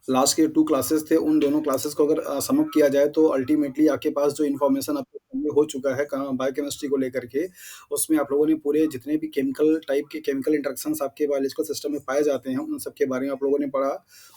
Last के 2 classes थे, उन दोनों क्लासेस को अगर सम अप किया जाए तो अल्टीमेटली आपके पास जो इन्फॉर्मेशन आपको convey हो चुका है क बायोकेमिस्ट्री को लेकर के, उसमें आप लोगों ने पूरे जितने भी केमिकल टाइप के केमिकल इंटरेक्शंस आपके बायोलॉजिकल सिस्टम में पाए जाते हैं, उन सब के बारे में आप लोगों ने पढ़ा।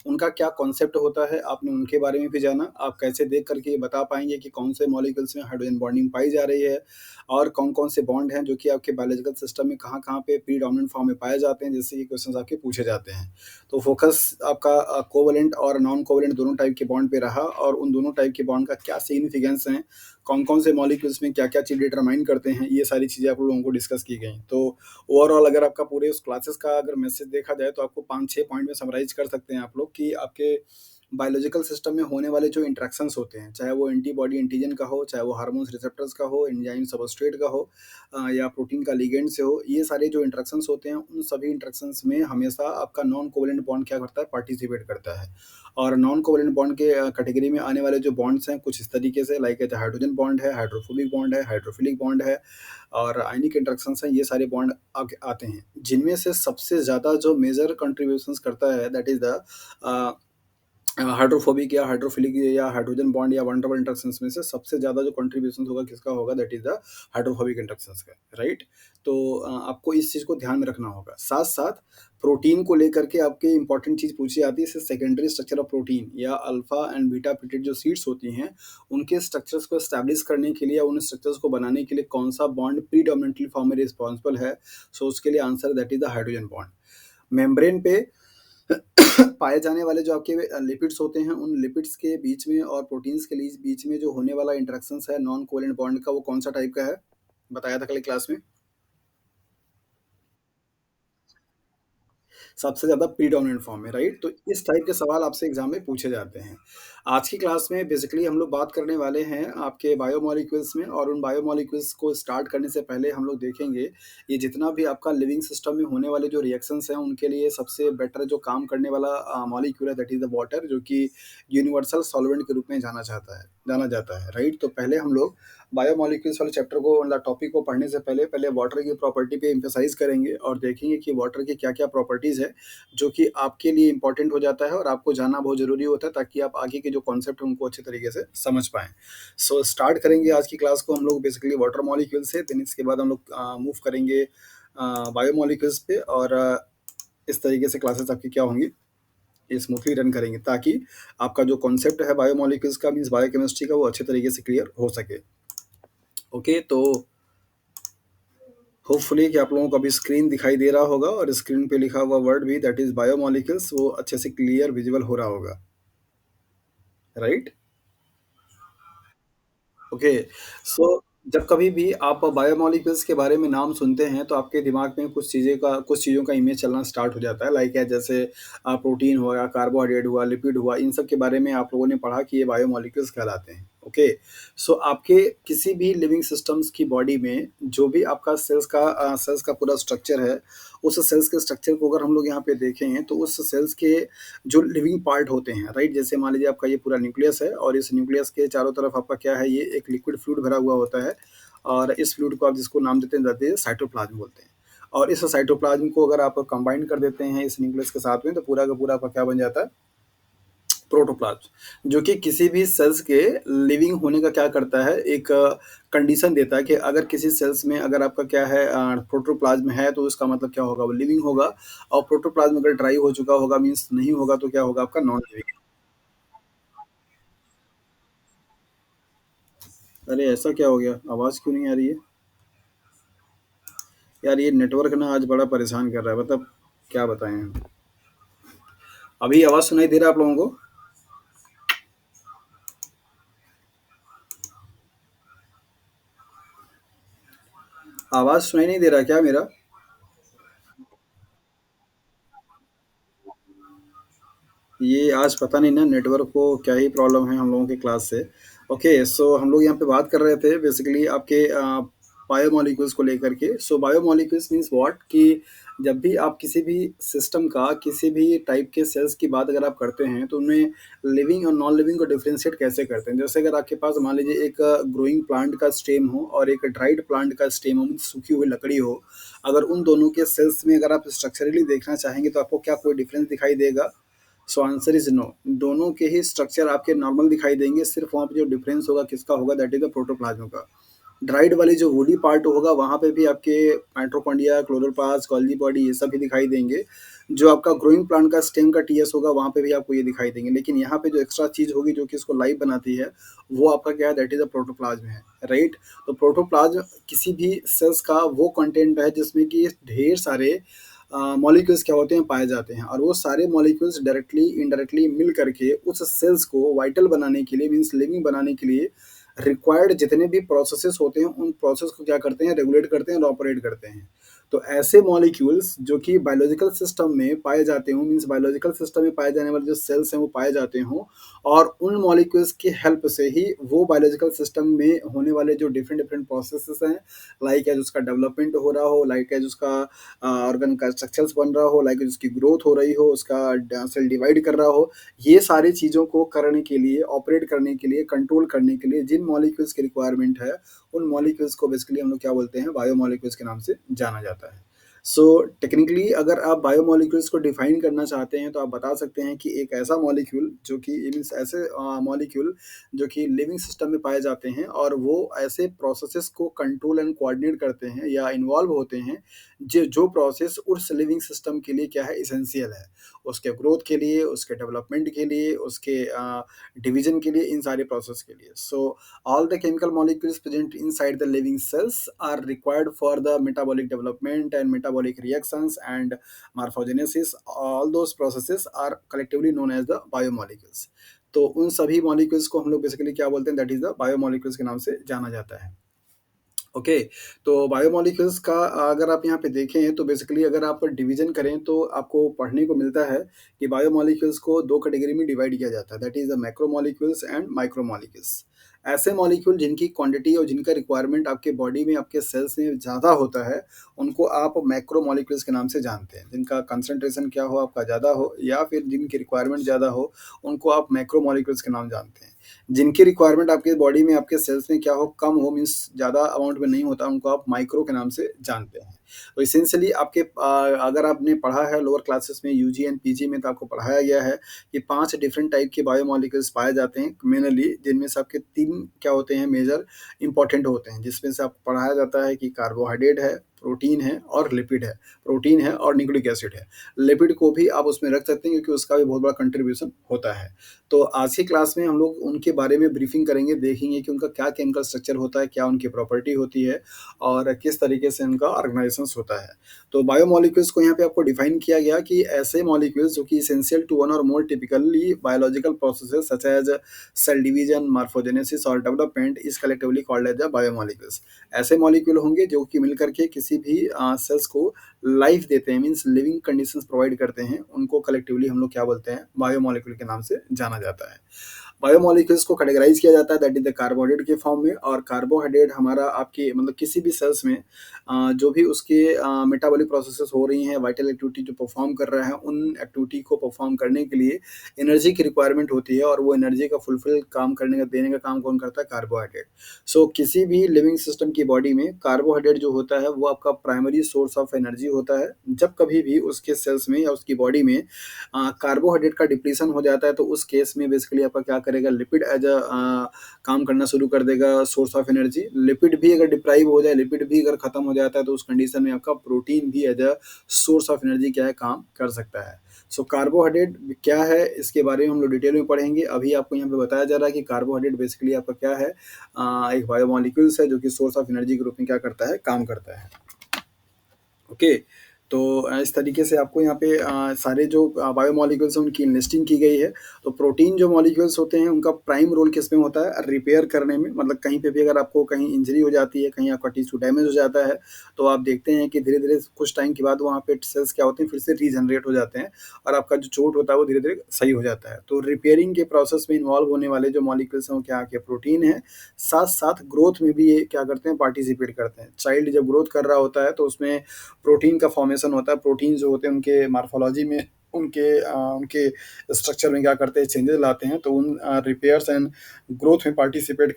उनका क्या कॉन्सेप्ट होता है, आपने उनके बारे में भी जाना। आप कैसे देख कर के ये बता पाएँगे कि कौन से मॉलिक्यूल्स में हाइड्रोजन बॉन्डिंग पाई जा रही है और कौन-कौन से बॉन्ड हैं जो कि आपके बायोलॉजिकल सिस्टम में कहाँ-कहाँ पे प्रीडोमिनेंट फॉर्म में पाए जाते हैं, जिससे ये क्वेश्चंस आपके पूछे जाते हैं। तो फोकस आपका कोवैलेंट और नॉन कोवैलेंट दोनों टाइप के बॉन्ड पे रहा और उन दोनों टाइप के बॉन्ड का क्या सिग्निफिकेंस है, कौन-कौन से मॉलिक्यूल्स में क्या-क्या चीज़ डिटरमाइन करते हैं, ये सारी चीज़ें आप लोगों को डिस्कस की गई। तो ओवरऑल अगर आपका पूरे उस क्लासेस का अगर मैसेज देखा जाए तो आपको 5-6 पॉइंट में समराइज़ कर सकते हैं आप लोग कि आपके बायोलॉजिकल सिस्टम में होने वाले जो इंटरेक्शंस होते हैं, चाहे वो एंटीबॉडी एंटीजन का हो, चाहे वो हार्मोन्स रिसेप्टर्स का हो, एंजाइम सबस्ट्रेट का हो या प्रोटीन का लिगेंड से हो, ये सारे जो इंटरेक्शंस होते हैं, उन सभी इंटरेक्शंस में हमेशा आपका नॉन कोवैलेंट बॉन्ड क्या करता है, पार्टिसिपेट करता है। और नॉन कोवैलेंट बॉन्ड के कैटेगरी में आने वाले जो बॉन्ड्स हैं, कुछ इस तरीके से लाइक हाइड्रोजन बॉन्ड है, हाइड्रोफोबिक बॉन्ड है, हाइड्रोफिलिक बॉन्ड है और आयनिक इंटरेक्शंस हैं, ये सारे बॉन्ड आगे आते हैं। जिनमें से सबसे ज़्यादा जो मेजर कंट्रीब्यूशंस करता है that is the a hydrophobic या हाइड्रोफिलिक या हाइड्रोजन बॉन्ड या वन डबल इंटरेक्शंस में से सबसे ज़्यादा जो कंट्रीब्यूशन होगा किसका होगा that is the hydrophobic interactions का, राइट? तो आपको इस चीज़ को ध्यान में रखना होगा। साथ-साथ प्रोटीन को लेकर के आपके इंपॉर्टेंट चीज़ पूछी जाती है, जैसे सेकेंडरी स्ट्रक्चर ऑफ प्रोटीन या अल्फा एंड बीटा प्रोटीन जो सीड्स होती हैं, उनके स्ट्रक्चर्स को एस्टैब्लिश करने के लिए या उन स्ट्रक्चर्स को बनाने के लिए कौन-सा बॉन्ड प्रीडोमिनेंटली फॉर्म में रिस्पॉन्सिबल है? सो उसके लिए answer that is the hydrogen bond. Membrane पे पाए जाने वाले जो आपके लिपिड्स होते हैं, उन लिपिड्स के बीच में और प्रोटीन्स के बीच में जो होने वाला इंटरेक्शंस है नॉन कोवैलेंट बॉन्ड का, वो कौन-सा टाइप का है? बताया था कल क्लास में। सबसे ज़्यादा प्रीडोमिनेंट फॉर्म में, राइट? तो इस टाइप के सवाल आपसे एग्ज़ाम में पूछे जाते हैं। आज की क्लास में बेसिकली हम लोग बात करने वाले हैं आपके बायोमॉलिक्यूल्स में और उन बायोमॉलिक्यूल्स को स्टार्ट करने से पहले हम लोग देखेंगे, ये जितना भी आपका लिविंग सिस्टम में होने वाले जो रिएक्शंस हैं, उनके लिए सबसे बेटर जो काम करने वाला मॉलिक्यूल है दैट इज़ द वाटर, जो कि यूनिवर्सल सॉल्वेंट के रूप में जाना जाता है, राइट? तो पहले हम लोग बायोमॉलिक्यूल्स वाले चैप्टर को मतलब टॉपिक को पढ़ने से पहले वाटर की प्रॉपर्टी पे एम्फसाइज़ करेंगे और देखेंगे कि वाटर की क्या-क्या प्रॉपर्टीज़ है, जो कि आपके लिए इम्पोर्टेंट हो जाता है और आपको जानना बहुत ज़रूरी होता है ताकि आप आगे के जो कॉन्सेप्ट हैं उनको अच्छे तरीके से समझ पाएँ। सो स्टार्ट करेंगे आज की क्लास को हम लोग बेसिकली वाटर मॉलिक्यूल से, देन इसके बाद हम लोग मूव करेंगे बायोमॉलिक्यूल्स पे और इस तरीके से क्लासेस आपकी क्या होंगी, स्मूथली रन करेंगे ताकि आपका जो कॉन्सेप्ट है बायोमॉलिक्यूल्स का मीन्स बायोकेमिस्ट्री का, वो अच्छे तरीके से क्लियर हो सके। ओके, तो होपफुली कि आप लोगों को अभी स्क्रीन दिखाई दे रहा होगा और स्क्रीन पे लिखा हुआ वर्ड भी दैट इज़ बायोमॉलिक्यूल्स वो अच्छे से क्लियर विजिबल हो रहा होगा, राइट? ओके, सो जब कभी भी आप बायोमॉलिक्यूल्स के बारे में नाम सुनते हैं तो आपके दिमाग में कुछ चीज़ों का इमेज चलना स्टार्ट हो जाता है, लाइक जैसे प्रोटीन हुआ, कार्बोहाइड्रेट हुआ, लिपिड हुआ, इन सब के बारे में आप लोगों ने पढ़ा कि ये बायोमॉलिक्यूल्स कहलाते हैं। ओके, सो आपके किसी भी लिविंग सिस्टम्स की बॉडी में जो भी आपका सेल्स का पूरा स्ट्रक्चर है, उस सेल्स के स्ट्रक्चर को अगर हम लोग यहाँ पे देखें तो उस सेल्स के जो लिविंग पार्ट होते हैं, राइट? जैसे मान लीजिए आपका ये पूरा न्यूक्लियस है और इस न्यूक्लियस के चारों तरफ आपका क्या है, ये एक लिक्विड फ्लूइड भरा हुआ होता है और इस फ्लूइड को आप जिसको नाम देते हैं दैट इज़ साइटोप्लाज्म बोलते हैं। और इस साइटोप्लाज्म को अगर आप कंबाइन कर देते हैं इस न्यूक्लियस के साथ में तो पूरा का पूरा आपका क्या बन जाता है, प्रोटोप्लाज्म, जो कि किसी भी सेल्स के लिविंग होने का क्या करता है, एक कंडीशन देता है कि अगर किसी सेल्स में अगर आपका क्या है प्रोटोप्लाज्म है तो उसका मतलब क्या होगा, वो लिविंग होगा। और प्रोटोप्लाज्म अगर ड्राई हो चुका होगा मीन्स नहीं होगा तो क्या होगा, आपका नॉन लिविंग। अरे ऐसा क्या हो गया, आवाज़ क्यों नहीं आ रही है? यार ये नेटवर्क ना आज बड़ा परेशान कर रहा है, मतलब क्या बताएं हम। अभी आवाज़ सुनाई दे रहा है आप लोगों को? आवाज़ सुनाई नहीं दे रहा क्या मेरा? ये आज पता नहीं ना नेटवर्क को क्या ही प्रॉब्लम है हम लोगों की क्लास से। ओके, सो हम लोग यहाँ पे बात कर रहे थे बेसिकली आपके बायोमॉलिक्यूल्स को लेकर के। सो बायोमॉलिक्यूल्स मीन्स व्हाट कि जब भी आप किसी भी सिस्टम का किसी भी टाइप के सेल्स की बात अगर आप करते हैं तो उनमें लिविंग और नॉन लिविंग को डिफरेंशिएट कैसे करते हैं। जैसे अगर आपके पास मान लीजिए एक ग्रोइंग प्लांट का स्टेम हो और एक ड्राइड प्लांट का स्टेम हो, सूखी हुई लकड़ी हो, अगर उन दोनों के सेल्स में अगर आप स्ट्रक्चरली देखना चाहेंगे तो आपको क्या कोई डिफरेंस दिखाई देगा? So answer is no. दोनों के ही स्ट्रक्चर आपके नॉर्मल दिखाई देंगे, सिर्फ़ वहाँ पे जो डिफरेंस होगा किसका होगा, दैट इज़ द प्रोटोप्लाज़्म का। ड्राइड वाली जो वुडी पार्ट होगा वहाँ पे भी आपके माइटोकॉन्ड्रिया, क्लोरोप्लास्ट, गोल्गी बॉडी ये सब भी दिखाई देंगे। जो आपका ग्रोइंग प्लांट का स्टेम का टीएस होगा वहाँ पे भी आपको ये दिखाई देंगे। लेकिन यहाँ पे जो एक्स्ट्रा चीज़ होगी जो कि इसको लाइव बनाती है, वो आपका क्या है, दैट इज़ अ प्रोटोप्लाज़्म है, राइट? तो प्रोटोप्लाज़्म किसी भी सेल्स का वो कंटेंट है जिसमें कि ढेर सारे मॉलिक्यूल्स क्या होते हैं, पाए जाते हैं, और वो सारे मॉलिक्यूल्स डायरेक्टली इनडायरेक्टली मिल करके उस सेल्स को वाइटल बनाने के लिए, मीन्स लिविंग बनाने के लिए रिक्वायर्ड जितने भी प्रोसेसेस होते हैं उन प्रोसेस को क्या करते हैं, रेगुलेट करते हैं और ऑपरेट करते हैं। तो ऐसे मॉलिक्यूल्स जो कि बायोलॉजिकल सिस्टम में पाए जाते हों, मीन्स बायोलॉजिकल सिस्टम में पाए जाने वाले जो सेल्स हैं वो पाए जाते हों, और उन मॉलिक्यूल्स की हेल्प से ही वो बायोलॉजिकल सिस्टम में होने वाले जो डिफरेंट डिफरेंट प्रोसेसेस हैं, लाइक एज उसका डेवलपमेंट हो रहा हो, लाइक एज उसका ऑर्गन का स्ट्रक्चर्स बन रहा हो, लाइक उसकी ग्रोथ हो रही हो, उसका सेल डिवाइड कर रहा हो, ये सारी चीज़ों को करने के लिए, ऑपरेट करने के लिए, कंट्रोल करने के लिए जिन मॉलिक्यूल्स की रिक्वायरमेंट है, उन मॉलिक्यूल्स को बेसिकली हम लोग क्या बोलते हैं, बायोमॉलिक्यूल्स के नाम से जाना जाता है। सो टेक्निकली अगर आप बायोमॉलिक्यूल्स को डिफाइन करना चाहते हैं तो आप बता सकते हैं कि एक ऐसा मॉलिक्यूल जो कि मीन्स ऐसे मॉलिक्यूल जो कि लिविंग सिस्टम में पाए जाते हैं और वो ऐसे प्रोसेसेस को कंट्रोल एंड कोऑर्डिनेट करते हैं या इन्वॉल्व होते हैं जो प्रोसेस उस लिविंग सिस्टम के लिए क्या है, इसेंशियल है, उसके ग्रोथ के लिए, उसके डेवलपमेंट के लिए, उसके डिवीजन के लिए, इन सारे प्रोसेस के लिए। सो all the chemical molecules present inside the living cells are required for the metabolic development and metabolic reactions and morphogenesis. All those processes are collectively known as the biomolecules. तो उन सभी molecules को हम लोग basically क्या बोलते हैं, that is the biomolecules के नाम से जाना जाता है। ओके। तो बायोमॉलिक्यूल्स का अगर आप यहाँ पे देखें तो बेसिकली अगर आप डिवीजन करें तो आपको पढ़ने को मिलता है कि बायोमॉलिक्यूल्स को दो कैटेगरी में डिवाइड किया जाता है, that is the macromolecules and micromolecules. ऐसे मॉलिक्यूल जिनकी क्वांटिटी और जिनका रिक्वायरमेंट आपके बॉडी में, आपके सेल्स में ज़्यादा होता है, उनको आप मैक्रोमॉलिक्यूल्स के नाम से जानते हैं। जिनका कंसंट्रेशन क्या हो, आपका ज़्यादा हो, या फिर जिनकी रिक्वायरमेंट ज़्यादा हो, उनको आप मैक्रोमॉलिक्यूल्स के नाम जानते हैं। जिनकी रिक्वायरमेंट आपके बॉडी में, आपके सेल्स में क्या हो, कम हो, मीन्स ज़्यादा अमाउंट में नहीं होता, उनको आप माइक्रो के नाम से जानते हैं। तो इसेंशियली आपके अगर आपने पढ़ा है लोअर क्लासेस में, यूजी एंड पीजी में, तो आपको पढ़ाया गया है कि 5 डिफरेंट टाइप के बायोमॉलिक्यूल्स पाए जाते हैं मेनली, जिनमें से आपके 3 क्या होते हैं, मेजर इंपॉर्टेंट होते हैं, जिसमें से आपको पढ़ाया जाता है कि कार्बोहाइड्रेट है, प्रोटीन है और लिपिड है। प्रोटीन है और न्यूक्लिक एसिड है। लिपिड को भी आप उसमें रख सकते हैं क्योंकि उसका भी बहुत बड़ा कंट्रीब्यूशन होता है। तो आज की क्लास में हम लोग उनके बारे में ब्रीफिंग करेंगे, देखेंगे कि उनका क्या केमिकल स्ट्रक्चर होता है, क्या उनकी प्रॉपर्टी होती है और किस तरीके से उनका ऑर्गेनाइजेशन होता है। तो बायोमॉलिक्यूल्स को यहाँ पे आपको डिफाइन किया गया कि ऐसे मॉलिक्यूल्स जो कि एसेंशियल टू वन और more typically biological processes such as cell division, morphogenesis और development is collectively called as the biomolecules. ऐसे मॉलिक्यूल होंगे जो कि मिलकर के किसी भी सेल्स को लाइफ देते हैं, मीन्स लिविंग कंडीशंस प्रोवाइड करते हैं, उनको कलेक्टिवली हम लोग क्या बोलते हैं, बायोमॉलिक्यूल के नाम से जाना जाता है। बायोमॉलिक्यूल्स को कैटेगराइज किया जाता है दैट इज द कार्बोहाइड्रेट के फॉर्म में, और कार्बोहाइड्रेट हमारा आपके मतलब किसी भी सेल्स में जो भी उसके मेटाबॉलिक प्रोसेसेस हो रही हैं, वाइटल एक्टिविटी जो परफॉर्म कर रहा है, उन एक्टिविटी को परफॉर्म करने के लिए एनर्जी की रिक्वायरमेंट होती है, और वो एनर्जी का फुलफिल काम करने का, देने का काम कौन करता है, कार्बोहाइड्रेट। सो किसी भी लिविंग सिस्टम की बॉडी में कार्बोहाइड्रेट जो होता है वो आपका प्राइमरी सोर्स ऑफ एनर्जी होता है। जब कभी भी उसके सेल्स में या उसकी बॉडी में कार्बोहाइड्रेट का डिप्लीशन हो जाता है तो उस केस में बेसिकली आपका क्या करेगा, लिपिड एज अ काम करना शुरू कर देगा, सोर्स ऑफ एनर्जी। लिपिड भी अगर डिप्राइव हो जाए, लिपिड भी अगर खत्म हो जाता है, तो उस कंडीशन में आपका प्रोटीन भी as a source of energy क्या है, काम कर सकता है। सो कार्बोहाइड्रेट क्या है, इसके बारे में हम लोग डिटेल में पढ़ेंगे। अभी आपको यहाँ पे बताया जा रहा है कि कार्बोहाइड्रेट बेसिकली आपका क्या है, एक बायोमॉलिक्यूल्स है जो कि सोर्स ऑफ एनर्जी के रूप में क्या करता है, काम करता है। ओके। तो इस तरीके से आपको यहाँ पे सारे जो बायोमॉलिक्यूल्स हैं उनकी लिस्टिंग की गई है। तो प्रोटीन जो मॉलिक्यूल्स होते हैं उनका प्राइम रोल किस में होता है, रिपेयर करने में। मतलब कहीं पे भी अगर आपको कहीं इंजरी हो जाती है, कहीं आपका टिश्यू डैमेज हो जाता है, तो आप देखते हैं कि धीरे-धीरे कुछ टाइम के बाद वहाँ पे सेल्स क्या होते हैं, फिर से रीजनरेट हो जाते हैं और आपका जो चोट होता है वो धीरे-धीरे सही हो जाता है। तो रिपेयरिंग के प्रोसेस में इन्वॉल्व होने वाले जो मॉलिक्यूल्स हैं वो क्या के प्रोटीन है। साथ-साथ ग्रोथ में भी ये क्या करते हैं, पार्टिसिपेट करते हैं। चाइल्ड जब ग्रोथ कर रहा होता है तो उसमें प्रोटीन का फॉर्मेशन होता है। प्रोटीन जो होते हैं उनके मार्फोलॉजी में, उनके स्ट्रक्चर में क्या करते हैं, चेंजेस लाते हैं। तो उन रिपेयर्स एंड ग्रोथ में पार्टिसिपेट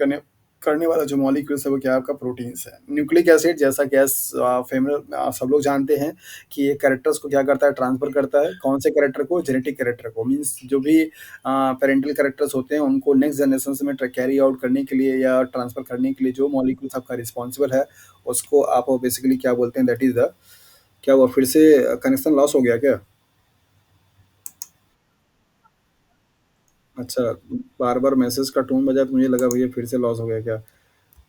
करने वाला जो मॉलिक्यूल्स है वो क्या है आपका प्रोटीन्स है। न्यूक्लिक एसिड जैसा गैस सब लोग जानते हैं कि ये कैरेक्टर्स को क्या करता है ट्रांसफ़र करता है, कौन से कैरेक्टर को जेनेटिक कैरेक्टर को मीन्स जो भी पैरेंटल कैरेक्टर्स होते हैं उनको नेक्स्ट जनरेशंस में कैरी आउट करने के लिए या ट्रांसफ़र करने के लिए जो मॉलिक्यूल्स आपका रिस्पॉन्सिबल है, उसको आप बेसिकली क्या बोलते हैं दैट इज़ द क्या हुआ फिर से कनेक्शन लॉस हो गया क्या? अच्छा, बार-बार मैसेज का टोन बजा तो मुझे लगा भैया फिर से लॉस हो गया क्या?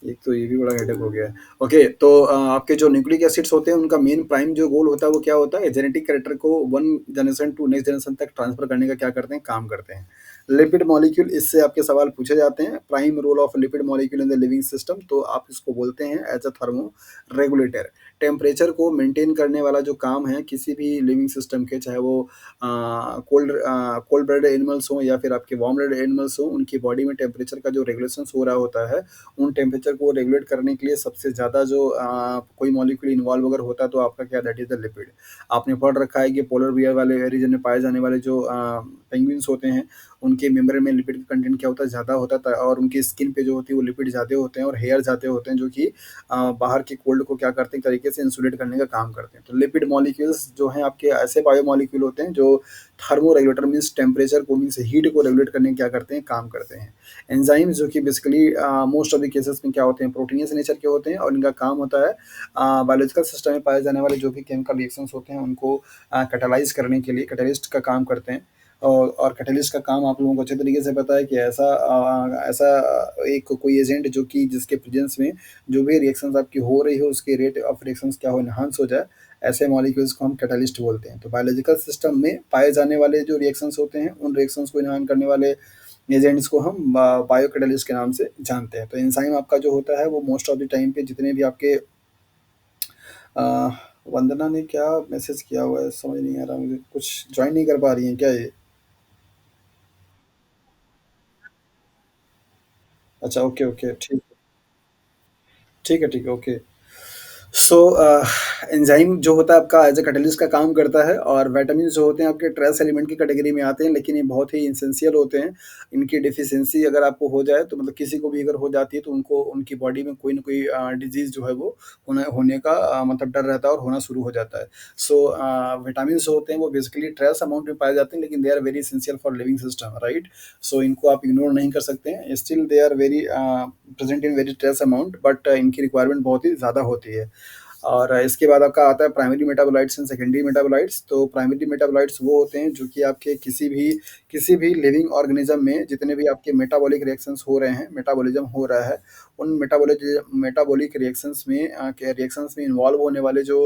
एक तो ये भी बड़ा हेडेक हो गया है। ओके, तो आपके जो न्यूक्लिक एसिड्स होते हैं, उनका मेन प्राइम जो गोल होता है, वो क्या होता है? जेनेटिक कैरेक्टर को one generation to next generation तक ट्रांसफ़र करने का क्या करते हैं? काम करते हैं। लिपिड मॉलिक्यूल इससे आपके सवाल पूछे जाते हैं। Prime role of lipid molecule in the living system तो आप इसको बोलते हैं as a thermoregulator. Temperature को मेंटेन करने वाला जो काम है किसी भी लिविंग सिस्टम के, चाहे वो कोल्ड ब्लडेड एनिमल्स हों या फिर आपके वार्म ब्लडेड एनिमल्स हों, उनकी बॉडी में टेम्परेचर का जो रेगुलेशंस हो रहा होता है, उन टेम्परेचर को रेगुलेट करने के लिए सबसे ज़्यादा जो कोई मॉलिक्यूल इन्वॉल्व अगर होता है तो आपका क्या दैट इज़ द लिपिड। आपने पढ़ रखा है कि पोलर बियर वाले रीजन में पाए जाने वाले जो पेंगुइन्स होते हैं, उनके मेम्ब्रेन में लिपिड का कंटेंट क्या होता है ज़्यादा होता है और उनकी स्किन पे जो होती है वो लिपिड ज़्यादा होते हैं और हेयर ज़्यादा होते हैं जो कि बाहर के कोल्ड को क्या करते हैं एक तरीके से इंसुलेट करने का काम करते हैं। तो लिपिड मॉलिक्यूल्स जो हैं आपके ऐसे बायो मॉलिक्यूल होते हैं जो थर्मो रेगुलेटर मीन्स टेम्परेचर को मीन्स हीट को रेगुलेट करने का क्या करते हैं काम करते हैं। एंजाइम्स जो कि basically most of the cases में क्या होते हैं प्रोटीनियस नेचर के होते हैं और इनका काम होता है बायोलॉजिकल सिस्टम में पाए जाने वाले जो भी केमिकल रिएक्शंस होते हैं उनको कैटालाइज करने के लिए कैटलिस्ट का काम करते हैं। और कैटलिस्ट का काम आप लोगों को अच्छे तरीके से पता है कि ऐसा एक कोई एजेंट जो कि जिसके प्रेजेंस में जो भी रिएक्शंस आपकी हो रही हो उसके रेट ऑफ रिएक्शंस क्या हो एनहांस हो जाए, ऐसे मॉलिक्यूल्स को हम कैटलिस्ट बोलते हैं। तो बायोलॉजिकल सिस्टम में पाए जाने वाले जो रिएक्शंस होते हैं उन रिएक्शंस को एनहांस करने वाले एजेंट्स को हम बायो कैटलिस्ट के नाम से जानते हैं। तो एंजाइम आपका जो होता है वो मोस्ट ऑफ द टाइम पे जितने भी आपके अ, वंदना ने क्या मैसेज किया हुआ है समझ नहीं आ रहा मुझे, कुछ ज्वाइन नहीं कर पा रही हैं क्या ये? अच्छा, ओके, ओके, ठीक है, ओके। सो एंजाइम जो होता है आपका एज़ अ कैटलिस्ट का काम करता है और विटामिन्स जो होते हैं आपके ट्रेस एलिमेंट की कैटेगरी में आते हैं, लेकिन ये बहुत ही एसेंशियल होते हैं। इनकी डेफिशिएंसी अगर आपको हो जाए तो मतलब किसी को भी अगर हो जाती है तो उनको उनकी बॉडी में कोई न कोई डिज़ीज़ जो है वो होने का मतलब डर रहता है और होना शुरू हो जाता है। सो विटामिन्स जो होते हैं वो बेसिकली ट्रेस अमाउंट में पाए जाते हैं लेकिन they are very essential for living system, right? So इनको आप इग्नोर नहीं कर सकते हैं। Still they are very present in very trace amount but इनकी रिक्वायरमेंट बहुत ही ज़्यादा होती है। और इसके बाद आपका आता है primary metabolites and secondary metabolites. तो प्राइमरी मेटाबोलाइट्स वो होते हैं जो कि आपके किसी भी लिविंग ऑर्गेनिज्म में जितने भी आपके मेटाबॉलिक रिएक्शंस हो रहे हैं, मेटाबॉलिज्म हो रहा है, उन मेटाबॉलिक रिएक्शंस में के रिएक्शंस में इन्वॉल्व होने वाले जो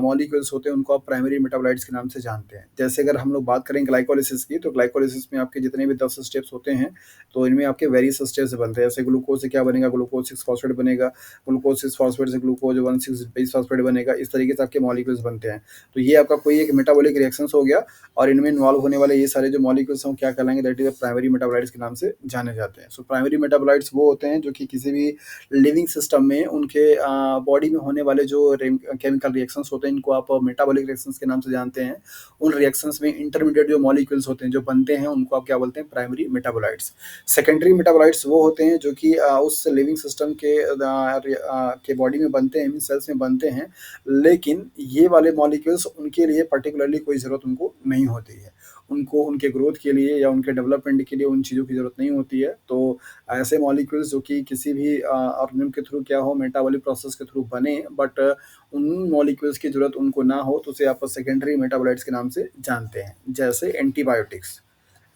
मॉलिक्यूल्स होते हैं उनको आप प्राइमरी मेटाबोलाइट्स के नाम से जानते हैं। जैसे अगर हम लोग बात करें ग्लाइकोलिसिस की, तो ग्लाइकोलिसिस में आपके जितने भी 10 स्टेप्स होते हैं, तो इनमें आपके वेरियस स्टेप्स बनते हैं। जैसे ग्लूकोज से क्या बनेगा, ग्लूकोज 6 फॉस्फेट बनेगा, ग्लूकोज 6 फॉस्फेट से ग्लूकोज 1,6 बेस फॉस्फेट बनेगा, इस तरीके से आपके मॉलिक्यूल्स बनते हैं। तो ये आपका कोई एक मेटाबॉलिक रिएक्शंस हो गया और इनमें इन्वॉल्व होने वाले ये सारे जो मॉलिक्यूल्स हैं, वो क्या कहलाएँगे दैट इज़ प्राइमरी मेटाबोलाइट्स के नाम से जाने जाते हैं। सो प्राइमरी मेटाबोलाइट्स वो होते हैं जो कि किसी भी लिविंग सिस्टम में उनके बॉडी में होने वाले जो केमिकल रिएक्शंस होते हैं, इनको आप मेटाबॉलिक रिएक्शंस के नाम से जानते हैं। उन रिएक्शंस में इंटरमीडिएट जो मॉलिक्यूल्स होते हैं, जो बनते हैं, उनको आप क्या बोलते हैं, प्राइमरी मेटाबोलाइट्स। सेकेंडरी मेटाबोलाइट्स वो होते हैं जो कि उस लिविंग सिस्टम के बॉडी में बनते हैं, सेल्स में बनते हैं, लेकिन ये वाले मॉलिक्यूल्स उनके लिए पर्टिकुलरली कोई ज़रूरत उनको नहीं होती है। उनको उनके ग्रोथ के लिए या उनके डेवलपमेंट के लिए उन चीज़ों की ज़रूरत नहीं होती है। तो ऐसे मॉलिक्यूल्स जो कि किसी भी ऑर्गेनिज़म के थ्रू क्या हो, मेटाबॉलिक प्रोसेस के थ्रू बने बट उन मॉलिक्यूल्स की ज़रूरत उनको ना हो, तो उसे आप सेकेंडरी मेटाबोलाइट्स के नाम से जानते हैं। जैसे एंटीबायोटिक्स।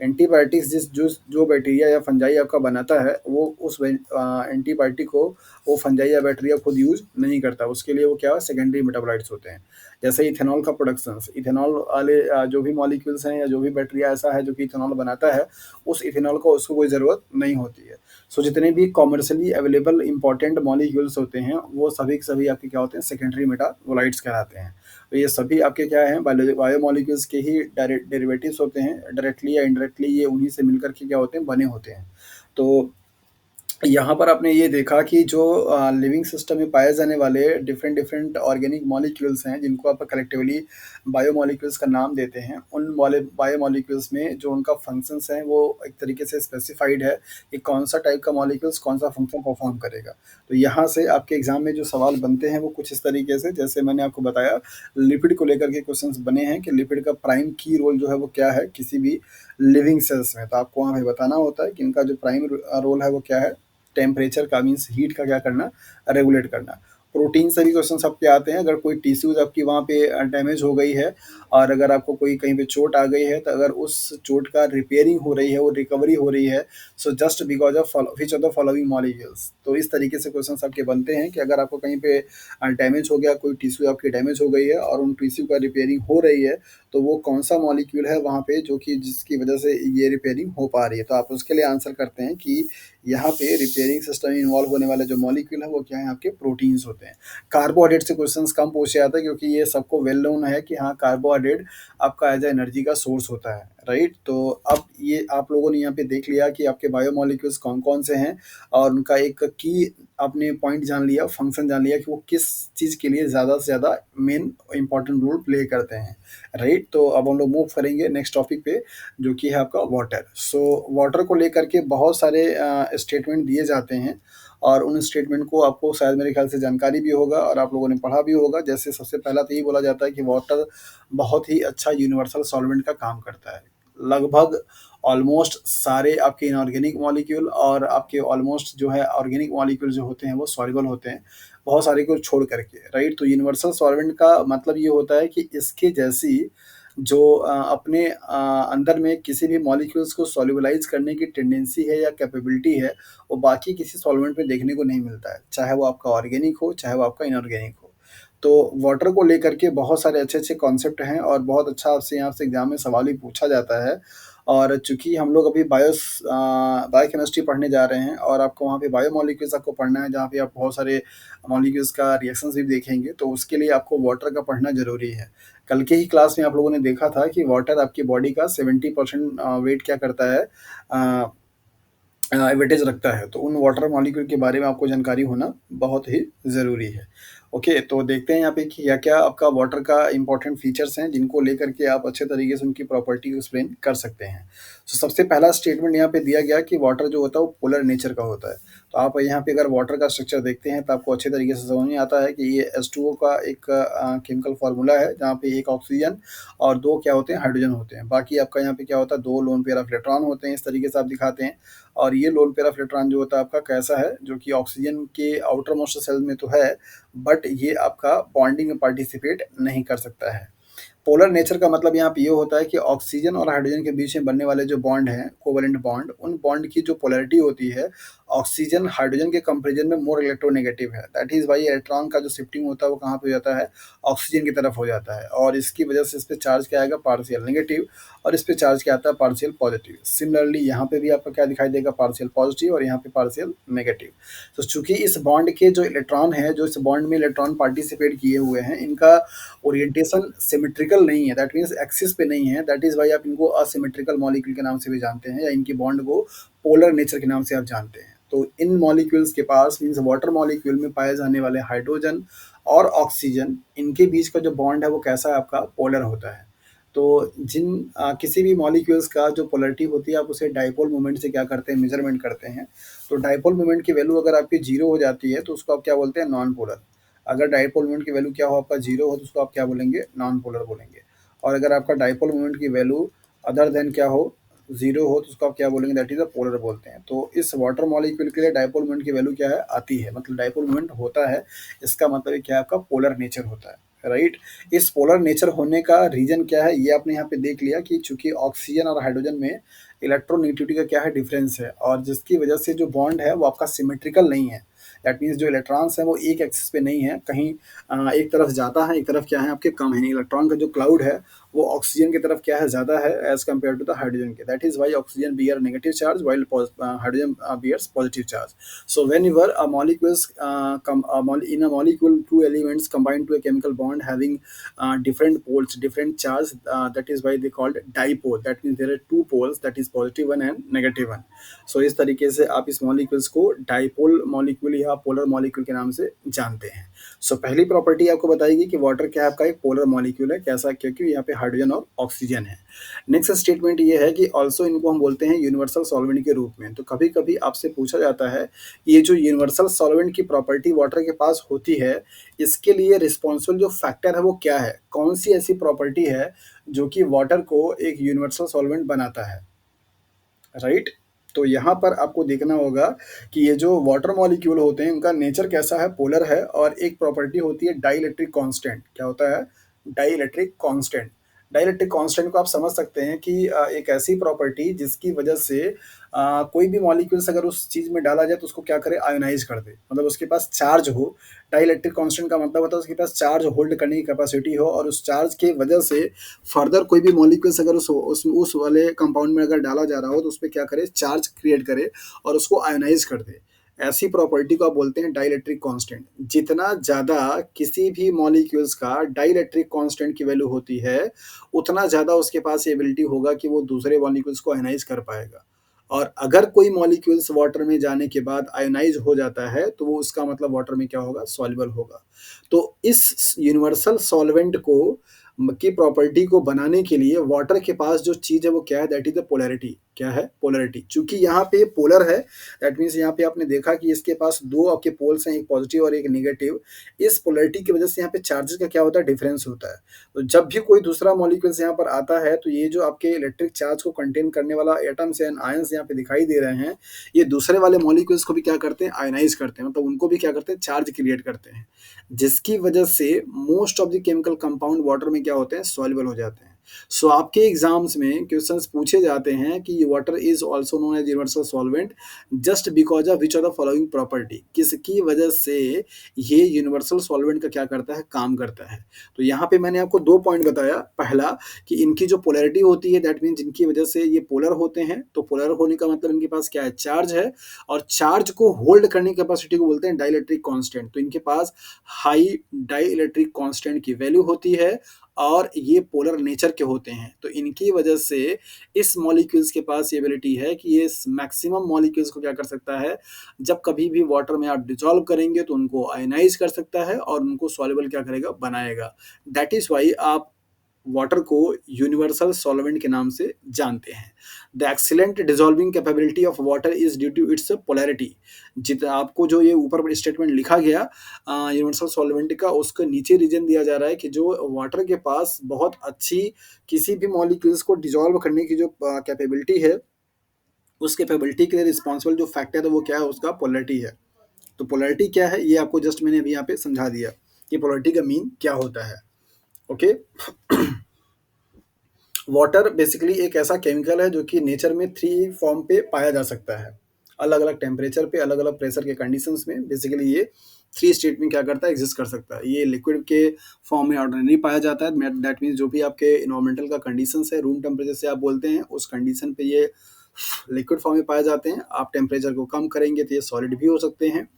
एंटीबायोटिक्स जो बैक्टीरिया या फंजाई आपका बनाता है, वो उस एंटीबायोटिक को वो फंजाई या बैक्टीरिया खुद यूज़ नहीं करता। उसके लिए वो क्या है, सेकेंडरी मेटाबोलाइट्स होते हैं। जैसे इथेनॉल का प्रोडक्शंस, इथेनॉल वाले जो भी मॉलिक्यूल्स हैं या जो भी बैक्टीरिया ऐसा है जो कि इथेनॉल बनाता है, उस इथेनॉल को उसको कोई ज़रूरत नहीं होती है। सो जितने भी कॉमर्शियली अवेलेबल इम्पोर्टेंट मॉलिक्यूल्स होते हैं, वो सभी के सभी आपके क्या होते हैं, सेकेंडरी मेटाबोलाइट्स कहलाते हैं। तो ये सभी आपके क्या हैं, बायोमॉलिक्यूल्स के ही डायरेक्ट डेरिवेटिव्स होते हैं, डायरेक्टली या इनडायरेक्टली ये उन्हीं से मिलकर के क्या होते हैं, बने होते हैं। तो यहाँ पर आपने ये देखा कि जो लिविंग सिस्टम में पाए जाने वाले डिफरेंट डिफरेंट ऑर्गेनिक मॉलिक्यूल्स हैं, जिनको आप कलेक्टिवली बायोमॉलिक्यूल्स का नाम देते हैं। उन बायोमॉलिक्यूल्स में जो उनका फंक्शंस हैं, वो एक तरीके से स्पेसिफाइड है कि कौन-सा टाइप का मॉलिक्यूल्स कौन-सा फंक्शन परफॉर्म करेगा। तो यहाँ से आपके एग्ज़ाम में जो सवाल बनते हैं, वो कुछ इस तरीके से, जैसे मैंने आपको बताया, लिपिड को लेकर के क्वेश्चंस बने हैं कि लिपिड का प्राइम की रोल जो है वो क्या है किसी भी लिविंग सेल्स में। तो आपको वहाँ पे बताना होता है कि इनका जो प्राइम रोल है वो क्या है, टेम्परेचर का, मीन्स हीट का क्या करना, रेगुलेट करना। प्रोटीन से भी क्वेश्चन आपके आते हैं, अगर कोई टिश्यूज आपकी वहाँ पे डैमेज हो गई है और अगर आपको कोई कहीं पे चोट आ गई है, तो अगर उस चोट का रिपेयरिंग हो रही है, वो रिकवरी हो रही है, so just because of which of the following molecules. तो इस तरीके से क्वेश्चन आपके बनते हैं कि अगर आपको कहीं पे डैमेज हो गया, कोई टिश्यू आपकी डैमेज हो गई है और उन टिश्यू का रिपेयरिंग हो रही है, तो वो कौन सा मॉलिक्यूल है वहाँ पे जो कि जिसकी वजह से ये रिपेयरिंग हो पा रही है। तो आप उसके लिए आंसर करते हैं कि यहाँ पे रिपेयरिंग सिस्टम में इन्वॉल्व होने वाले जो मॉलिक्यूल है वो क्या है, आपके प्रोटीन्स होते हैं। कार्बोहाइड्रेट से क्वेश्चंस कम पूछे जाते हैं, क्योंकि ये सबको वेल नोन है कि हाँ, कार्बोहाइड्रेट आपका एज ए एनर्जी का सोर्स होता है, राइट। तो अब ये आप लोगों ने यहाँ पे देख लिया कि आपके बायोमॉलिक्यूल्स कौन कौन से हैं और उनका एक की आपने पॉइंट जान लिया, फंक्शन जान लिया कि वो किस चीज़ के लिए ज़्यादा से ज़्यादा मेन इंपॉर्टेंट रोल प्ले करते हैं, राइट। तो अब हम लोग मूव करेंगे नेक्स्ट टॉपिक पे, जो कि है आपका वाटर। सो वाटर को लेकर के बहुत सारे स्टेटमेंट दिए जाते हैं और उन स्टेटमेंट को आपको शायद मेरे ख्याल से जानकारी भी होगा और आप लोगों ने पढ़ा भी होगा। जैसे सबसे पहला तो यही बोला जाता है कि वाटर बहुत ही अच्छा यूनिवर्सल सॉल्वेंट का काम करता है। लगभग ऑलमोस्ट सारे आपके इनऑर्गेनिक मॉलिक्यूल और आपके ऑलमोस्ट जो है ऑर्गेनिक मॉलिक्यूल जो होते हैं वो सॉल्युबल होते हैं, बहुत सारे को छोड़ करके, राइट। तो यूनिवर्सल सॉल्वेंट का मतलब ये होता है कि इसके जैसी जो अपने अंदर में किसी भी मॉलिक्यूल्स को सॉल्युबलाइज करने की टेंडेंसी है या कैपेबिलिटी है, वो बाकी किसी सॉल्वेंट में देखने को नहीं मिलता है, चाहे वो आपका ऑर्गेनिक हो, चाहे वो आपका इनऑर्गेनिक हो। तो वाटर को लेकर के बहुत सारे अच्छे-अच्छे कॉन्सेप्ट हैं और बहुत अच्छा आपसे यहाँ से एग्ज़ाम में सवाल भी पूछा जाता है। और चूँकि हम लोग अभी बायोकेमिस्ट्री पढ़ने जा रहे हैं और आपको वहाँ पे बायोमॉलिक्यूल्स आपको पढ़ना है, जहाँ पे आप बहुत सारे मॉलिक्यूल्स का रिएक्शंस भी देखेंगे, तो उसके लिए आपको वाटर का पढ़ना ज़रूरी है। कल के ही क्लास में आप लोगों ने देखा था कि वाटर आपकी बॉडी का 70% वेट क्या करता है, अ वेटेज रखता है। तो उन वाटर मॉलिक्यूल के बारे में आपको जानकारी होना बहुत ही ज़रूरी है। ओके, तो देखते हैं यहाँ पे कि क्या-क्या आपका वाटर का इम्पोर्टेंट फीचर्स हैं, जिनको लेकर के आप अच्छे तरीके से उनकी प्रॉपर्टी को एक्सप्लेन कर सकते हैं। तो सबसे पहला स्टेटमेंट यहाँ पे दिया गया कि वाटर जो होता है वो पोलर नेचर का होता है। तो आप यहाँ पे अगर वाटर का स्ट्रक्चर देखते हैं, तो आपको अच्छे तरीके से समझ में आता है कि ये H2O का एक केमिकल फॉर्मूला है, जहाँ पे 1 ऑक्सीजन और 2 क्या होते हैं, हाइड्रोजन होते हैं। बाकी आपका यहाँ पे क्या होता है, 2 लोन पेयर ऑफ इलेक्ट्रॉन होते हैं, इस तरीके से आप दिखाते हैं। और ये लोन पेयर ऑफ इलेक्ट्रॉन जो होता है आपका कैसा है, जो कि ऑक्सीजन के आउटर मोस्ट सेल में तो है, बट ये आपका बॉन्डिंग में पार्टिसिपेट नहीं कर सकता है। पोलर नेचर का मतलब यहाँ पे ये होता है कि ऑक्सीजन और हाइड्रोजन के बीच में बनने वाले जो बॉन्ड हैं, कोवैलेंट बॉन्ड, उन बॉन्ड की जो पोलैरिटी होती है, ऑक्सीजन हाइड्रोजन के कंपैरिजन में मोर इलेक्ट्रोनेगेटिव है। दैट इज़ व्हाई इलेक्ट्रॉन का जो शिफ्टिंग होता है वो कहाँ पे हो जाता है, ऑक्सीजन की तरफ हो जाता है और इसकी वजह से इस पे चार्ज क्या आएगा, पार्शियल नेगेटिव, और इस पे चार्ज क्या आता है, पार्शियल पॉजिटिव। सिमिलरली यहाँ पे भी आपका क्या दिखाई देगा, पार्शियल पॉजिटिव और यहाँ पे पार्शियल नेगेटिव। तो चूंकि इस बॉन्ड के जो इलेक्ट्रॉन है, जो इस बॉन्ड में इलेक्ट्रॉन पार्टिसिपेट किए हुए हैं, इनका ओरिएंटेशन सिमेट्रिकल नहीं है, दैट मीन्स एक्सिस पे नहीं है। दैट इज़ वाई आप इनको असिमेट्रिकल मॉलिक्यूल के नाम से भी जानते हैं या इनकी बॉन्ड को पोलर नेचर के नाम से आप जानते हैं। तो इन मॉलिक्यूल्स के पास, मीन्स वाटर मॉलिक्यूल में पाए जाने वाले हाइड्रोजन और ऑक्सीजन, इनके बीच का जो बॉन्ड है वो कैसा है, आपका पोलर होता है। तो किसी भी मॉलिक्यूल्स का जो पोलरिटी होती है, आप उसे डाइपोल मोमेंट से क्या करते हैं, मेजरमेंट करते हैं। तो डाइपोल मोमेंट की वैल्यू अगर आपकी 0 हो जाती है, तो उसको आप क्या बोलते हैं, नॉन पोलर। अगर डाइपोल मोमेंट की वैल्यू क्या हो, आपका 0 हो, तो उसको आप क्या बोलेंगे, नॉन पोलर बोलेंगे। और अगर आपका डाइपोल मोमेंट की वैल्यू अदर देन क्या हो, 0 हो, तो उसको आप क्या बोलेंगे, दैट इज़ अ पोलर बोलते हैं। तो इस वाटर मॉलिक्यूल के लिए डाइपोल मोमेंट की वैल्यू क्या है, आती है, मतलब डाइपोल मोमेंट होता है, इसका मतलब ये क्या है, आपका पोलर नेचर होता है, राइट। इस पोलर नेचर होने का रीज़न क्या है, ये आपने यहाँ पे देख लिया कि चूँकि ऑक्सीजन और हाइड्रोजन में इलेक्ट्रोनेगेटिविटी का क्या है, डिफरेंस है, और जिसकी वजह से जो बॉन्ड है वो आपका सिमेट्रिकल नहीं है। दैट मीन्स जो इलेक्ट्रॉन्स हैं वो एक एक्सिस पे नहीं है, कहीं एक तरफ ज़्यादा है, एक तरफ क्या है आपके कम है। इलेक्ट्रॉन का जो क्लाउड है वो ऑक्सीजन की तरफ क्या है ज़्यादा है as compare to the hydrogen के। That is why oxygen bear negative charge while hydrogen bears positive charge. So whenever a molecules in a molecule two elements combine to a chemical bond having different poles, different charge, that is why they called dipole. That means there are two poles, that is positive one and negative one. So इस तरीके से आप इस molecules को dipole molecule या polar molecule के नाम से जानते हैं। So पहली प्रॉपर्टी आपको बताएगी कि वाटर क्या है आपका एक पोलर मॉलिक्यूल है, कैसा, क्योंकि यहाँ पे हाइड्रोजन और ऑक्सीजन है। नेक्स्ट स्टेटमेंट ये है कि ऑल्सो इनको हम बोलते हैं यूनिवर्सल सॉल्वेंट के रूप में। तो कभी कभी आपसे पूछा जाता है ये जो यूनिवर्सल सॉल्वेंट की प्रॉपर्टी वाटर के पास होती है, इसके लिए रिस्पॉन्सिबल जो फैक्टर है वो क्या है, कौन सी ऐसी प्रॉपर्टी है जो कि वाटर को एक यूनिवर्सल सॉल्वेंट बनाता है, राइट। तो यहाँ पर आपको देखना होगा कि ये जो वाटर मॉलिक्यूल होते हैं उनका नेचर कैसा है, पोलर है, और एक प्रॉपर्टी होती है डाइलेक्ट्रिक कांस्टेंट। क्या होता है, डाइलेक्ट्रिक कांस्टेंट। डाइलेक्ट्रिक कांस्टेंट को आप समझ सकते हैं कि एक ऐसी प्रॉपर्टी जिसकी वजह से कोई भी मॉलिक्यूल्स अगर उस चीज़ में डाला जाए तो उसको क्या करे, आयोनाइज कर दे, मतलब उसके पास चार्ज हो। डाइलेक्ट्रिक कांस्टेंट का मतलब होता है उसके पास चार्ज होल्ड करने की कैपेसिटी हो, और उस चार्ज की वजह से फर्दर कोई भी मॉलिक्यूल्स अगर उस वाले कंपाउंड में अगर डाला जा रहा हो तो उस पर क्या करे, चार्ज क्रिएट करे और उसको आयोनाइज कर दे। ऐसी प्रॉपर्टी को आप बोलते हैं डाइलेक्ट्रिक कांस्टेंट। जितना ज़्यादा किसी भी मॉलिक्यूल्स का डाइलेक्ट्रिक कांस्टेंट की वैल्यू होती है, उतना ज़्यादा उसके पास एबिलिटी होगा कि वो दूसरे मॉलिक्यूल्स को आयोनाइज कर पाएगा। और अगर कोई मॉलिक्यूल्स वाटर में जाने के बाद आयोनाइज हो जाता है तो वो उसका मतलब वाटर में क्या होगा, सॉल्युबल होगा। तो इस यूनिवर्सल सॉल्वेंट को की प्रॉपर्टी को बनाने के लिए वाटर के पास जो चीज़ है वो क्या है, दैट इज द पोलैरिटी। क्या है, पोलैरिटी। चूंकि यहाँ पे पोलर है, दैट मीन्स यहाँ पे आपने देखा कि इसके पास दो आपके पोल्स हैं, एक पॉजिटिव और एक नेगेटिव। इस पोलैरिटी की वजह से यहाँ पे चार्जेस का क्या होता है, डिफरेंस होता है। तो जब भी कोई दूसरा मॉलिक्यूल्स यहाँ पर आता है तो ये जो आपके इलेक्ट्रिक चार्ज को कंटेन करने वाला एटम्स एंड आयंस यहाँ पे दिखाई दे रहे हैं, ये दूसरे वाले मॉलिक्यूल्स को भी क्या करते हैं, आयनाइज करते हैं, मतलब उनको भी क्या करते हैं, चार्ज क्रिएट करते हैं, जिसकी वजह से most of the chemical compound water में क्या होते हैं, सॉल्युबल हो जाते हैं। सो आपके एग्जाम्स में क्वेश्चंस पूछे जाते हैं कि water is also known as universal solvent just because of which are the following property, किसकी वजह से ये यूनिवर्सल सॉल्वेंट का क्या करता है, काम करता है। तो यहाँ पे मैंने आपको दो पॉइंट बताया। पहला कि इनकी जो पोलैरिटी होती है, दैट मीन्स जिनकी वजह से ये पोलर होते हैं, तो पोलर होने का मतलब इनके पास क्या है, चार्ज है, और चार्ज को होल्ड करने की कैपेसिटी को बोलते हैं डाइलेक्ट्रिक कांस्टेंट। तो इनके पास हाई डाइलेक्ट्रिक कांस्टेंट की वैल्यू होती है और ये पोलर नेचर के होते हैं। तो इनकी वजह से इस मॉलिक्यूल्स के पास ये एबिलिटी है कि ये मैक्सिमम मॉलिक्यूल्स को क्या कर सकता है, जब कभी भी वाटर में आप डिसॉल्व करेंगे तो उनको आयनाइज कर सकता है और उनको सॉल्युबल क्या करेगा, बनाएगा। दैट इज वाई आप वाटर को यूनिवर्सल सॉल्वेंट के नाम से जानते हैं। The excellent dissolving capability of water is due to its polarity. जितना आपको जो ये ऊपर स्टेटमेंट लिखा गया यूनिवर्सल सॉल्वेंट का, उसका नीचे रीजन दिया जा रहा है कि जो वाटर के पास बहुत अच्छी किसी भी मॉलिक्यूल्स को डिसॉल्व करने की जो कैपेबिलिटी है, उस कैपेबिलिटी के लिए रिस्पॉन्सिबल जो फैक्टर है वो क्या है, उसका पोलैरिटी है। तो पोलैरिटी क्या है ये आपको जस्ट मैंने अभी यहाँ पे समझा दिया कि पोलैरिटी का मीन क्या होता है। ओके। वाटर बेसिकली एक ऐसा केमिकल है जो कि नेचर में थ्री फॉर्म पे पाया जा सकता है, अलग अलग टेम्परेचर पे, अलग अलग प्रेशर के कंडीशंस में। बेसिकली ये थ्री स्टेट में क्या करता है, एग्जिस्ट कर सकता है। ये लिक्विड के फॉर्म में ऑर्डिनरी पाया जाता है, दैट मीन्स जो भी आपके इन्वायरमेंटल का कंडीशंस है, रूम टेम्परेचर से आप बोलते हैं, उस कंडीशन पे ये लिक्विड फॉर्म में पाए जाते हैं। आप टेम्परेचर को कम करेंगे तो ये सॉलिड भी हो सकते हैं,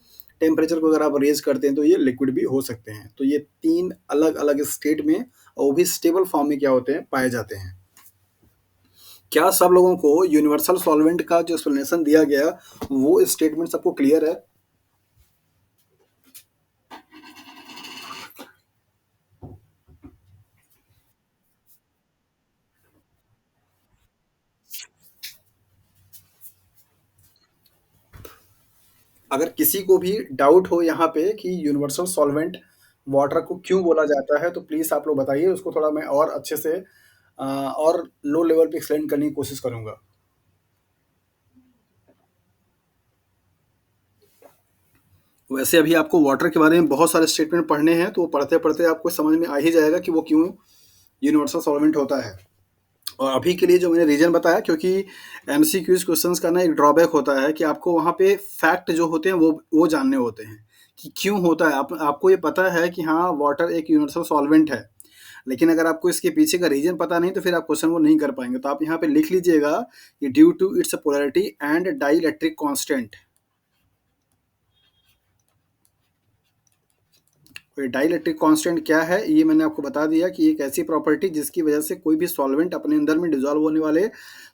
टेम्परेचर को अगर आप रेज करते हैं तो ये लिक्विड भी हो सकते हैं। तो ये तीन अलग अलग स्टेट में और वो भी स्टेबल फॉर्म में क्या होते हैं, पाए जाते हैं। क्या सब लोगों को यूनिवर्सल सॉल्वेंट का जो एक्सप्लेनेशन दिया गया वो स्टेटमेंट सबको क्लियर है? अगर किसी को भी डाउट हो यहाँ पे कि यूनिवर्सल सॉल्वेंट वाटर को क्यों बोला जाता है तो प्लीज आप लोग बताइए, उसको थोड़ा मैं और अच्छे से और लो लेवल पे एक्सप्लेन करने की कोशिश करूंगा। वैसे अभी आपको वाटर के बारे में बहुत सारे स्टेटमेंट पढ़ने हैं, तो पढ़ते पढ़ते आपको समझ में आ ही जाएगा कि वो क्यों यूनिवर्सल सॉल्वेंट होता है। और अभी के लिए जो मैंने रीज़न बताया, क्योंकि एमसीक्यूज़ क्वेश्चंस का ना एक ड्रॉबैक होता है कि आपको वहाँ पे फैक्ट जो होते हैं वो जानने होते हैं, कि क्यों होता है। आपको ये पता है कि हाँ, वाटर एक यूनिवर्सल सॉल्वेंट है, लेकिन अगर आपको इसके पीछे का रीज़न पता नहीं तो फिर आप क्वेश्चन वो नहीं कर पाएँगे। तो आप यहाँ पे लिख लीजिएगा कि due to its polarity and dielectric constant. तो ये डाइइलेक्ट्रिक कांस्टेंट क्या है, ये मैंने आपको बता दिया कि एक ऐसी प्रॉपर्टी जिसकी वजह से कोई भी सॉल्वेंट अपने अंदर में डिसॉल्व होने वाले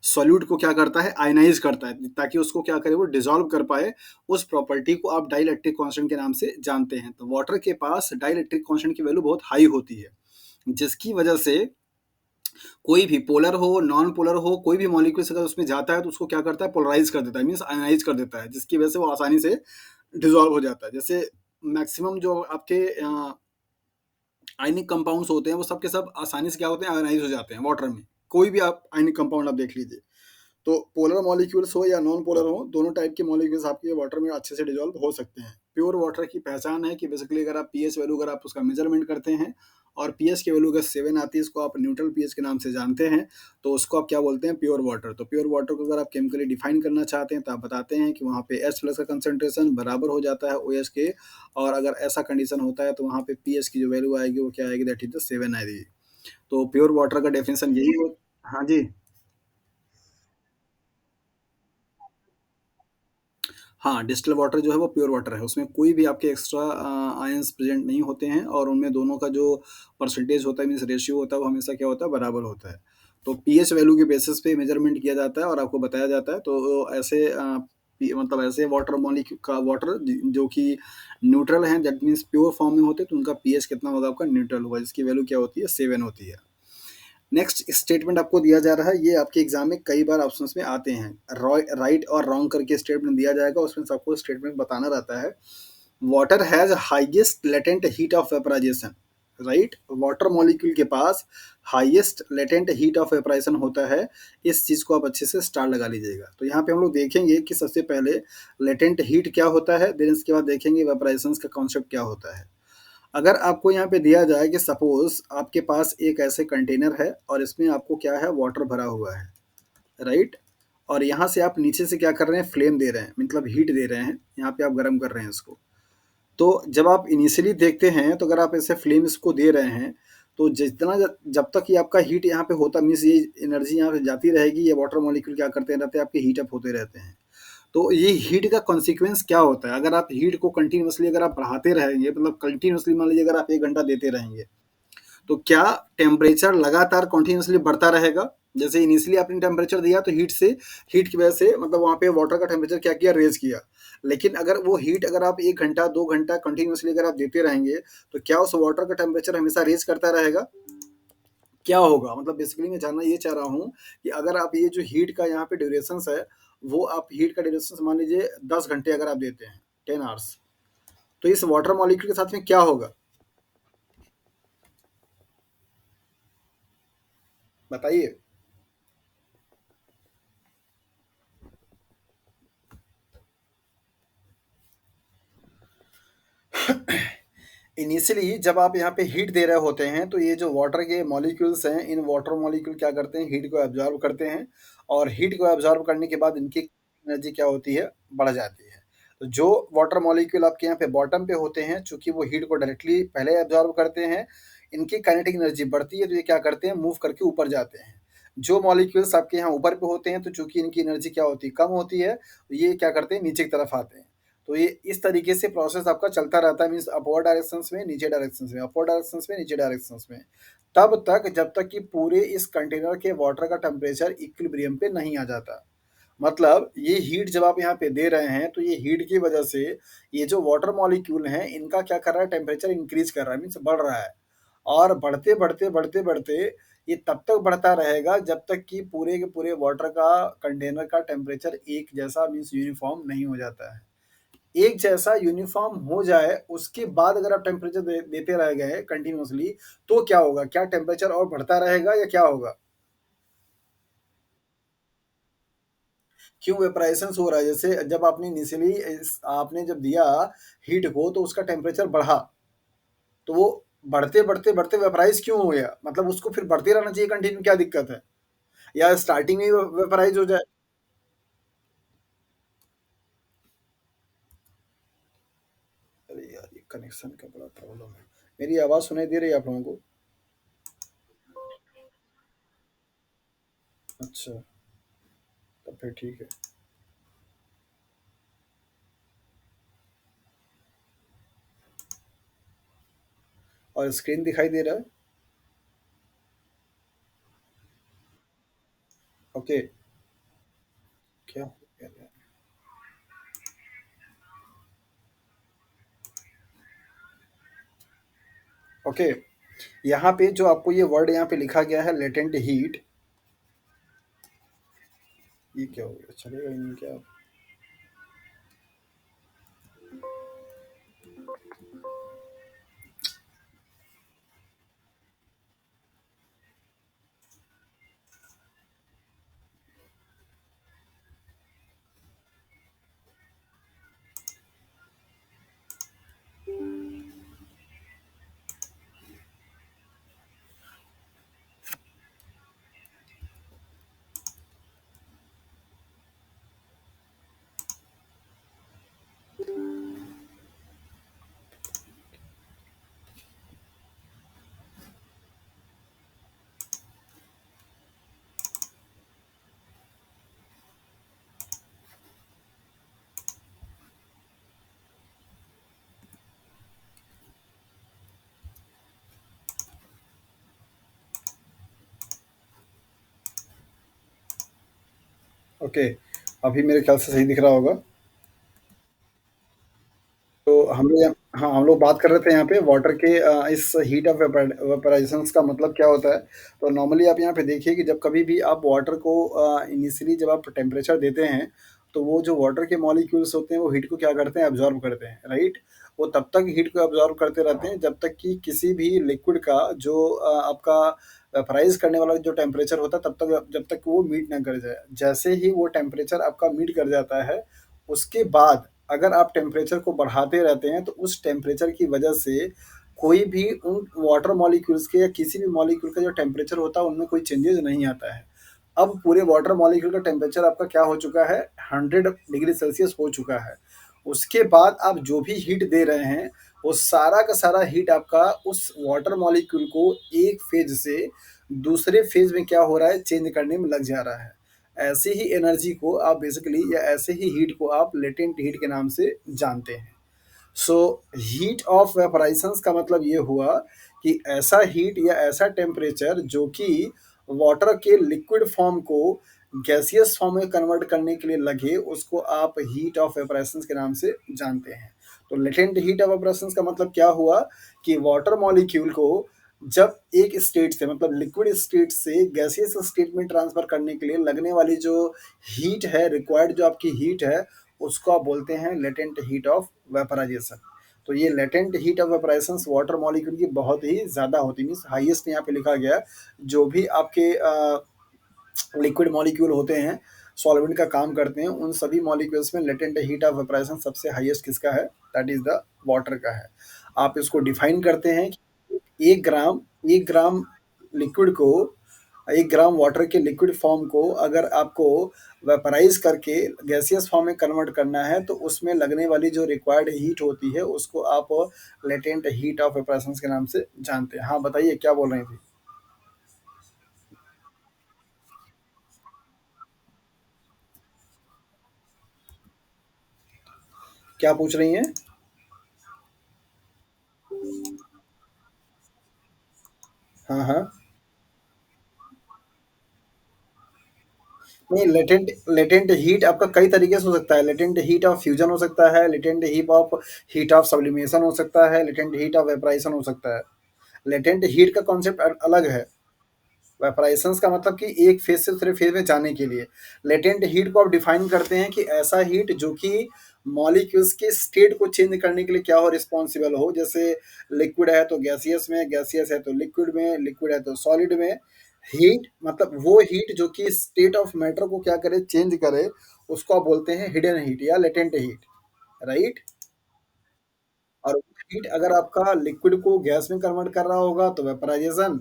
सॉल्यूट को क्या करता है, आयनाइज करता है, ताकि उसको क्या करे, वो डिसॉल्व कर पाए। उस प्रॉपर्टी को आप डाइइलेक्ट्रिक कांस्टेंट के नाम से जानते हैं। तो वाटर के पास डाइइलेक्ट्रिक कांस्टेंट की वैल्यू बहुत हाई होती है, जिसकी वजह से कोई भी पोलर हो, नॉन पोलर हो, कोई भी मॉलिक्यूल्स अगर उसमें जाता है तो उसको क्या करता है, पोलराइज कर देता है, मीन्स आयनाइज कर देता है, जिसकी वजह से वो आसानी से डिसॉल्व हो जाता है। जैसे मैक्सिमम जो आपके आयनिक कंपाउंड्स होते हैं वो सब के सब आसानी से क्या होते हैं, आयनाइज हो जाते हैं वाटर में। कोई भी आप आयनिक कंपाउंड आप देख लीजिए, तो पोलर मॉलिक्यूल्स हो या नॉन पोलर हो, दोनों टाइप के मॉलिक्यूल्स आपके वाटर में अच्छे से डिसॉल्व हो सकते हैं। प्योर वाटर की पहचान है कि बेसिकली अगर आप पीएच वैल्यू अगर आप उसका मेजरमेंट करते हैं और पीएच की वैल्यू अगर 7 आती है, इसको आप न्यूट्रल पीएच के नाम से जानते हैं, तो उसको आप क्या बोलते हैं, प्योर वाटर। तो प्योर वाटर को अगर आप केमिकली डिफाइन करना चाहते हैं तो आप बताते हैं कि वहाँ पे एच प्लस का कंसंट्रेशन बराबर हो जाता है ओ एच के, और अगर ऐसा कंडीशन होता है तो वहाँ पे पीएच की जो वैल्यू आएगी वो क्या आएगी, दैट इज द 7 आएगी। तो प्योर वाटर का डेफिनेशन यही हो। हाँ जी। हाँ, डिस्टिल्ड वाटर जो है वो प्योर वाटर है, उसमें कोई भी आपके एक्स्ट्रा आयंस प्रेज़ेंट नहीं होते हैं, और उनमें दोनों का जो परसेंटेज होता है, मीन्स रेशियो होता है, वो हमेशा क्या होता है, बराबर होता है। तो पीएच वैल्यू के बेसिस पे मेज़रमेंट किया जाता है और आपको बताया जाता है। तो ऐसे मतलब ऐसे वाटर मॉलिक्यू का वाटर जो कि न्यूट्रल हैं, दैट मीन्स प्योर फॉर्म में होते हैं, तो उनका पीएच कितना होगा, आपका न्यूट्रल होगा, जिसकी वैल्यू क्या होती है, 7 होती है। नेक्स्ट स्टेटमेंट आपको दिया जा रहा है, ये आपके एग्जाम में कई बार ऑप्शंस में आते हैं। राइट और रॉन्ग करके स्टेटमेंट दिया जाएगा, उसमें सबको स्टेटमेंट बताना रहता है। Water has highest latent heat of vaporization. Right, water molecule के पास highest latent heat of vaporization होता है। इस चीज को आप अच्छे से स्टार लगा लीजिएगा। तो यहाँ पे हम लोग देखेंगे कि सबसे पहले लेटेंट हीट क्या होता है, देन इसके बाद देखेंगे वेपराइजेशन का कॉन्सेप्ट क्या होता है। अगर आपको यहाँ पे दिया जाए कि सपोज आपके पास एक ऐसे कंटेनर है और इसमें आपको क्या है, वाटर भरा हुआ है, राइट, और यहाँ से आप नीचे से क्या कर रहे हैं, फ्लेम दे रहे हैं, मतलब हीट दे रहे हैं, यहाँ पे आप गर्म कर रहे हैं इसको। तो जब आप इनिशियली देखते हैं तो अगर आप ऐसे फ्लेम इसको दे रहे हैं, तो जितना जब तक ये आपका हीट यहाँ पे होता, मीन्स ये एनर्जी यहाँ पे जाती रहेगी, ये वाटर मॉलिक्यूल क्या करते रहते हैं, आपके हीट अप होते रहते हैं। तो ये हीट का कॉन्सिक्वेंस क्या होता है, अगर आप हीट को कंटिन्यूअसली अगर आप बढ़ाते रहेंगे, मतलब कंटिन्यूअसली मान लीजिए अगर आप 1 घंटा देते रहेंगे, तो क्या टेम्परेचर लगातार कंटिन्यूअसली बढ़ता रहेगा। जैसे इनिशियली आपने टेम्परेचर दिया तो हीट की वजह से मतलब वहाँ पे वाटर का टेम्परेचर क्या किया, रेज किया। लेकिन अगर वो हीट अगर आप 1 घंटा 2 घंटा कंटिन्यूअसली अगर आप देते रहेंगे, तो क्या उस वाटर का टेम्परेचर हमेशा रेज करता रहेगा, क्या होगा, मतलब बेसिकली मैं जानना ये चाह रहा हूँ कि अगर आप ये जो हीट का यहाँ पे ड्यूरेशन है, वो आप हीट का ड्यूरेशन मान लीजिए 10 घंटे अगर आप देते हैं, 10 आवर्स, तो इस वाटर मॉलिक्यूल के साथ में क्या होगा, बताइए। इनिशियली जब आप यहाँ पे हीट दे रहे होते हैं, तो ये जो वाटर के मॉलिक्यूल्स हैं, इन वाटर मॉलिक्यूल क्या करते हैं, हीट को एब्जॉर्ब करते हैं, और हीट को एब्जॉर्ब करने के बाद इनकी एनर्जी क्या होती है, बढ़ जाती है। तो जो वाटर मॉलिक्यूल आपके यहाँ पे बॉटम पे होते हैं, चूंकि वो हीट को डायरेक्टली पहले एब्जॉर्ब करते हैं, इनकी काइनेटिक एनर्जी बढ़ती है, तो ये क्या करते हैं, मूव करके ऊपर जाते हैं। जो मॉलिक्यूल्स आपके यहाँ ऊपर पे होते हैं, तो चूंकि इनकी एनर्जी क्या होती है, कम होती है, तो ये क्या करते हैं, नीचे की तरफ आते हैं। तो ये इस तरीके से प्रोसेस आपका चलता रहता है, मीन्स अपवर्ड डायरेक्शंस में, नीचे डायरेक्शंस में, अपवर्ड डायरेक्शंस में, नीचे डायरेक्शंस में, तब तक जब तक कि पूरे इस कंटेनर के वाटर का टेम्परेचर इक्विलिब्रियम पे नहीं आ जाता। मतलब ये हीट जब आप यहाँ पे दे रहे हैं, तो ये हीट की वजह से ये जो वाटर मॉलिक्यूल हैं, इनका क्या कर रहा है, टेम्परेचर इंक्रीज कर रहा है, मीन्स बढ़ रहा है। और बढ़ते बढ़ते बढ़ते बढ़ते ये तब तक बढ़ता रहेगा जब तक कि पूरे के पूरे वाटर का कंटेनर का टेम्परेचर एक जैसा, मीन्स यूनिफॉर्म नहीं हो जाता है। एक जैसा यूनिफॉर्म हो जाए, उसके बाद अगर आप टेम्परेचर देते रह गए कंटिन्यूअसली, तो क्या होगा, क्या टेम्परेचर और बढ़ता रहेगा या क्या होगा। क्यों वेपराइजेशन हो रहा है, जैसे जब आपने इनिशियली आपने जब दिया हीट को, तो उसका टेम्परेचर बढ़ा, तो वो बढ़ते बढ़ते बढ़ते वेपराइज क्यों हो गया, मतलब उसको फिर बढ़ते रहना चाहिए कंटिन्यू, क्या दिक्कत है। या स्टार्टिंग में ही वेपराइज़ हो जाए? अरे यार! ये कनेक्शन का बड़ा प्रॉब्लम है। मेरी आवाज़ सुनाई दे रही है आप लोगों को? अच्छा, तब फिर ठीक है। और स्क्रीन दिखाई दे रहा है? ओके, क्या हो गया यार? ओके, यहाँ पे जो आपको ये वर्ड यहाँ पे लिखा गया है लेटेंट हीट, ये क्या हो गया? चलेगा ही नहीं क्या? ओके, अभी मेरे ख्याल से सही दिख रहा होगा। तो हम लोग यहाँ, हाँ, हम लोग बात कर रहे थे यहाँ पे वाटर के इस हीट ऑफ वेपराइजेशंस का मतलब क्या होता है। तो नॉर्मली आप यहाँ पे देखिए कि जब कभी भी आप वाटर को इनिशियली जब आप टेम्परेचर देते हैं, तो वो जो वाटर के मॉलिक्यूल्स होते हैं वो हीट को क्या करते हैं, एब्जॉर्ब करते हैं, राइट। वो तब तक हीट को एब्जॉर्ब करते रहते हैं जब तक कि किसी भी लिक्विड का जो आपका वेपराइज करने वाला जो टेम्परेचर होता है तब तक, जब तक वो मीट ना कर जाए। जैसे ही वो टेम्परेचर आपका मीट कर जाता है, उसके बाद अगर आप टेम्परेचर को बढ़ाते रहते हैं तो उस टेम्परेचर की वजह से कोई भी उन वाटर मॉलिक्यूल्स के या किसी भी मॉलिक्यूल का जो टेम्परेचर होता है उनमें कोई चेंजेस नहीं आता है। अब पूरे वाटर मॉलिक्यूल का टेम्परेचर आपका क्या हो चुका है, 100 डिग्री सेल्सियस हो चुका है। उसके बाद आप जो भी हीट दे रहे हैं, वो सारा का सारा हीट आपका उस वाटर मॉलिक्यूल को एक फेज से दूसरे फेज में क्या हो रहा है, चेंज करने में लग जा रहा है। ऐसी ही एनर्जी को आप बेसिकली, या ऐसे ही हीट को आप लेटेंट हीट के नाम से जानते हैं। सो हीट ऑफ वेपराइजेशंस का मतलब ये हुआ कि ऐसा हीट या ऐसा टेम्परेचर जो कि वाटर के लिक्विड फॉर्म को गैसियस फॉर्म में कन्वर्ट करने के लिए लगे, उसको आप हीट ऑफ वेपराइजेशंस के नाम से जानते हैं। तो लेटेंट हीट ऑफ वेपराइजेशंस का मतलब क्या हुआ कि वाटर मॉलिक्यूल को जब एक स्टेट से, मतलब लिक्विड स्टेट से गैसियस स्टेट में ट्रांसफर करने के लिए लगने वाली जो हीट है, रिक्वायर्ड जो आपकी हीट है, उसको आप बोलते हैं लेटेंट हीट ऑफ वेपराइजेशन। तो ये latent heat of vaporisation water molecule की बहुत ही ज़्यादा होती है, मीन्स हाईएस्ट यहाँ पे लिखा गया है। जो भी आपके लिक्विड मॉलिक्यूल होते हैं, सॉल्वेंट का काम करते हैं, उन सभी मॉलिक्यूल्स में लेटेंट हीट ऑफ वेपराइजेशन सबसे हाईएस्ट किसका है, दैट इज द वाटर का है। आप इसको डिफाइन करते हैं कि 1 ग्राम लिक्विड को, 1 ग्राम वाटर के लिक्विड फॉर्म को अगर आपको वेपराइज करके गैसियस फॉर्म में कन्वर्ट करना है, तो उसमें लगने वाली जो रिक्वायर्ड हीट होती है उसको आप लेटेंट हीट ऑफ वेपराइजेशन के नाम से जानते हैं। हाँ, बताइए क्या बोल रही थी? क्या पूछ रही हैं? हाँ, हाँ। नहीं, लेटेंट लेटेंट हीट आपका कई तरीके से हो सकता है। लेटेंट हीट ऑफ फ्यूजन हो सकता है, लेटेंट हीट ऑफ सब्लिमेशन हो सकता है, लेटेंट हीट ऑफ वेपराइजेशन हो सकता है। लेटेंट हीट का कॉन्सेप्ट अलग है। वेपराइजेशंस का मतलब कि एक फेज से दूसरे फेज में जाने के लिए। लेटेंट हीट को आप डिफाइन करते हैं कि ऐसा हीट जो कि मॉलिक्यूल्स के स्टेट को चेंज करने के लिए क्या हो, रिस्पॉन्सिबल हो। जैसे लिक्विड है तो गैसियस में, गैसियस है तो लिक्विड में, लिक्विड है तो सॉलिड में। हीट मतलब वो हीट जो कि स्टेट ऑफ मैटर को क्या करे, चेंज करे, उसको आप बोलते हैं हिडन हीट या लेटेंट हीट, राइट। और हीट अगर आपका लिक्विड को गैस में कन्वर्ट कर रहा होगा तो वेपराइजेशन,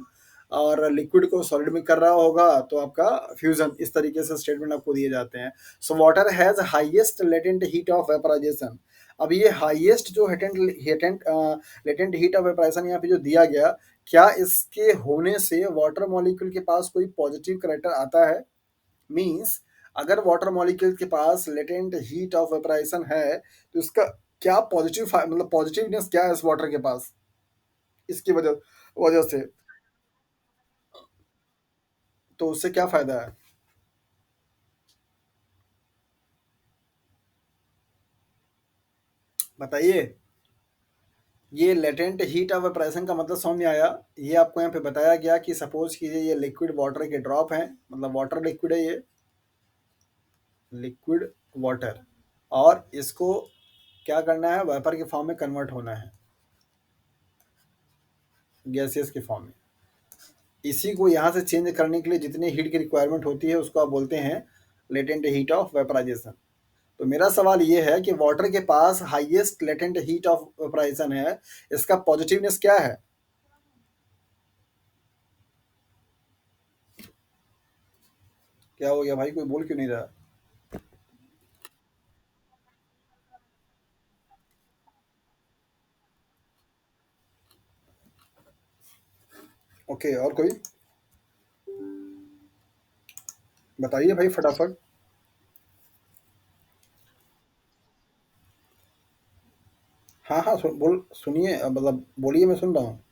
और लिक्विड को सॉलिड में कर रहा होगा तो आपका फ्यूजन, इस तरीके से स्टेटमेंट आपको दिए जाते हैं। So water has highest latent heat of vaporization. अब ये हाईएस्ट जो लेटेंट हीट ऑफ वेपराइजेशन यहाँ पे जो दिया गया, क्या इसके होने से वाटर मॉलिक्यूल के पास कोई पॉजिटिव करैक्टर आता है? मीन्स अगर वाटर मॉलिक्यूल के पास लेटेंट हीट ऑफ वेपराइजेशन है तो इसका क्या पॉजिटिव मतलब पॉजिटिवनेस क्या है इस वाटर के पास, इसकी वजह वजह से, तो उससे क्या फायदा है? बताइए। ये लेटेंट हीट ऑफ वेपराइजेशन का मतलब समझ में आया। ये आपको यहाँ पे बताया गया कि सपोज कीजिए ये लिक्विड वाटर के ड्रॉप हैं, मतलब वाटर लिक्विड है ये, लिक्विड वाटर, और इसको क्या करना है, वेपर के फॉर्म में कन्वर्ट होना है, गैसेस के फॉर्म में। इसी को यहाँ से चेंज करने के लिए जितनी हीट की रिक्वायरमेंट होती है उसको आप बोलते हैं लेटेंट हीट ऑफ वेपराइजेशन। तो मेरा सवाल ये है कि वाटर के पास highest latent heat of vaporization है, इसका पॉजिटिवनेस क्या है? क्या हो गया भाई, कोई बोल क्यों नहीं रहा? ओके, और कोई बताइए भाई फटाफट। हाँ हाँ, बोल सुनिए, मतलब बोलिए, मैं सुन रहा हूँ।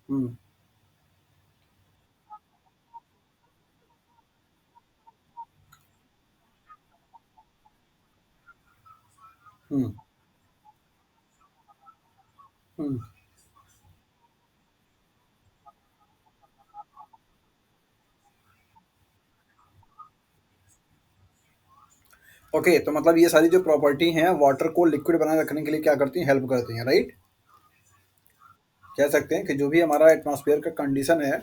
हम्म। हम्म। हम्म। ओके, तो मतलब ये सारी जो प्रॉपर्टी हैं वाटर को लिक्विड बनाए रखने के लिए क्या करती हैं, हेल्प करती हैं, राइट? कह सकते हैं कि जो भी हमारा एटमॉस्फेयर का कंडीशन है,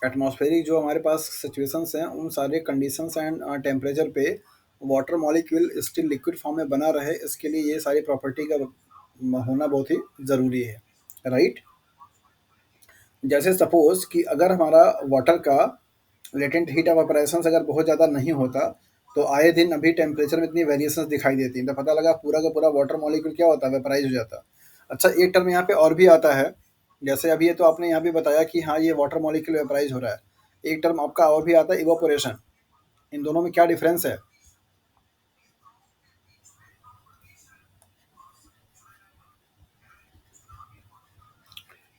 एटमॉस्फेरिक जो हमारे पास सिचुएशंस हैं, उन सारे कंडीशंस एंड टेम्परेचर पे water molecule still liquid form में बना रहे, इसके लिए ये सारी प्रॉपर्टी का होना बहुत ही ज़रूरी है, राइट? जैसे सपोज कि अगर हमारा वाटर का लेटेंट हीट ऑफ ऑपरेशन अगर बहुत ज़्यादा नहीं होता तो आए दिन अभी टेम्परेचर में इतनी वेरिएशंस दिखाई देती, तो पता लगा पूरा का पूरा वाटर मॉलिक्यूल क्या होता है, वेपराइज हो जाता। अच्छा, एक टर्म यहाँ पे और भी आता है, जैसे अभी ये तो आपने यहाँ भी बताया कि हाँ ये वाटर मॉलिक्यूल वेपराइज हो रहा है, एक टर्म आपका और भी आता है, इवापोरेशन। इन दोनों में क्या डिफरेंस है?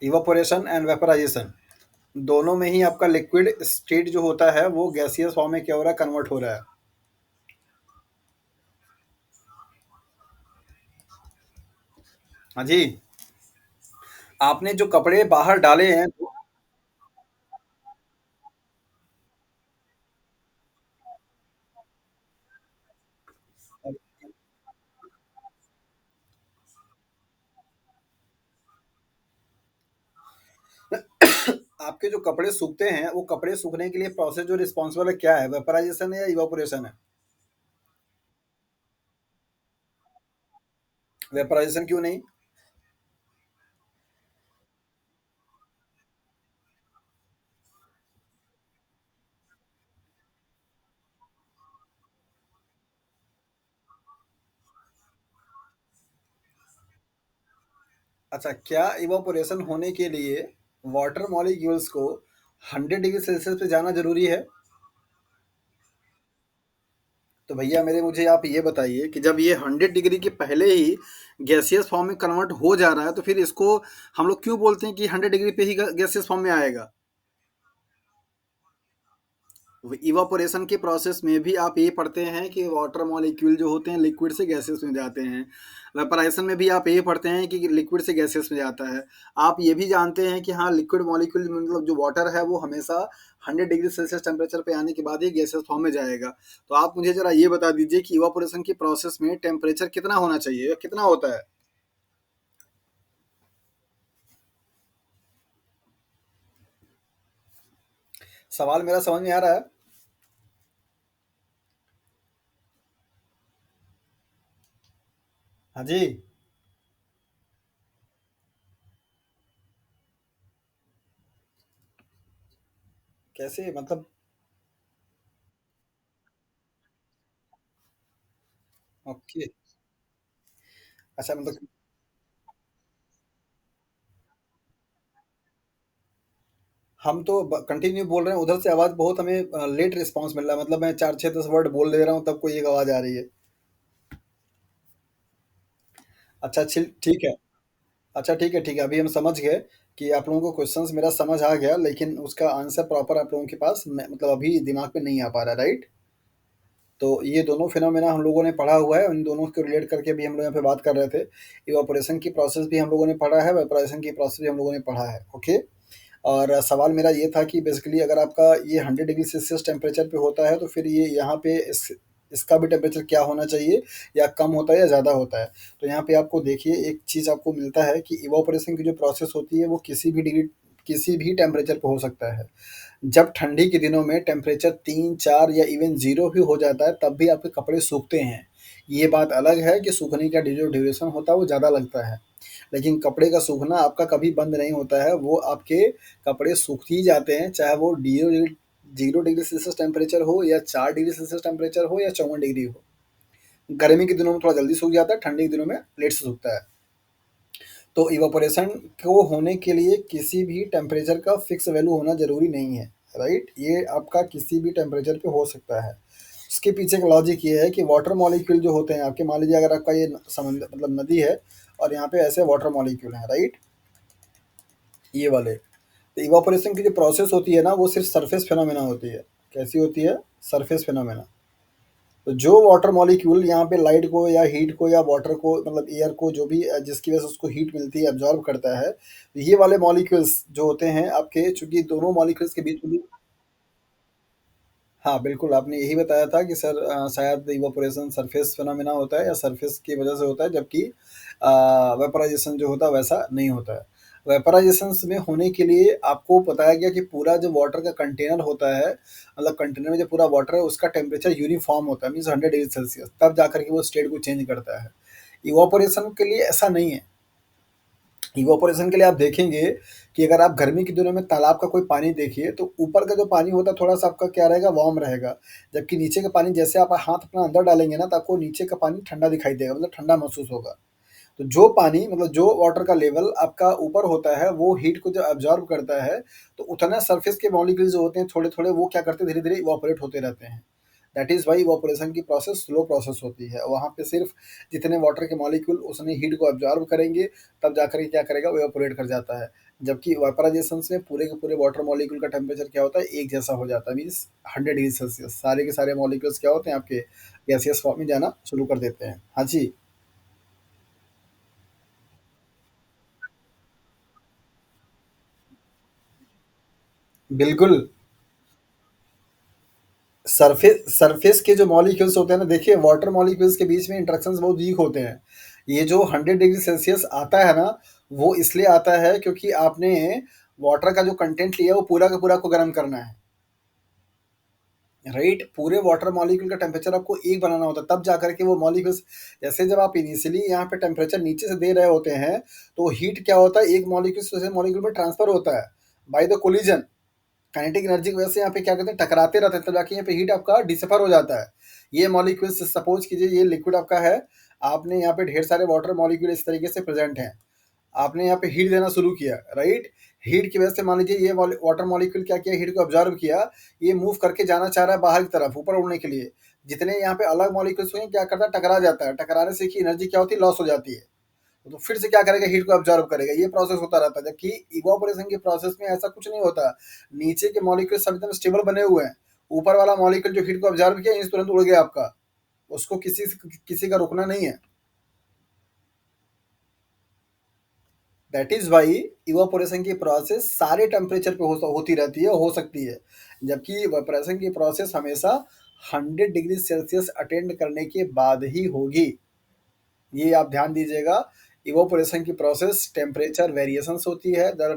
इवापोरेशन एंड वेपराइजेशन, दोनों में ही आपका लिक्विड स्टेट जो होता है वो गैसियस फॉर्म में क्या हो रहा है, कन्वर्ट हो रहा है। हाँ जी। आपने जो कपड़े बाहर डाले हैं, आपके जो कपड़े सूखते हैं वो कपड़े सूखने के लिए प्रोसेस जो रिस्पॉन्सिबल है क्या है, वेपराइजेशन है या इवापोरेशन है? वेपराइजेशन क्यों नहीं? अच्छा, क्या इवापोरेशन होने के लिए वाटर मॉलिक्यूल्स को 100 डिग्री सेल्सियस पे जाना जरूरी है? तो भैया मेरे, मुझे आप ये बताइए कि जब ये 100 डिग्री के पहले ही गैसियस फॉर्म में कन्वर्ट हो जा रहा है तो फिर इसको हम लोग क्यों बोलते हैं कि 100 डिग्री पे ही गैसियस फॉर्म में आएगा? इवापोरेशन के प्रोसेस में भी आप ये पढ़ते हैं कि वाटर मॉलिक्यूल जो होते हैं लिक्विड से गैसेस में जाते हैं। वेपराइजेशन में भी आप ये पढ़ते हैं कि लिक्विड से गैसेस में जाता है। आप ये भी जानते हैं कि हाँ लिक्विड मॉलिक्यूल मतलब जो वाटर है वो हमेशा 100 डिग्री सेल्सियस टेम्परेचर पे आने के बाद ही गैसेस फॉर्म में जाएगा। तो आप मुझे जरा ये बता दीजिए कि इवापोरेशन की प्रोसेस में टेम्परेचर कितना होना चाहिए, कितना होता है? सवाल मेरा समझ में आ रहा है? हाँ जी। कैसे मतलब? ओके। अच्छा मतलब हम तो कंटिन्यू बोल रहे हैं, उधर से आवाज बहुत हमें लेट रिस्पॉन्स मिल रहा है, मतलब मैं 4 6 10 वर्ड बोल दे रहा हूँ तब कोई एक आवाज आ रही है। अच्छा ठीक है। अच्छा ठीक है, ठीक है, अभी हम समझ गए कि आप लोगों को क्वेश्चंस मेरा समझ आ गया, लेकिन उसका आंसर प्रॉपर आप लोगों के पास मतलब अभी दिमाग में नहीं आ पा रहा, राइट? तो ये दोनों फिनोमेना हम लोगों ने पढ़ा हुआ है, उन दोनों को रिलेट करके भी हम लोग यहाँ पे बात कर रहे थे। इवापोरेशन की प्रोसेस भी हम लोगों ने पढ़ा है, वेपोराइजेशन की प्रोसेस भी हम लोगों ने पढ़ा है, ओके। और सवाल मेरा ये था कि बेसिकली अगर आपका ये 100 डिग्री सेल्सियस टेम्परेचर पे होता है तो फिर ये यहाँ पे इसका भी टेम्परेचर क्या होना चाहिए, या कम होता है या ज़्यादा होता है? तो यहाँ पे आपको देखिए एक चीज़ आपको मिलता है कि इवापोरेशन की जो प्रोसेस होती है वो किसी भी टेम्परेचर पे हो सकता है। जब ठंडी के दिनों में टेम्परेचर 3 4 या इवन 0 भी हो जाता है तब भी आपके कपड़े सूखते हैं। ये बात अलग है कि सूखने का जो ड्यूरेशन होता है वो ज़्यादा लगता है। लेकिन कपड़े का सूखना आपका कभी बंद नहीं होता है, वो आपके कपड़े सूख ही जाते हैं, चाहे वो 0 डिग्री सेल्सियस टेम्परेचर हो या 4 डिग्री सेल्सियस टेम्परेचर हो या 54 डिग्री हो। गर्मी के दिनों में थोड़ा जल्दी सूख जाता है, ठंडी के दिनों में लेट से सूखता है। तो इवापोरेशन को होने के लिए किसी भी टेम्परेचर का फिक्स वैल्यू होना ज़रूरी नहीं है, राइट? ये आपका किसी भी टेम्परेचर पे हो सकता है। उसके पीछे का लॉजिक ये है कि वाटर मॉलिक्यूल जो होते हैं आपके, मान लीजिए अगर आपका ये समंदर मतलब नदी है और यहाँ पे ऐसे वाटर मॉलिक्यूल हैं, राइट? ये वाले। तो इवापोरेशन की जो प्रोसेस होती है ना वो सिर्फ सरफेस फिनोमेना होती है। कैसी होती है? Surface phenomena. तो जो वाटर मॉलिक्यूल यहाँ पे लाइट को या हीट को या वाटर को मतलब एयर को जो भी जिसकी वजह से उसको हीट मिलती है, एब्जॉर्ब करता है, तो ये वाले मॉलिक्यूल्स जो होते हैं आपके, चूंकि दोनों मॉलिक्यूल्स के बीच में हाँ, बिल्कुल, आपने यही बताया था कि सर शायद इवेपोरेशन सरफेस फिनोमेना होता है या सरफेस की वजह से होता है, जबकि वेपराइजेशन जो होता है वैसा नहीं होता है। वेपराइजेशन में होने के लिए आपको बताया गया कि पूरा जो वाटर का कंटेनर होता है, मतलब कंटेनर में जो पूरा वाटर है उसका टेम्परेचर यूनिफॉर्म होता है, मीन्स 100 डिग्री सेल्सियस, तब जाकर के वो स्टेट को चेंज करता है। इवेपोरेशन के लिए ऐसा नहीं है। इवापोरेशन के लिए आप देखेंगे कि अगर आप गर्मी के दिनों में तालाब का कोई पानी देखिए तो ऊपर का जो पानी होता है थोड़ा सा आपका क्या रहेगा, वार्म रहेगा। जबकि नीचे का पानी जैसे आप हाथ अपना अंदर डालेंगे ना तो आपको नीचे का पानी ठंडा दिखाई देगा, मतलब ठंडा महसूस होगा। तो जो पानी मतलब जो वाटर का लेवल आपका ऊपर होता है वो हीट को जब एब्जॉर्ब करता है, तो उतना सरफेस के मॉलिक्यूल्स जो होते हैं थोड़े थोड़े वो क्या करते हैं, धीरे धीरे इवापोरेट होते रहते हैं। दैट इज़ वाई इवापोरेशन की प्रोसेस स्लो प्रोसेस होती है। वहाँ पे सिर्फ जितने वाटर के मॉलिक्यूल उसने हीट को एब्जॉर्ब करेंगे तब जाकर के क्या करेगा, वो इवापोरेट कर जाता है। जबकि वेपराइजेशन में पूरे के पूरे वाटर मॉलिक्यूल का टेम्परेचर क्या होता है, एक जैसा हो जाता है, मीन्स 100 डिग्री सेल्सियस। सारे के सारे मॉलिक्यूल्स क्या होते हैं आपके, गैसियस फॉर्म में जाना शुरू कर देते हैं। हाँ जी। बिल्कुल। सरफेस के जो मॉलिक्यूल्स होते हैं ना, देखिए वाटर मॉलिक्यूल्स के बीच में इंटरेक्शंस बहुत वीक होते हैं। ये जो 100 डिग्री सेल्सियस आता है ना, वो इसलिए आता है क्योंकि आपने वाटर का जो कंटेंट लिया है वो पूरा का पूरा को गर्म करना है, राइट? पूरे वाटर मॉलिक्यूल का टेम्परेचर आपको एक बनाना होता है तब जाकर के वो मॉलिक्यूल्स, जैसे जब आप इनिशियली यहाँ पे टेम्परेचर नीचे से दे रहे होते हैं तो हीट क्या होता है, एक मॉलिक्यूल से दूसरे मॉलिक्यूल में ट्रांसफर होता है by the collision. Kinetic energy की वजह से यहाँ पे क्या कहते हैं, टकराते रहते हैं, तब जाके यहाँ पे हीट आपका डिसिफर हो जाता है। ये मॉलिक्यूल्स, सपोज कीजिए ये लिक्विड आपका है, आपने यहाँ पे ढेर सारे वाटर मॉलिक्यूल इस तरीके से प्रेजेंट हैं, आपने यहाँ पे हीट देना शुरू किया, राइट? हीट की वजह से मान लीजिए ये वाटर मॉलिक्यूल क्या किया, हीट को ऑब्जर्व किया, ये मूव करके जाना चाह रहा है बाहर की तरफ ऊपर उड़ने के लिए। जितने यहाँ पे अलग मॉलिक्यूल्स हुए क्या करता है, टकरा जाता है, टकराने से की एनर्जी क्या होती है, लॉस हो जाती है। तो फिर से क्या करेगा, हीट को ऑब्जर्व करेगा, ये प्रोसेस होता रहता है। जबकि इवापोरेशन की प्रोसेस में ऐसा कुछ नहीं होता। नीचे के मॉलिक्यूल सब एकदम स्टेबल बने हुए हैं, ऊपर वाला मॉलिक्यूल जो हीट को ऑब्जर्व किया इस तुरंत उड़ गया आपका, उसको किसी का रुकना नहीं है। दैट इज वाई इवापोरेशन की प्रोसेस सारे टेम्परेचर पे होती रहती है, हो सकती है। जबकि इवापोरेशन की प्रोसेस हमेशा 100 डिग्री सेल्सियस अटेंड करने के बाद ही होगी। ये आप ध्यान दीजिएगा। इवोपोरेशन की प्रोसेस टेम्परेचर वेरिएशंस होती है, ज़्यादा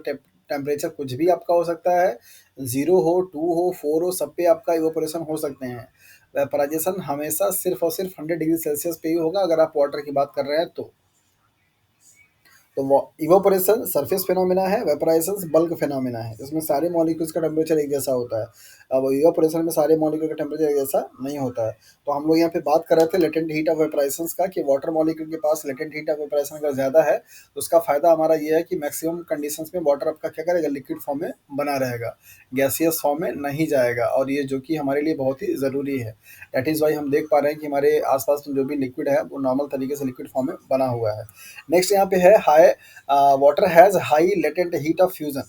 टेम्परेचर कुछ भी आपका हो सकता है, 0 हो, 2 हो, 4 हो, सब पे आपका इवेपोरेशन हो सकते हैं। वेपराइज़ेशन हमेशा सिर्फ़ और सिर्फ़ 100 डिग्री सेल्सियस पे ही होगा अगर आप वाटर की बात कर रहे हैं तो। तो वो इवापोरेशन सरफेस फिनोमेना है, वेपराइजेशन बल्क फिनोमेना है। इसमें सारे मॉलिक्यूल्स का टेम्परेचर एक जैसा होता है। अब इवापोरेशन में सारे मॉलिक्यूल का टेम्परेचर एक जैसा नहीं होता है। तो हम लोग यहाँ पे बात कर रहे थे लेटेंट हीट ऑफ वेपराइजेशन का कि वाटर मॉलिक्यूल के पास लेटेंट हीट ऑफ वेपराइजेशन अगर ज़्यादा है, तो उसका फ़ायदा हमारा ये है कि मैक्सिमम कंडीशंस में वाटर आपका क्या करेगा, लिक्विड फॉर्म में बना रहेगा, गैसियस फॉर्म में नहीं जाएगा, और ये जो कि हमारे लिए बहुत ही ज़रूरी है। दैट इज़ वाई हम देख पा रहे हैं कि हमारे आसपास में जो भी लिक्विड है वो नॉर्मल तरीके से लिक्विड फॉर्म में बना हुआ है। नेक्स्ट यहाँ पे है high water has high latent heat of fusion.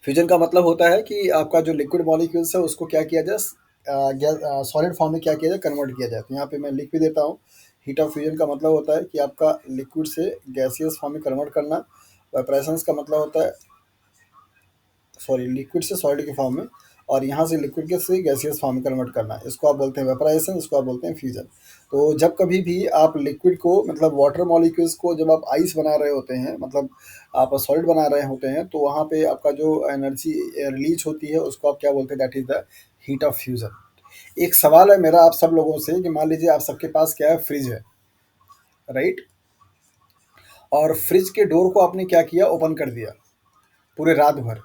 Fusion का मतलब होता है कि आपका जो लिक्विड मॉलिक्यूल्स है उसको क्या किया जाए, सॉलिड फॉर्म में क्या किया जाए, कन्वर्ट किया जाए। तो यहाँ पे मैं लिख भी देता हूँ, हीट ऑफ फ्यूजन का मतलब होता है कि आपका लिक्विड से गैसियस फॉर्म में कन्वर्ट करना। वाइब्रेशंस का मतलब होता है, सॉरी, लिक्विड से सॉलिड के फॉर्म में, और यहाँ से लिक्विड के से गैसियस फॉर्म में कन्वर्ट करना, इसको आप बोलते हैं वेपराइजेशन, इसको आप बोलते हैं फ्यूजन। तो जब कभी भी आप लिक्विड को, मतलब वाटर मॉलिक्यूल्स को जब आप आइस बना रहे होते हैं, मतलब आप सॉलिड बना रहे होते हैं, तो वहाँ पे आपका जो एनर्जी रिलीज होती है उसको आप क्या बोलते हैं, that is the heat of fusion. एक सवाल है मेरा आप सब लोगों से कि मान लीजिए आप सबके पास क्या है, फ्रिज है, राइट, और फ्रिज के डोर को आपने क्या किया, ओपन कर दिया पूरे रात भर,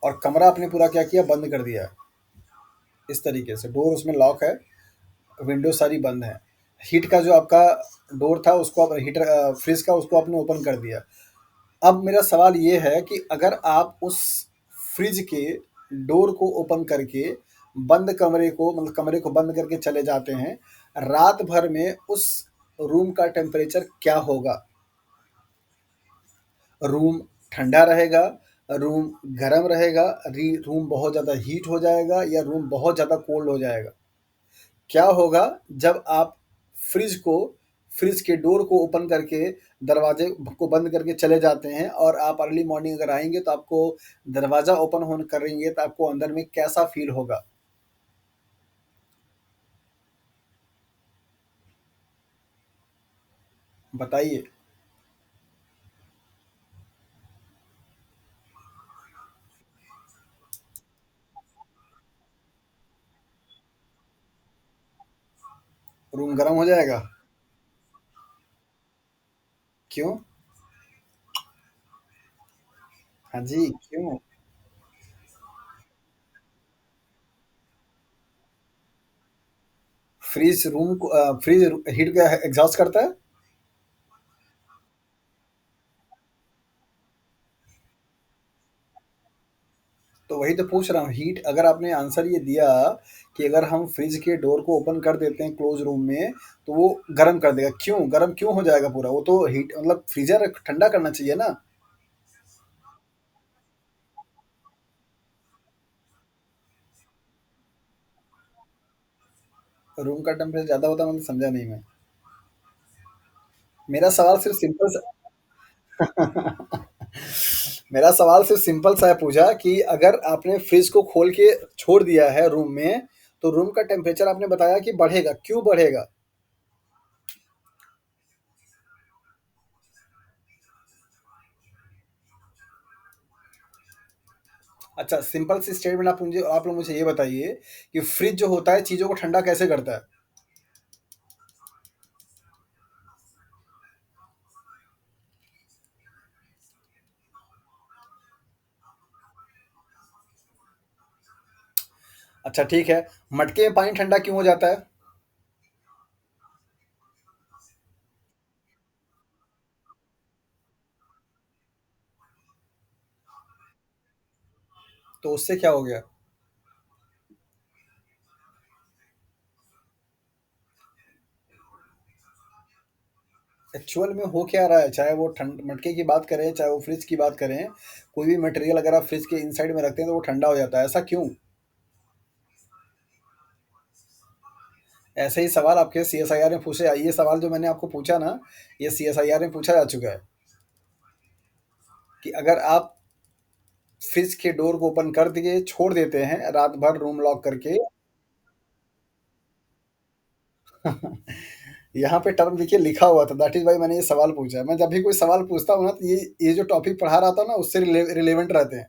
और कमरा आपने पूरा क्या किया, बंद कर दिया। इस तरीके से डोर उसमें लॉक है, विंडो सारी बंद है, हीट का जो आपका डोर था उसको आप हीटर फ्रिज का उसको आपने ओपन कर दिया। अब मेरा सवाल ये है कि अगर आप उस फ्रिज के डोर को ओपन करके बंद कमरे को, मतलब कमरे को बंद करके चले जाते हैं, रात भर में उस रूम का टेम्परेचर क्या होगा? रूम ठंडा रहेगा, रूम गर्म रहेगा, रूम बहुत ज़्यादा हीट हो जाएगा, या रूम बहुत ज़्यादा कोल्ड हो जाएगा? क्या होगा जब आप फ्रिज को, फ्रिज के डोर को ओपन करके दरवाजे को बंद करके चले जाते हैं, और आप अर्ली मॉर्निंग अगर आएंगे तो आपको दरवाज़ा ओपन होने करेंगे तो आपको अंदर में कैसा फील होगा? बताइए। रूम गर्म हो जाएगा? क्यों? हाँ जी, क्यों? फ्रिज रूम को फ्रिज हीट का एग्जॉस्ट करता है? तो वही तो पूछ रहा हूँ, हीट, अगर आपने आंसर ये दिया कि अगर हम फ्रिज के डोर को ओपन कर देते हैं क्लोज रूम में तो वो गर्म कर देगा, क्यों गर्म क्यों हो जाएगा पूरा? वो तो हीट, मतलब फ्रीजर ठंडा करना चाहिए ना। रूम का टेम्परेचर ज्यादा होता है, मतलब समझा नहीं मैं। मेरा सवाल सिर्फ सिंपल सा मेरा सवाल सिर्फ सिंपल सा है, पूछा कि अगर आपने फ्रिज को खोल के छोड़ दिया है रूम में, तो रूम का टेम्परेचर आपने बताया कि बढ़ेगा, क्यों बढ़ेगा? अच्छा, सिंपल सी स्टेटमेंट आप लोग मुझे ये बताइए कि फ्रिज जो होता है चीज़ों को ठंडा कैसे करता है? अच्छा ठीक है, मटके में पानी ठंडा क्यों हो जाता है? तो उससे क्या हो गया? एक्चुअल में हो क्या रहा है, चाहे वो ठंड मटके की बात करें, चाहे वो फ्रिज की बात करें, कोई भी मटेरियल अगर आप फ्रिज के इनसाइड में रखते हैं तो वो ठंडा हो जाता है, ऐसा क्यों? ऐसे ही सवाल आपके सीएसआईआर में पूछे, ये सवाल जो मैंने आपको पूछा ना, ये सीएसआईआर में पूछा जा चुका है कि अगर आप फ्रिज के डोर को ओपन कर दिए, छोड़ देते हैं रात भर रूम लॉक करके यहाँ पे टर्म देखिए लिखा हुआ था, दैट इज़ व्हाई मैंने ये सवाल पूछा। मैं जब भी कोई सवाल पूछता हूँ ना, तो ये जो टॉपिक पढ़ा रहा था ना, उससे रिलेवेंट रहते हैं।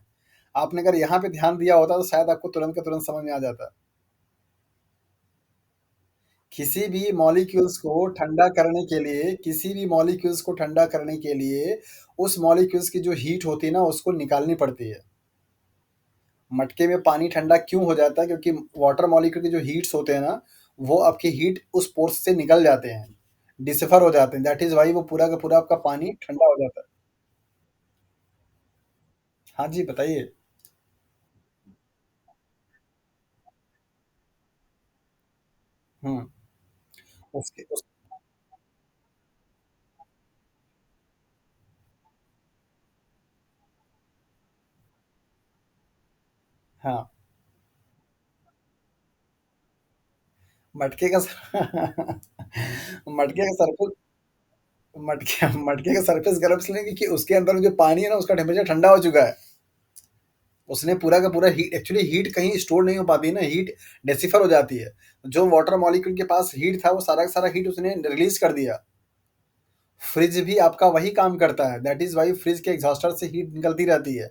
आपने अगर यहाँ पे ध्यान दिया होता, तो शायद आपको तुरंत का तुरंत समझ में आ जाता। किसी भी मॉलिक्यूल्स को ठंडा करने के लिए, उस मॉलिक्यूल्स की जो हीट होती है ना, उसको निकालनी पड़ती है। मटके में पानी ठंडा क्यों हो जाता है? क्योंकि वाटर मॉलिक्यूल के जो हीट्स होते हैं ना, वो आपकी हीट उस पोर्स से निकल जाते हैं, डिसिफर हो जाते हैं। दैट इज़ व्हाई वो पूरा का पूरा आपका पानी ठंडा हो जाता है। हाँ जी, बताइए। हुँ, उसके उस हाँ, मटके का मटके का सरफेस मटके का सरफेस गरम इसलिए क्योंकि उसके अंदर जो पानी है ना, उसका टेम्परेचर ठंडा हो चुका है। उसने पूरा का पूरा हीट, एक्चुअली हीट कहीं स्टोर नहीं हो पाती है ना, हीट डेसिफर हो जाती है। जो वाटर मॉलिक्यूल के पास हीट था, वो सारा का सारा हीट उसने रिलीज़ कर दिया। फ्रिज भी आपका वही काम करता है, दैट इज़ व्हाई फ्रिज के एग्ज़ॉस्टर से हीट निकलती रहती है।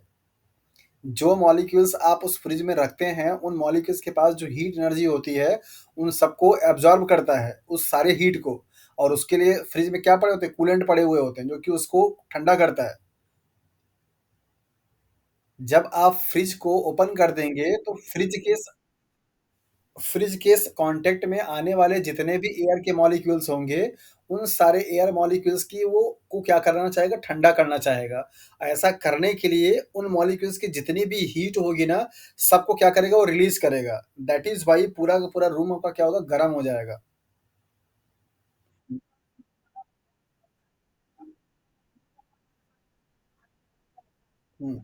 जो मॉलिक्यूल्स आप उस फ्रिज में रखते हैं, उन मॉलिक्यूल्स के पास जो हीट एनर्जी होती है, उन सबको एब्ज़ॉर्ब करता है, उस सारे हीट को। और उसके लिए फ्रिज में क्या पड़े होते हैं? कूलेंट पड़े हुए होते हैं, जो कि उसको ठंडा करता है। जब आप फ्रिज को ओपन कर देंगे, तो फ्रिज के कॉन्टैक्ट में आने वाले जितने भी एयर के मॉलिक्यूल्स होंगे, उन सारे एयर मॉलिक्यूल्स की वो को क्या करना चाहेगा? ठंडा करना चाहेगा। ऐसा करने के लिए उन मॉलिक्यूल्स की जितनी भी हीट होगी ना, सबको क्या करेगा? वो रिलीज़ करेगा। दैट इज़ व्हाई पूरा का पूरा रूम आपका क्या होगा? गरम हो जाएगा। हुँ।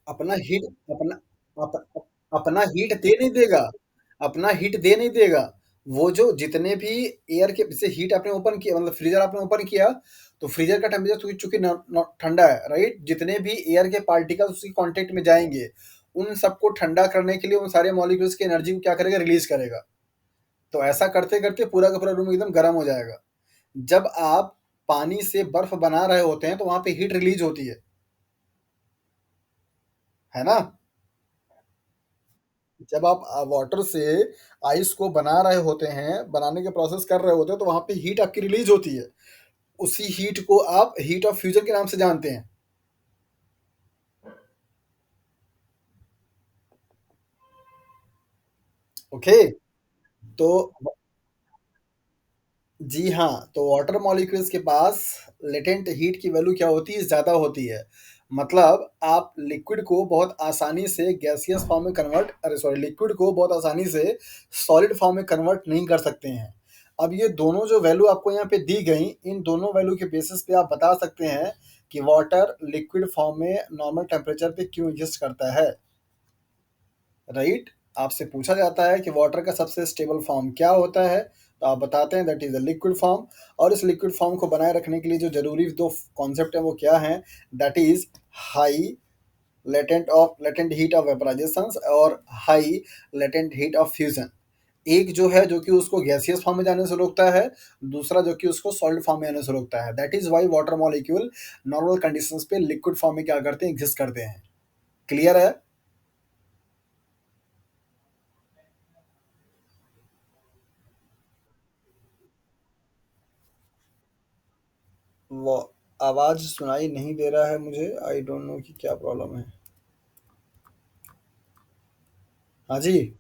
अपना हीट अपना अप अप अपना हीट दे नहीं देगा, अपना हीट दे नहीं देगा। वो जो जितने भी एयर के जैसे हीट आपने ओपन किया, मतलब फ्रीज़र आपने ओपन किया, तो फ्रीज़र का टेम्परेचर चूँकि न न ठंडा है, राइट? जितने भी एयर के पार्टिकल्स उसी कॉन्टैक्ट में जाएँगे, उन सबको ठंडा करने के लिए उन सारे मॉलिक्यूल्स की एनर्जी को क्या करेगा? रिलीज़ करेगा। तो ऐसा करते-करते पूरा का पूरा रूम एकदम गरम हो जाएगा। जब आप पानी से बर्फ बना रहे होते हैं, तो वहाँ पे हीट रिलीज़ होती है ना? जब आप वाटर से आइस को बना रहे होते हैं, बनाने के प्रोसेस कर रहे होते हैं, तो वहाँ पे हीट आपकी रिलीज़ होती है। उसी हीट को आप हीट ऑफ फ्यूज़न के नाम से जानते हैं। ओके? तो व जी हाँ, तो वाटर मॉलिक्यूल्स के पास लेटेंट हीट की वैल्यू क्या होती है? ज़्यादा होती है। मतलब आप लिक्विड को बहुत आसानी से गैसियस फॉर्म में कन्वर्ट अरे सॉरी, लिक्विड को बहुत आसानी से सॉलिड फॉर्म में कन्वर्ट नहीं कर सकते हैं। अब ये दोनों जो वैल्यू आपको यहाँ पे दी गई, इन दोनों वैल्यू के बेसिस पे आप बता सकते हैं कि वाटर लिक्विड फॉर्म में नॉर्मल टेम्परेचर पे क्यों एग्ज़िस्ट करता है, राइट? आपसे पूछा जाता है कि वाटर का सबसे स्टेबल फॉर्म क्या होता है? तो आप बताते हैं that is the liquid form. और इस लिक्विड फॉर्म को बनाए रखने के लिए जो ज़रूरी 2 कॉन्सेप्ट हैं, वो क्या हैं? That is high latent heat of vaporizations और high latent heat of fusion. एक जो है, जो कि उसको गैसियस फॉर्म में जाने से रोकता है, दूसरा जो कि उसको सॉलिड फॉर्म में आने से रोकता है। That is why water molecule normal conditions पे लिक्विड फॉर्म में क्या करते हैं? एग्ज़िस्ट करते हैं। क्लियर है? वो आवाज़ सुनाई नहीं दे रहा है मुझे, आई डोंट नो कि क्या प्रॉब्लम है। हाँ जी।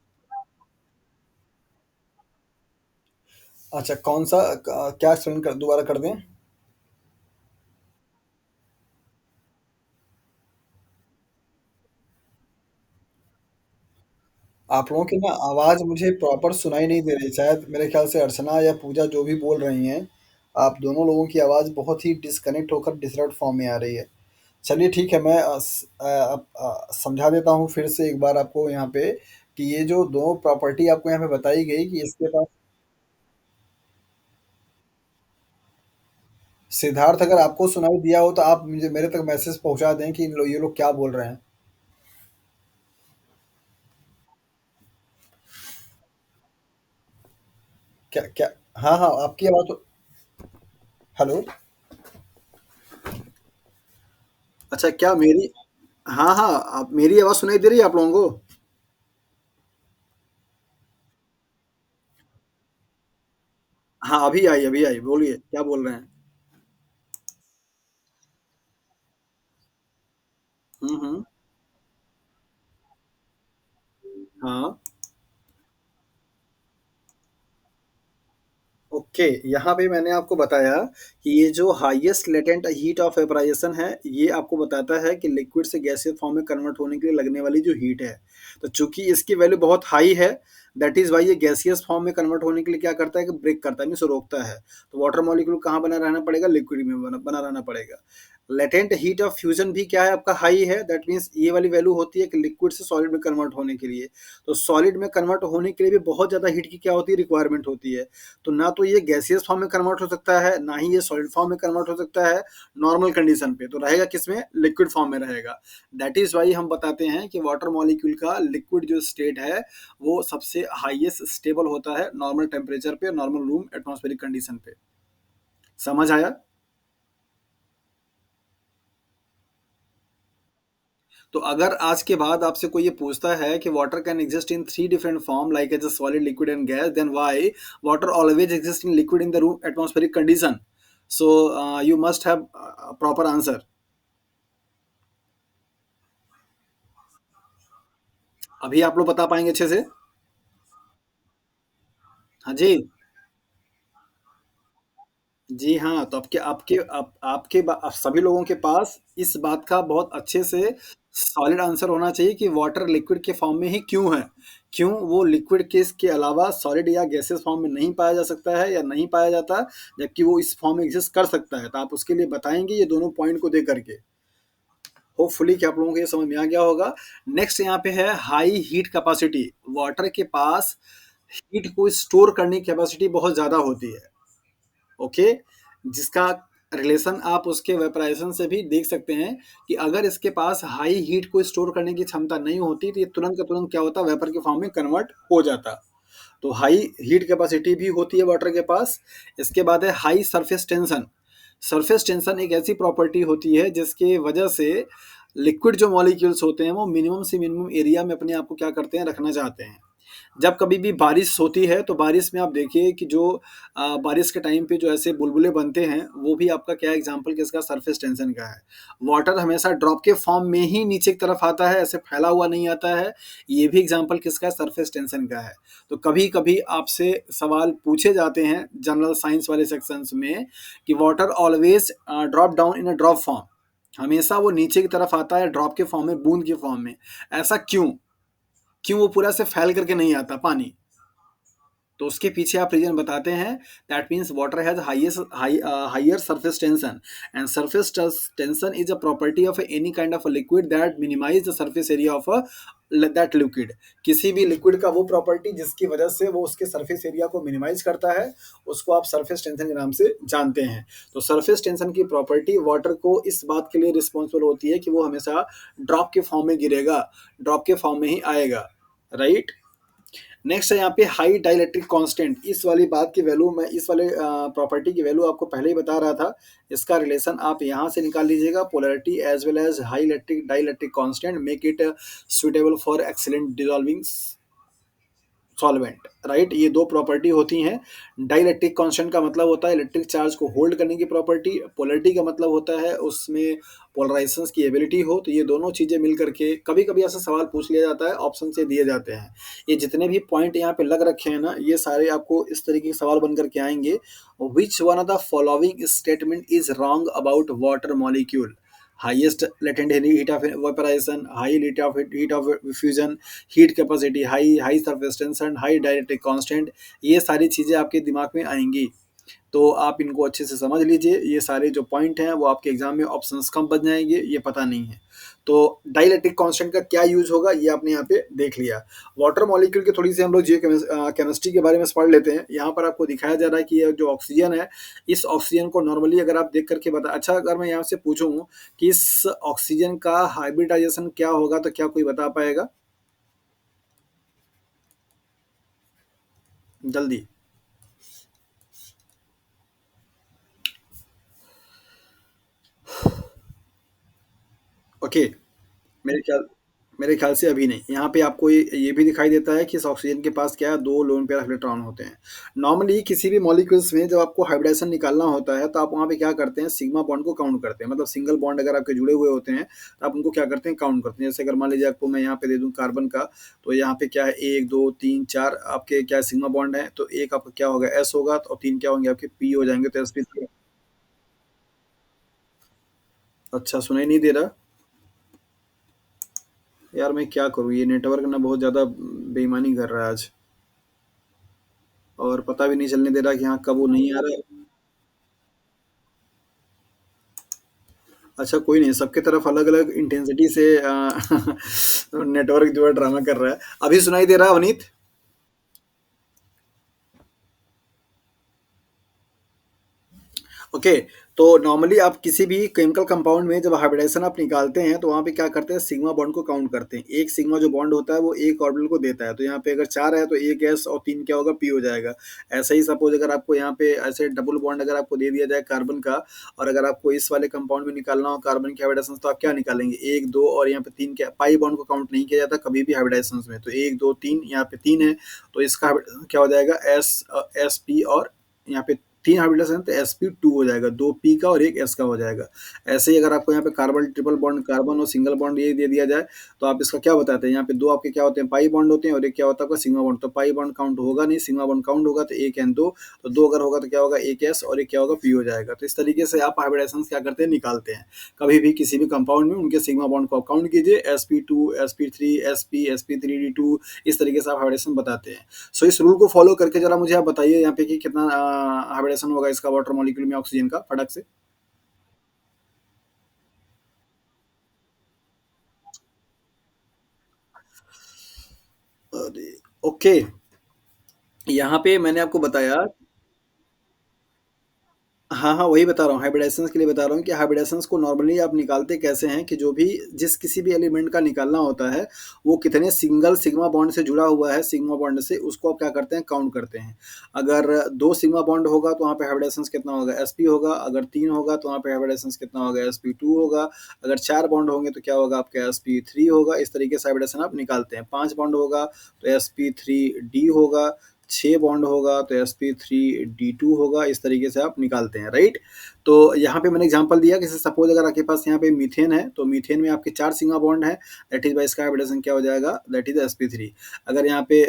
अच्छा, कौन-सा क्या एक्सप्लेन कर दोबारा कर दें? आप लोगों की ना आवाज़ मुझे प्रॉपर सुनाई नहीं दे रही, शायद मेरे ख़्याल से अर्चना या पूजा जो भी बोल रही हैं, आप दोनों लोगों की आवाज़ बहुत ही डिस्कनेक्ट होकर डिसरप्ट फॉर्म में आ रही है। चलिए ठीक है, मैं समझा देता हूँ फिर से एक बार आपको यहाँ पे कि ये जो 2 प्रॉपर्टी आपको यहाँ पे बताई गई कि इसके पास सिद्धार्थ, अगर आपको सुनाई दिया हो तो आप मुझे मेरे तक मैसेज पहुँचा दें कि इन लो ये लोग क्या बोल रहे हैं। क्या क्या हाँ, हाँ, आपकी आवाज़ तो हेलो? अच्छा क्या मेरी हाँ, हाँ, आप मेरी आवाज़ सुनाई दे रही है आप लोगों को? हाँ, अभी आई, बोलिए क्या बोल रहे हैं? हुँ, हुँ। हाँ। ओके, यहाँ पे मैंने आपको बताया कि ये जो हाईएस्ट लेटेंट हीट ऑफ वेपराइज़ेशन है, ये आपको बताता है कि लिक्विड से गैसीय फॉर्म में कन्वर्ट होने के लिए लगने वाली जो हीट है। तो चूँकि इसकी वैल्यू बहुत हाई है, दैट इज़ व्हाई ये गैसियस फॉर्म में कन्वर्ट होने के लिए क्या करता है कि ब्रेक करता है, मीन्स रोकता है। तो वाटर मॉलिक्यूल कहाँ बना रहना पड़ेगा? लिक्विड में बना बना रहना पड़ेगा। लेटेंट हीट ऑफ फ्यूज़न भी क्या है आपका हाई है, दैट मीन्स ये वाली वैल्यू होती है कि लिक्विड से सॉलिड में कन्वर्ट होने के लिए। तो सॉलिड में कन्वर्ट होने के लिए भी बहुत ज़्यादा हीट की क्या होती है? रिक्वायरमेंट होती है। तो ना तो ये गैसियस फॉर्म में कन्वर्ट हो सकता है, ना ही ये सॉलिड फॉर्म में कन्वर्ट हो सकता है नॉर्मल कंडीशन पे। तो रहेगा किसमें? लिक्विड फॉर्म में रहेगा। दैट इज़ व्हाई हम बताते हैं कि वाटर मॉलिक्यूल का लिक्विड जो स्टेट है, वो सबसे हाईएस्ट स्टेबल होता है नॉर्मल टेम्परेचर पे, नॉर्मल रूम एटमॉस्फेरिक कंडीशन पे। समझ आया? तो अगर आज के बाद आपसे कोई ये पूछता है कि water can exist in three different form like as a solid liquid and gas, then why water always exist in liquid in the room atmospheric condition? So you must have proper answer. अभी आप लोग बता पाएंगे अच्छे से? हाँ जी। जी हाँ, तो आपके आपके आप सभी लोगों के पास इस बात का बहुत अच्छे से सॉलिड आंसर होना चाहिए कि वाटर लिक्विड के फॉर्म में ही क्यों है। क्यों वो लिक्विड के इसके अलावा सॉलिड या गैसेस फॉर्म में नहीं पाया जा सकता है या नहीं पाया जाता, जबकि वो इस फॉर्म में एग्जिस्ट कर सकता है। तो आप उसके लिए बताएंगे ये दोनों पॉइंट को दे करके। होपफुली कि आप लोगों को ये समझ में आ गया होगा। नेक्स्ट यहाँ पे है हाई हीट कैपेसिटी। वाटर के पास हीट को स्टोर करने की कैपेसिटी बहुत ज़्यादा होती है। ओके, जिसका रिलेशन आप उसके वेपराइजेशन से भी देख सकते हैं कि अगर इसके पास हाई हीट को स्टोर करने की क्षमता नहीं होती तो ये तुरंत का तुरंत क्या होता, वेपर के फॉर्म में कन्वर्ट हो जाता। तो हाई हीट कैपेसिटी भी होती है वाटर के पास। इसके बाद है high surface tension. Surface tension एक ऐसी प्रॉपर्टी होती है जिसके वजह से लिक्विड जो मॉलिक्यूल्स होते हैं वो मिनिमम से मिनिमम एरिया में अपने आप को क्या करते हैं, रखना चाहते हैं। जब कभी भी बारिश होती है तो बारिश में आप देखिए कि जो बारिश के टाइम पे जो ऐसे बुलबुले बनते हैं, वो भी आपका क्या एग्जांपल किसका? सरफेस टेंशन का है। वाटर हमेशा ड्रॉप के फॉर्म में ही नीचे की तरफ आता है, ऐसे फैला हुआ नहीं आता है। ये भी एग्जांपल किसका है? सरफेस टेंशन का है। तो कभी कभी आपसे सवाल पूछे जाते हैं जनरल साइंस वाले सेक्शंस में कि water always drop down in a drop form. हमेशा वो नीचे की तरफ आता है ड्रॉप के फॉर्म में, बूंद के फॉर्म में। ऐसा क्यों? क्यों वो पूरा से फैल करके नहीं आता पानी? तो उसके पीछे आप रीजन बताते हैं। That means water has higher surface tension, and surface tension is a property of any kind of a liquid that minimize the surface area of a that liquid. किसी भी लिक्विड का वो प्रॉपर्टी जिसकी वजह से वो उसके सरफेस एरिया को मिनिमाइज करता है, उसको आप सरफेस टेंशन के नाम से जानते हैं। तो सरफेस टेंशन की प्रॉपर्टी वाटर को इस बात के लिए रिस्पॉन्सिबल होती है कि वो हमेशा ड्रॉप के फॉर्म में गिरेगा, ड्रॉप के फॉर्म में ही आएगा। राइट। नेक्स्ट है यहाँ पे हाई डाइलेक्ट्रिक कांस्टेंट। इस वाली बात की वैल्यू मैं इस वाले प्रॉपर्टी की वैल्यू आपको पहले ही बता रहा था। इसका रिलेशन आप यहाँ से निकाल लीजिएगा। Polarity as well as high electric dielectric constant make it suitable for excellent dissolving solvent. Right, ये दो प्रॉपर्टी होती हैं। डाइलेक्ट्रिक कांस्टेंट का मतलब होता है इलेक्ट्रिक चार्ज को होल्ड करने की प्रॉपर्टी। पोलैरिटी का मतलब होता है उसमें पोलराइजेशन की एबिलिटी हो। तो ये दोनों चीजें मिल करके कभी कभी ऐसा सवाल पूछ लिया जाता है, ऑप्शन से दिए जाते हैं। ये जितने भी पॉइंट यहाँ पे लग रखे हैं ना, ये सारे आपको इस तरीके के सवाल बन करके आएंगे। Which one of the following statement is wrong about water molecule? highest latent heat of evaporation, high heat of fusion, heat capacity, high surface tension, high डायरेक्ट्रिक constant, ये सारी चीज़ें आपके दिमाग में आएंगी। तो आप इनको अच्छे से समझ लीजिए। ये सारे जो पॉइंट हैं वो आपके एग्जाम में ऑप्शंस कम बन जाएंगे, ये पता नहीं है। तो डाइलेक्ट्रिक कांस्टेंट का क्या यूज होगा ये आपने यहाँ पे देख लिया। वाटर मॉलिक्यूल की थोड़ी सी हम लोग जियो केमिस्ट्री के बारे में पढ़ लेते हैं। यहाँ पर आपको दिखाया जा रहा है कि ये जो ऑक्सीजन है, इस ऑक्सीजन को नॉर्मली अगर आप देख करके बता, अच्छा अगर मैं यहाँ से पूछूं कि इस ऑक्सीजन का हाइब्रिडाइजेशन क्या होगा, तो क्या कोई बता पाएगा जल्दी? ओके। मेरे ख्याल मेरे ख्याल से अभी नहीं। यहाँ पे आपको ये भी दिखाई देता है कि इस ऑक्सीजन के पास क्या है, 2 लोन पेयर ऑफ इलेक्ट्रॉन होते हैं। नॉर्मली किसी भी मॉलिक्यूल्स में जब आपको हाइब्रिडाइजेशन निकालना होता है, तो आप वहाँ पे क्या करते हैं, सिग्मा बॉन्ड को काउंट करते हैं। मतलब सिंगल बॉन्ड अगर आपके जुड़े हुए होते हैं, तो आप उनको क्या करते हैं, काउंट करते हैं। जैसे अगर मान लीजिए आपको मैं यहाँ पे दे दूँ कार्बन का, तो यहाँ पे क्या है 1, 2, 3, 4 आपके क्या सिग्मा बॉन्ड है, तो 1 आपका क्या होगा एस होगा और 3 क्या होंगे आपके पी हो जाएँगे, तो sp3। अच्छा, सुनाई नहीं दे रहा? यार मैं क्या करूँ, ये नेटवर्क ना बहुत ज़्यादा बेईमानी कर रहा है आज। और पता भी नहीं चलने दे रहा कि हाँ, कब वो नहीं आ रहा है। अच्छा कोई नहीं, सबके तरफ अलग-अलग इंटेंसिटी से नेटवर्क जो है ड्रामा कर रहा है। अभी सुनाई दे रहा है अवनीत? ओके। तो नॉर्मली आप किसी भी केमिकल कंपाउंड में जब हाइब्रिडाइजेशन आप निकालते हैं, तो वहाँ पे क्या करते हैं, सिग्मा बॉन्ड को काउंट करते हैं। एक सिग्मा जो बॉन्ड होता है वो एक ऑर्बिटल को देता है। तो यहाँ पे अगर 4 है तो 1 एस और 3 क्या होगा, पी हो जाएगा। ऐसे ही सपोज़ अगर आपको यहाँ पे ऐसे डबल बॉन्ड अगर आपको दे दिया जाए कार्बन का, और अगर आपको इस वाले कंपाउंड में निकालना हो कार्बन की हाइब्रिडाइजेशन, तो आप क्या निकालेंगे, 1, 2 और यहाँ पे 3 क्या, पाई बॉन्ड को काउंट नहीं किया जाता कभी भी हाइब्रिडाइजेशन में। तो 1, 2, 3 यहाँ पे 3 है, तो इसका क्या हो जाएगा, एस, पी और यहाँ पे 3 हाइब्रिडाइजेशन तो sp2 हो जाएगा, 2 पी का और 1 एस का हो जाएगा। ऐसे ही अगर आपको यहाँ पे कार्बन ट्रिपल बॉन्ड कार्बन और सिंगल बॉन्ड ये दे दिया जाए, तो आप इसका क्या बताते हैं, यहाँ पे 2 आपके क्या होते हैं, पाई बॉन्ड होते हैं और एक क्या होता है आपका सिग्मा बॉन्ड। तो पाई बॉन्ड काउंट होगा नहीं, सिग्मा बॉन्ड काउंट होगा, तो 1 एंड 2, तो 2 अगर होगा तो क्या होगा, 1 एस और एक क्या होगा, पी हो जाएगा। तो इस तरीके से आप हाइब्रिडाइजेशन क्या करते हैं, निकालते हैं। कभी भी किसी भी कंपाउंड में उनके सिग्मा बॉन्ड को आप काउंट कीजिए, sp2, sp3, sp, sp3d2, इस तरीके से आप हाइब्रिडेशन बताते हैं। सो इस रूल को फॉलो करके जरा मुझे आप बताइए यहाँ पे कि कितना हाइब्रिडेशन होगा इसका वाटर मॉलिक्यूल में ऑक्सीजन का फटक से। अरे ओके। यहाँ पे मैंने आपको बताया। हाँ, हाँ, वही बता रहा हूँ, हाइब्रिडेशंस के लिए बता रहा हूँ कि हाइब्रिडेशंस को नॉर्मली आप निकालते कैसे हैं कि जो भी जिस किसी भी एलिमेंट का निकालना होता है, वो कितने सिंगल सिग्मा बॉन्ड से जुड़ा हुआ है, सिग्मा बॉन्ड से, उसको आप क्या करते हैं, काउंट करते हैं। अगर 2 सिग्मा बॉन्ड होगा, तो वहाँ पे हाइब्रिडेशंस कितना होगा, sp होगा, अगर 3 होगा, तो वहाँ पे हाइब्रिडेशंस कितना होगा, sp2 होगा, अगर 4 बॉन्ड होंगे, तो क्या होगा आपका sp3 होगा, इस तरीके से हाइब्रिडेशन आप निकालते हैं। 5 बॉन्ड होगा, तो sp3d होगा, 6 बॉन्ड होगा तो sp3d2 होगा, इस तरीके से आप निकालते हैं, राइट? तो यहाँ पे मैंने एग्जांपल दिया कि सपोज अगर आपके पास यहाँ पे मीथेन है, तो मीथेन में आपके 4 सिग्मा बॉन्ड है, दैट इज़ बाय इसका हाइब्रिडेशन क्या हो जाएगा, दैट इज़ sp3। अगर यहाँ पे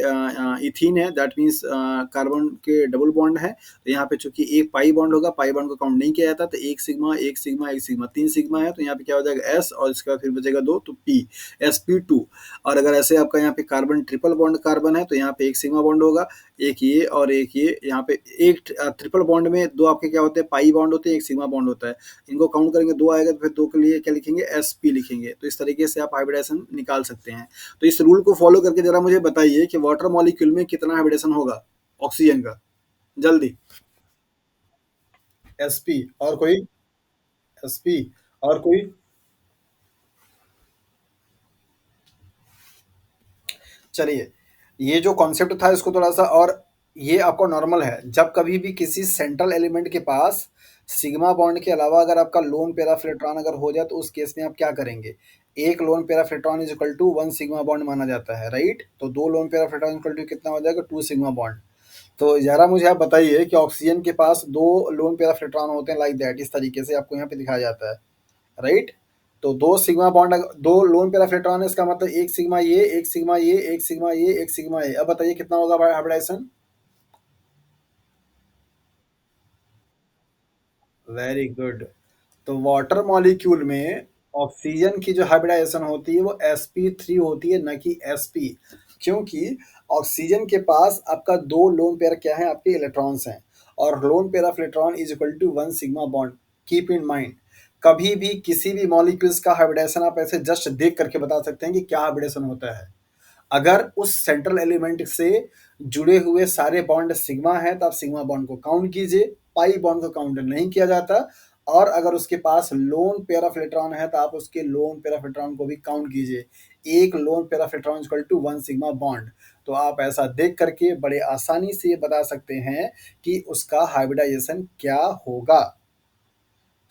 इथीन है, दैट मीन्स कार्बन के डबल बॉन्ड है, तो यहाँ पे चूँकि एक पाई बॉन्ड होगा, पाई बॉन्ड को काउंट नहीं किया जाता, तो 1 सिग्मा, 1 सिग्मा, 1 सिग्मा, 3 सिग्मा है, तो यहाँ पे क्या हो जाएगा s और इसके बाद फिर बचेगा 2 तो p, sp2। और अगर ऐसे आपका यहाँ पे कार्बन ट्रिपल बॉन्ड कार्बन है, तो यहाँ पे 1 सिग्मा बॉन्ड होगा, एक ये और एक ये, यहाँ पे एक ट्रिपल बॉन्ड में 2 आपके क्या होते हैं, पाई बॉन्ड होते हैं, 1 सिग्मा बॉन्ड होता है। इनको काउंट करेंगे 2 आएगा, तो फिर 2 के लिए क्या लिखेंगे, sp लिखेंगे। तो इस तरीके से आप हाइब्रिडेशन निकाल सकते हैं। तो इस रूल को फॉलो करके ज़रा मुझे बताइए कि वाटर मॉलिक्यूल में कितना हाइब्रिडेशन होगा ऑक्सीजन का? जल्दी। sp और कोई? sp और कोई? चलिए, ये जो कॉन्सेप्ट था इसको थोड़ा-सा और ये आपको नॉर्मल है। जब कभी भी किसी सेंट्रल एलिमेंट के पास सिग्मा बॉन्ड के अलावा अगर आपका लोन पेयर ऑफ इलेक्ट्रॉन अगर हो जाए, तो उस केस में आप क्या करेंगे? 1 lone pair of electron is equal to 1 sigma bond माना जाता है, राइट? तो 2 lone pair of electron equal to कितना हो जाएगा? 2 सिग्मा बॉन्ड। तो ज़रा मुझे आप बताइए कि ऑक्सीजन के पास 2 लोन पेयर ऑफ इलेक्ट्रॉन होते हैं लाइक दैट, इस तरीके से आपको यहाँ पे दिखाया जाता है। राइट? तो 2 sigma bond 2 lone pair of electron है, इसका मतलब 1 सिग्मा ये, 1 सिग्मा ये, 1 सिग्मा ये, 1 सिग्मा ये। अब बताइए कितना होगा हाइब्रिडाइजेशन? Very good. तो वाटर मॉलिक्यूल में ऑक्सीजन की जो हाइब्रिडाइजेशन होती है वो sp3 होती है, ना कि sp। क्योंकि ऑक्सीजन के पास आपका 2 लोन पेयर क्या है, आपके इलेक्ट्रॉन्स हैं, और lone pair of electron is equal to 1 sigma bond. Keep in mind, कभी भी किसी भी मॉलिक्यूल्स का हाइब्रिडेशन आप ऐसे जस्ट देख करके बता सकते हैं कि क्या हाइब्रिडेशन होता है। अगर उस सेंट्रल एलिमेंट से जुड़े हुए सारे बॉन्ड सिग्मा हैं, तो आप सिग्मा बॉन्ड को काउंट कीजिए, पाई बॉन्ड को काउंट नहीं किया जाता। और अगर उसके पास लोन पेयर ऑफ इलेक्ट्रॉन है, तो आप उसके लोन पेयर ऑफ इलेक्ट्रॉन को भी काउंट कीजिए। एक lone pair of electron equal to 1 sigma bond. तो आप ऐसा देख करके बड़े आसानी से ये बता सकते हैं कि उसका हाइब्रिडाइजेशन क्या होगा।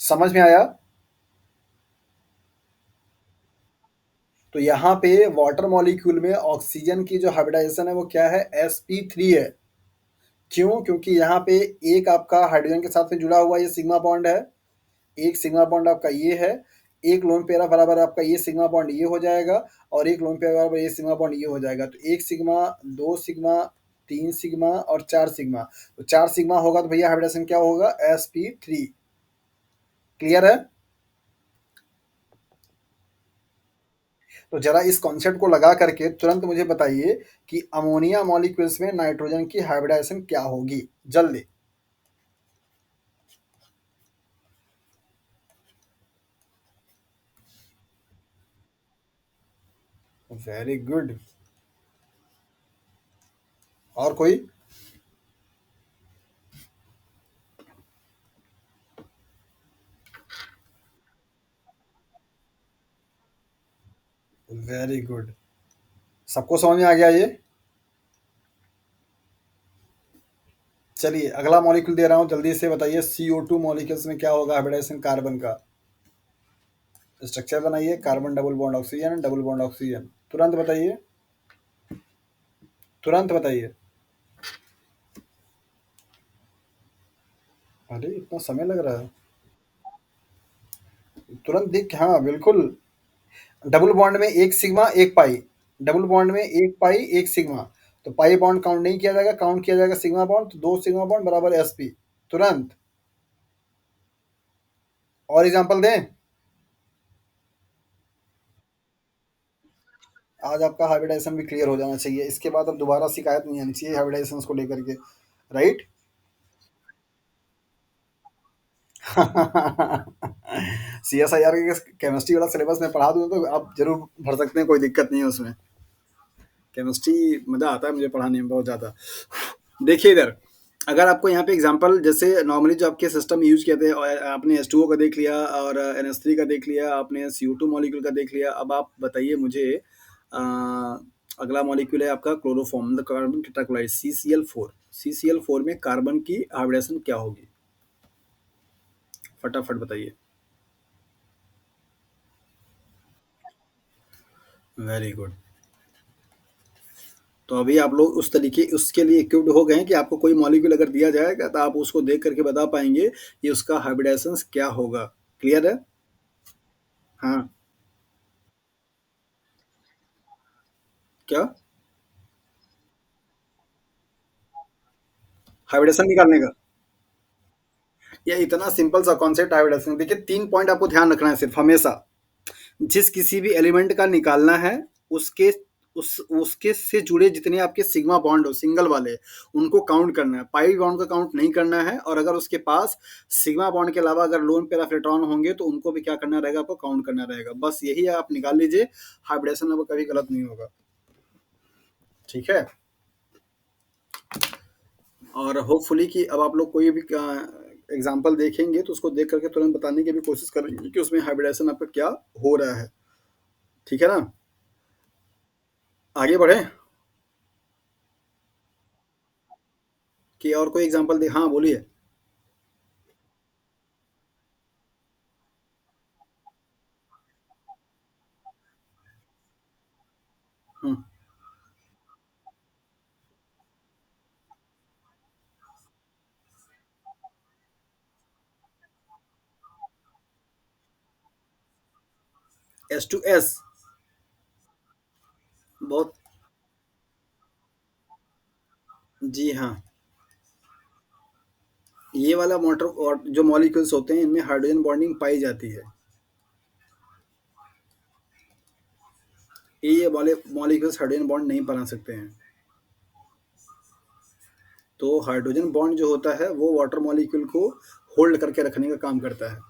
समझ में आया? तो यहाँ पे वाटर मॉलिक्यूल में ऑक्सीजन की जो हाइब्रिडाइजेशन है वो क्या है, sp3 है। क्यों? क्योंकि यहाँ पे एक आपका हाइड्रोजन के साथ में जुड़ा हुआ ये सिग्मा बॉन्ड है, एक सिग्मा बॉन्ड आपका ये है, एक लोन पेयर बराबर आपका ये सिग्मा बॉन्ड ये हो जाएगा, और एक लोन पेयर बराबर ये सिग्मा बॉन्ड ये हो जाएगा। तो 1 सिग्मा, 2 सिग्मा, 3 सिग्मा और 4 सिग्मा। तो 4 सिग्मा होगा तो भैया हाइब्रिडेशन क्या होगा, sp3। क्लियर है? तो जरा इस कॉन्सेप्ट को लगा करके तुरंत मुझे बताइए कि अमोनिया मॉलिक्यूल्स में नाइट्रोजन की हाइब्रिडाइजेशन क्या होगी, जल्दी। Very good. और कोई? Very good. सबको समझ में आ गया ये? चलिए अगला मॉलिक्यूल दे रहा हूँ, जल्दी से बताइए। CO2 मॉलिक्यूल्स में क्या होगा हाइब्रिडेशन कार्बन का? स्ट्रक्चर बनाइए, carbon double bond oxygen, double bond oxygen. तुरंत बताइए, तुरंत बताइए। अरे इतना समय लग रहा है? तुरंत दिख, हाँ बिल्कुल। डबल बॉन्ड में एक सिग्मा एक पाई, डबल बॉन्ड में एक पाई एक सिग्मा। तो पाई बॉन्ड काउंट नहीं किया जाएगा, काउंट किया जाएगा सिग्मा बॉन्ड। तो 2 सिग्मा बॉन्ड बराबर sp। तुरंत। और एग्जांपल दें? आज आपका हाइब्रिडाइजेशन भी क्लियर हो जाना चाहिए, इसके बाद अब दोबारा शिकायत नहीं आनी चाहिए हाइब्रिडाइजेशन को लेकर के। राइट? CSIR के केमिस्ट्री वाला सिलेबस में पढ़ा दूँ तो आप ज़रूर भर सकते हैं, कोई दिक्कत नहीं है उसमें। केमिस्ट्री मज़ा आता है मुझे पढ़ाने में बहुत ज़्यादा। देखिए इधर, अगर आपको यहाँ पे एग्जांपल, जैसे नॉर्मली जो आपके सिस्टम यूज़ किए थे, आपने H2O का देख लिया और NH3 का देख लिया, आपने CO2 मॉलिक्यूल का देख लिया। अब आप बताइए मुझे, अगला मॉलिक्यूल है आपका chloroform, the carbon tetrachloride, CCl4। CCl4 में कार्बन की हाइब्रिडेशन क्या होगी? फटाफट बताइए। Very good. तो अभी आप लोग उस तरीके उसके लिए इक्विप्ड हो गए हैं कि आपको कोई मॉलिक्यूल अगर दिया जाएगा तो आप उसको देख करके बता पाएंगे कि उसका हाइब्रिडेशन क्या होगा। क्लियर है? हाँ। क्या? हाइब्रिडेशन निकालने का? ये इतना सिंपल सा कॉन्सेप्ट हाइब्रिडेशन। देखिए 3 पॉइंट आपको ध्यान रखना है सिर्फ हमेशा। जिस किसी भी एलिमेंट का निकालना है, उसके उसके से जुड़े जितने आपके सिग्मा बॉन्ड हो सिंगल वाले, उनको काउंट करना है। पाई बॉन्ड का काउंट नहीं करना है, और अगर उसके पास सिग्मा बॉन्ड के अलावा अगर लोन पेयर ऑफ इलेक्ट्रॉन होंगे तो उनको भी क्या करना रहेगा, आपको काउंट करना रहेगा। बस यही आप निकाल लीजिए, हाइब्रिडेशन अब कभी गलत नहीं होगा। ठीक है? और होपफुली कि अब आप लोग कोई भी एग्जाम्पल देखेंगे तो उसको देख करके तुरंत बताने की भी कोशिश करेंगे कि उसमें हाइब्रिडेशन आपका क्या हो रहा है। ठीक है ना? आगे बढ़े कि और कोई एग्जांपल दे? हाँ बोलिए। हम्म। S2S। बहुत। जी हाँ। ये वाला मोटर और जो मॉलिक्यूल्स होते हैं इनमें हाइड्रोजन बॉन्डिंग पाई जाती है। ये वाले मॉलिक्यूल्स हाइड्रोजन बॉन्ड नहीं बना सकते हैं। तो हाइड्रोजन बॉन्ड जो होता है वो वाटर मॉलिक्यूल को होल्ड करके रखने का काम करता है।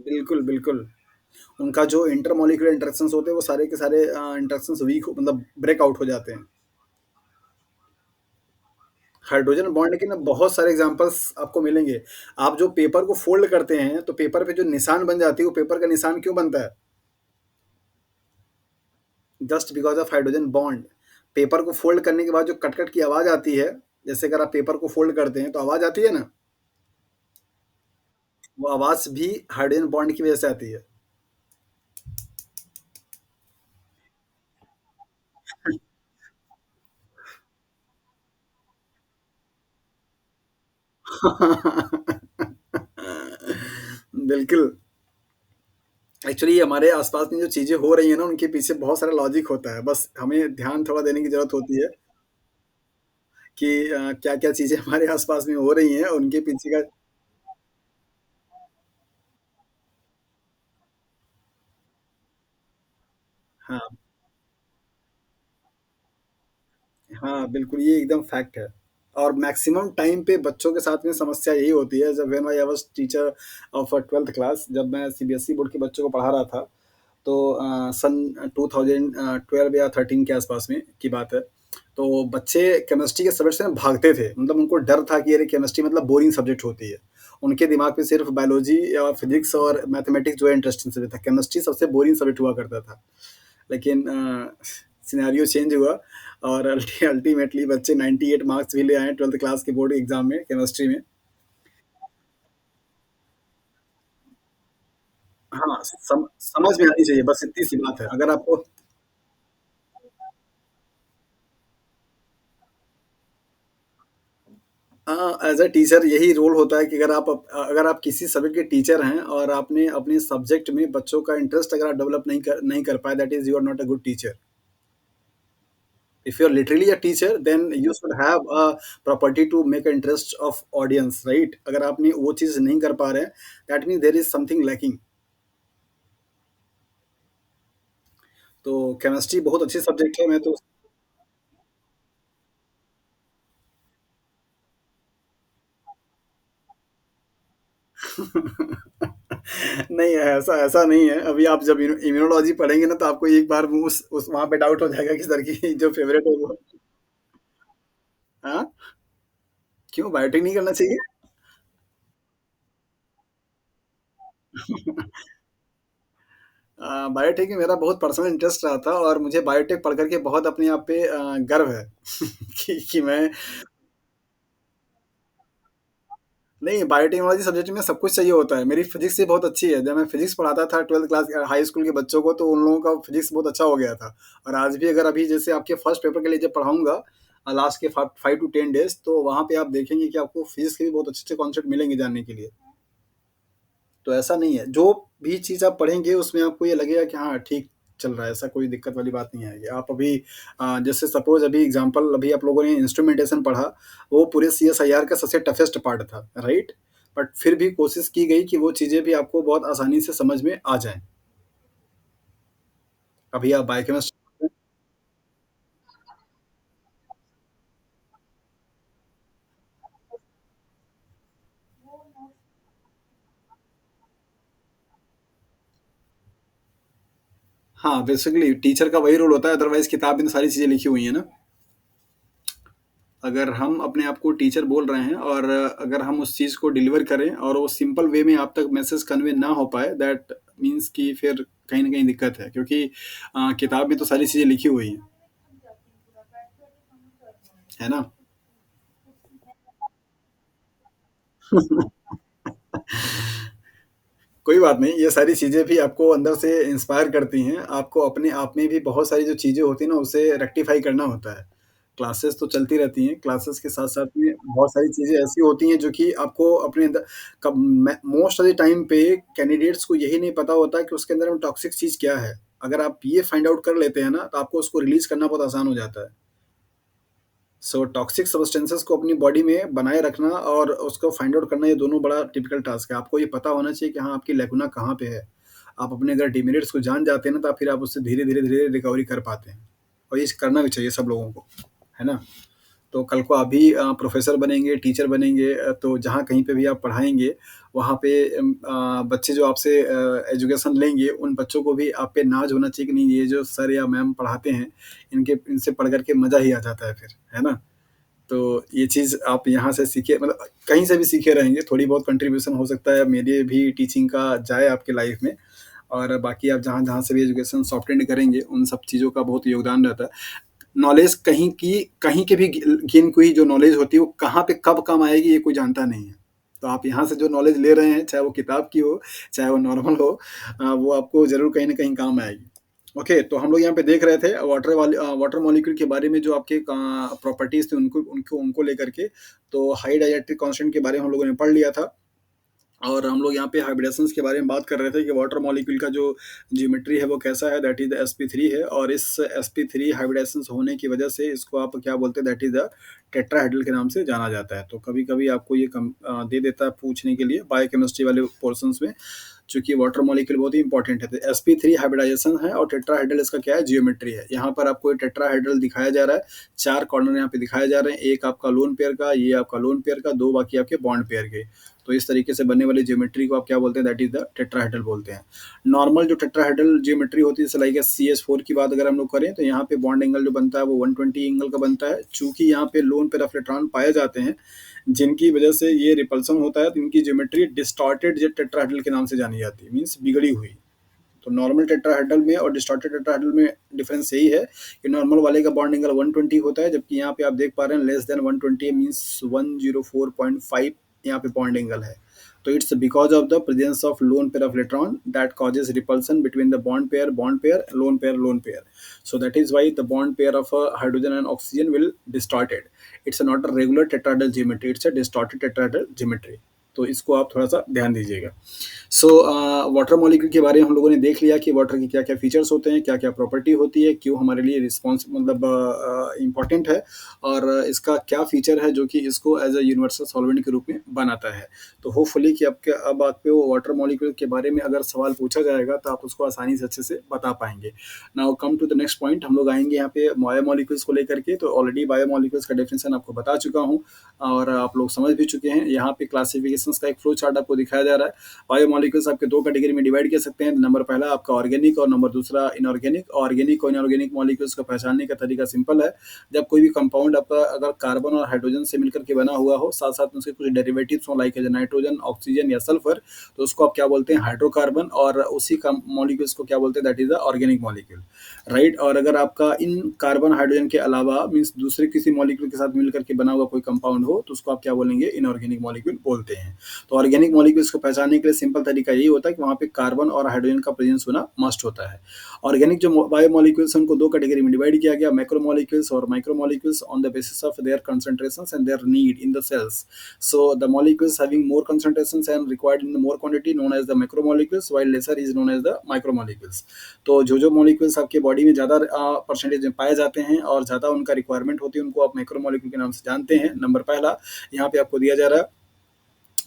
बिल्कुल बिल्कुल। उनका जो इंटर मॉलिक्यूलर इंटरेक्शंस होते हैं वो सारे के सारे इंटरेक्शंस वीक, मतलब ब्रेक आउट हो जाते हैं। हाइड्रोजन बॉन्ड के ना बहुत सारे एग्जांपल्स आपको मिलेंगे। आप जो पेपर को फोल्ड करते हैं तो पेपर पे जो निशान बन जाती है, वो पेपर का निशान क्यों बनता है? Just because of hydrogen bond. Paper को फोल्ड करने के बाद जो कट कट की आवाज आती है, जैसे अगर आप पेपर को फोल्ड करते हैं तो आवाज आती है ना, वो आवाज़ भी हाइड्रोजन बॉन्ड की वजह से आती है। बिल्कुल। एक्चुअली हमारे आस-पास में जो चीज़ें हो रही हैं ना, उनके पीछे बहुत सारा लॉजिक होता है। बस हमें ध्यान थोड़ा देने की ज़रूरत होती है कि क्या-क्या चीज़ें हमारे आस-पास में हो रही हैं, उनके पीछे का। हाँ, हाँ, बिल्कुल, ये एकदम फैक्ट है। और मैक्सिमम टाइम पे बच्चों के साथ में समस्या यही होती है, जब when I was teacher of 12th class, जब मैं सीबीएसई बोर्ड के बच्चों को पढ़ा रहा था, तो सन 2012 या 13 के आसपास में की बात है। तो बच्चे केमिस्ट्री के सब्जेक्ट से ना भागते थे, मतलब उनको डर था कि अरे केमिस्ट्री मतलब बोरिंग सब्जेक्ट होती है। उनके दिमाग में सिर्फ बायोलॉजी या फिजिक्स और मैथमेटिक्स जो है इंटरेस्टिंग सब्जेक्ट था, केमिस्ट्री सबसे बोरिंग सब्जेक्ट हुआ करता था। लेकिन सिनेरियो चेंज हुआ और अल्टीमेटली बच्चे 98 मार्क्स भी ले आए 12th क्लास के बोर्ड एग्जाम में केमिस्ट्री में। हाँ, समझ में आनी चाहिए, बस इतनी सी बात है। अगर आपको एज़ अ टीचर यही रोल होता है कि अगर आप किसी सब्जेक्ट के टीचर हैं और आपने अपने सब्जेक्ट में बच्चों का इंटरेस्ट अगर आप डेवलप नहीं कर पाए, that is you are not a good teacher. If you are literally a teacher then you should have a property to make a interest of audience, right? अगर आपने वो चीज़ नहीं कर पा रहे हैं, that means there is something lacking. तो केमिस्ट्री बहुत अच्छी सब्जेक्ट है, मैं तो नहीं है, ऐसा ऐसा नहीं है। अभी आप जब इम्यूनोलॉजी पढ़ेंगे ना, तो आपको एक बार वो उस वहाँ पे डाउट हो जाएगा कि सर की जो फेवरेट है वो। हाँ? क्यों बायोटेक नहीं करना चाहिए? बायोटेक में मेरा बहुत पर्सनल इंटरेस्ट रहा था और मुझे बायोटेक पढ़ कर के बहुत अपने आप पे गर्व है कि मैं नहीं, बायोटेक्नोलॉजी सब्जेक्ट में सब कुछ चाहिए होता है। मेरी फिज़िक्स भी बहुत अच्छी है। जब मैं फिज़िक्स पढ़ाता था 12th क्लास हाई स्कूल के बच्चों को, तो उन लोगों का फिज़िक्स बहुत अच्छा हो गया था। और आज भी अगर अभी जैसे आपके फर्स्ट पेपर के लिए जब पढ़ाऊँगा लास्ट के 5 टू 10 डेज़, तो वहाँ पे आप देखेंगे कि आपको फिज़िक्स के भी बहुत अच्छे-अच्छे कॉन्सेप्ट मिलेंगे जानने के लिए। तो ऐसा नहीं है, जो भी चीज़ आप पढ़ेंगे उसमें आपको ये लगेगा कि हाँ, ठीक चल रहा है, ऐसा कोई दिक्कत वाली बात नहीं आएगी। आप अभी जैसे सपोज़ अभी एग्ज़ाम्पल अभी आप लोगों ने इंस्ट्रूमेंटेशन पढ़ा, वो पूरे सीएसआईआर का सबसे टफ़ेस्ट पार्ट था, राइट? बट फिर भी कोशिश की गई कि वो चीज़ें भी आपको बहुत आसानी से समझ में आ जाएँ। अभी आप बायोकेमिस्ट्री। हाँ, बेसिकली टीचर का वही रोल होता है, अदरवाइज़ किताब में तो सारी चीज़ें लिखी हुई हैं ना। अगर हम अपने आप को टीचर बोल रहे हैं और अगर हम उस चीज़ को डिलीवर करें और वो सिंपल वे में आप तक मैसेज कन्वे ना हो पाए, दैट मीन्स कि फिर कहीं न कहीं दिक्कत है, क्योंकि किताब में तो सारी चीज़ें लिखी हुई हैं, है ना? कोई बात नहीं, ये सारी चीज़ें भी आपको अंदर से इंस्पायर करती हैं। आपको अपने आप में भी बहुत सारी जो चीज़ें होती हैं ना, उसे रेक्टिफ़ाई करना होता है। क्लासेस तो चलती रहती हैं, क्लासेस के साथ-साथ में बहुत सारी चीज़ें ऐसी होती हैं जो कि आपको अपने अंदर कब मैं मोस्ट ऑफ द टाइम पे कैंडिडेट्स को यही नहीं पता होता कि उसके अंदर में टॉक्सिक चीज़ क्या है। अगर आप ये फाइंड आउट कर लेते हैं ना, तो आपको उसको रिलीज़ करना बहुत आसान हो जाता है। सो टॉक्सिक सब्सटेंसेस को अपनी बॉडी में बनाए रखना और उसको फाइंड आउट करना, ये दोनों बड़ा टिपिकल टास्क है। आपको ये पता होना चाहिए कि हाँ, आपकी लैकुना कहाँ पे है। आप अपने अगर डिमेरिट्स को जान जाते हैं ना, तो फिर आप उससे धीरे-धीरे, धीरे रिकवरी कर पाते हैं और ये करना भी चाहिए सब लोगों को, है ना? तो कल को आप भी प्रोफ़ेसर बनेंगे, टीचर बनेंगे, तो जहाँ कहीं पे भी आप पढ़ाएँगे, वहाँ पे बच्चे जो आपसे एजुकेशन लेंगे, उन बच्चों को भी आप पे नाज़ होना चाहिए कि नहीं, ये जो सर या मैम पढ़ाते हैं, इनसे पढ़ कर के मज़ा ही आ जाता है फिर, है ना? तो ये चीज़ आप यहाँ से सीखे, मतलब कहीं से भी सीखे रहेंगे, थोड़ी बहुत कंट्रीब्यूशन हो सकता है मेरे भी टीचिंग का जाए आपकी लाइफ़ में। और बाकी आप जहाँ-जहाँ से भी एजुकेशन सॉफ्टेंड करेंगे, उन सब चीज़ों का बहुत योगदान रहता है। नॉलेज कहीं की कहीं के भी गिन कोई जो नॉलेज होती है, वो कहाँ पे कब काम आएगी, ये कोई जानता नहीं है। तो आप यहाँ से जो नॉलेज ले रहे हैं, चाहे वो किताब की हो, चाहे वो नॉर्मल हो, वो आपको ज़रूर कहीं न कहीं काम आएगी। ओके, तो हम लोग यहाँ पे देख रहे थे वाटर मॉलिक्यूल के बारे में, जो आपके प्रॉपर्टीज़ थे उनको उनको उनको लेकर के। तो हाई डाइलेक्ट्रिक कांस्टेंट के बारे में हम लोगों ने पढ़ लिया था। और हम लोग यहाँ पे हाइब्रिडेशंस के बारे में बात कर रहे थे कि वाटर मॉलिक्यूल का जो ज्योमेट्री है वो कैसा है, दैट इज़ द sp3 है। और इस sp3 हाइब्रिडेशंस होने की वजह से इसको आप क्या बोलते हैं, दैट इज़ द टेट्राहेड्रल के नाम से जाना जाता है। तो कभी-कभी आपको ये दे देता है पूछने के लिए बायोकेमिस्ट्री वाले पोर्शंस में, चूँकि वाटर मॉलिक्यूल बहुत ही इंपॉर्टेंट है। तो sp3 हाइब्रिडाइजेशन है और टेट्राहेड्रल इसका क्या है, ज्योमेट्री है। यहाँ पर आपको ये टेट्राहेड्रल दिखाया जा रहा है, 4 कॉर्नर यहाँ पे दिखाए जा रहे हैं, एक आपका लोन पेयर का, ये आपका लोन पेयर का, 2 बाकी आपके बॉन्ड पेयर के। तो इस तरीके से बनने वाली ज्योमेट्री को आप क्या बोलते हैं, दैट इज द टेट्राहेड्रल बोलते हैं। नॉर्मल जो टेट्राहेड्रल ज्योमेट्री होती है, जैसे लाइक CH4 की बात अगर हम लोग करें, तो यहाँ पे बॉन्ड एंगल जो बनता है वो 120 एंगल का बनता है। चूंकि यहाँ पे लोन पेयर ऑफ इलेक्ट्रॉन पाए जाते हैं, जिनकी वजह से ये रिपल्सन होता है, तो इनकी ज्योमेट्री डिस्टॉर्टेड जेट टेट्राहेड्रल के नाम से जानी जाती है, मीन्स बिगड़ी हुई। तो नॉर्मल टेट्राहेड्रल में और डिस्टॉर्टेड टेट्राहेड्रल में डिफरेंस यही है कि नॉर्मल वाले का बॉन्ड एंगल 120 होता है, जबकि यहाँ पे आप देख पा रहे हैं लेस देन 120 मींस 104.5 यहाँ पे बॉन्ड एंगल है। तो it's because of the presence of loan pair of electron that causes repulsion between the bond pair, lone pair. So that is why the bond pair of hydrogen and oxygen will distorted. It's not a regular tetrahedral geometry, it's a distorted tetrahedral geometry. तो इसको आप थोड़ा सा ध्यान दीजिएगा। So water molecule के बारे में हम लोगों ने देख लिया कि वाटर के क्या क्या फीचर्स होते हैं, क्या क्या प्रॉपर्टी होती है, क्यों हमारे लिए रिस्पॉन्स मतलब इम्पॉर्टेंट है, और इसका क्या फीचर है जो कि इसको एज अ यूनिवर्सल सॉल्वेंट के रूप में बनाता है। तो होपफुली कि आपके अब आपको वाटर मॉलिक्यूल के बारे में अगर सवाल पूछा जाएगा तो आप उसको आसानी से अच्छे से बता पाएंगे। Now come to the next point, हम लोग आएंगे यहाँ पे बायोमॉलिक्यूल्स को लेकर के। तो ऑलरेडी बायोमॉलिक्यूल्स का डेफिनेशन आपको बता चुका हूँ और आप लोग समझ भी चुके हैं। यहाँ पे क्लासिफिकेशंस का एक फ्लो चार्ट आपको दिखाया जा रहा है। बायोमॉलिक्यूल्स आपके 2 कैटेगरी में डिवाइड कर सकते हैं। नंबर पहला आपका ऑर्गेनिक और नंबर दूसरा इनऑर्गेनिक। ऑर्गेनिक और इनऑर्गेनिक मॉलिक्यूल्स को पहचानने का तरीका सिंपल है। जब कोई भी कंपाउंड आपका अगर कार्बन और हाइड्रोजन से मिलकर के बना हुआ हो, साथ साथ में उसके कुछ डेरिवेटिव्स हो लाइक नाइट्रोजन, ऑक्सीजन या सल्फर, तो उसको आप क्या बोलते हैं, हाइड्रोकार्बन। और उसी का मॉलिक्यूल्स को क्या बोलते हैं, that is the organic molecule, right. और अगर आपका इन कार्बन हाइड्रोजन के अलावा मीन्स दूसरे किसी मॉलिक्यूल के साथ मिलकर के बना हुआ कोई कंपाउंड हो, तो उसको आप क्या बोलेंगे, इनऑर्गेनिक मॉलिक्यूल बोलते हैं। तो ऑर्गेनिक मॉलिक्यूल्स को पहचानने के लिए सिंपल तरीका यही होता है कि वहाँ पे कार्बन और हाइड्रोजन का प्रेजेंस होना मस्ट होता है। ऑर्गेनिक जो बायोमॉलिक्यूल्स हैं उनको 2 कैटेगरी में डिवाइड किया गया, मैक्रोमॉलिक्यूल्स और micromolecules, on the basis of their concentrations and their need in the cells. So the molecules having more concentrations and required in the more quantity known as the macromolecules, while lesser is known as the micromolecules. तो जो molecules आपके body में ज़्यादा percentage में पाए जाते हैं और ज़्यादा उनका रिक्वायरमेंट होती है, उनको आप मैक्रोमॉलिक्यूल के नाम से जानते हैं। नंबर पहला यहाँ पे आपको दिया जा रहा है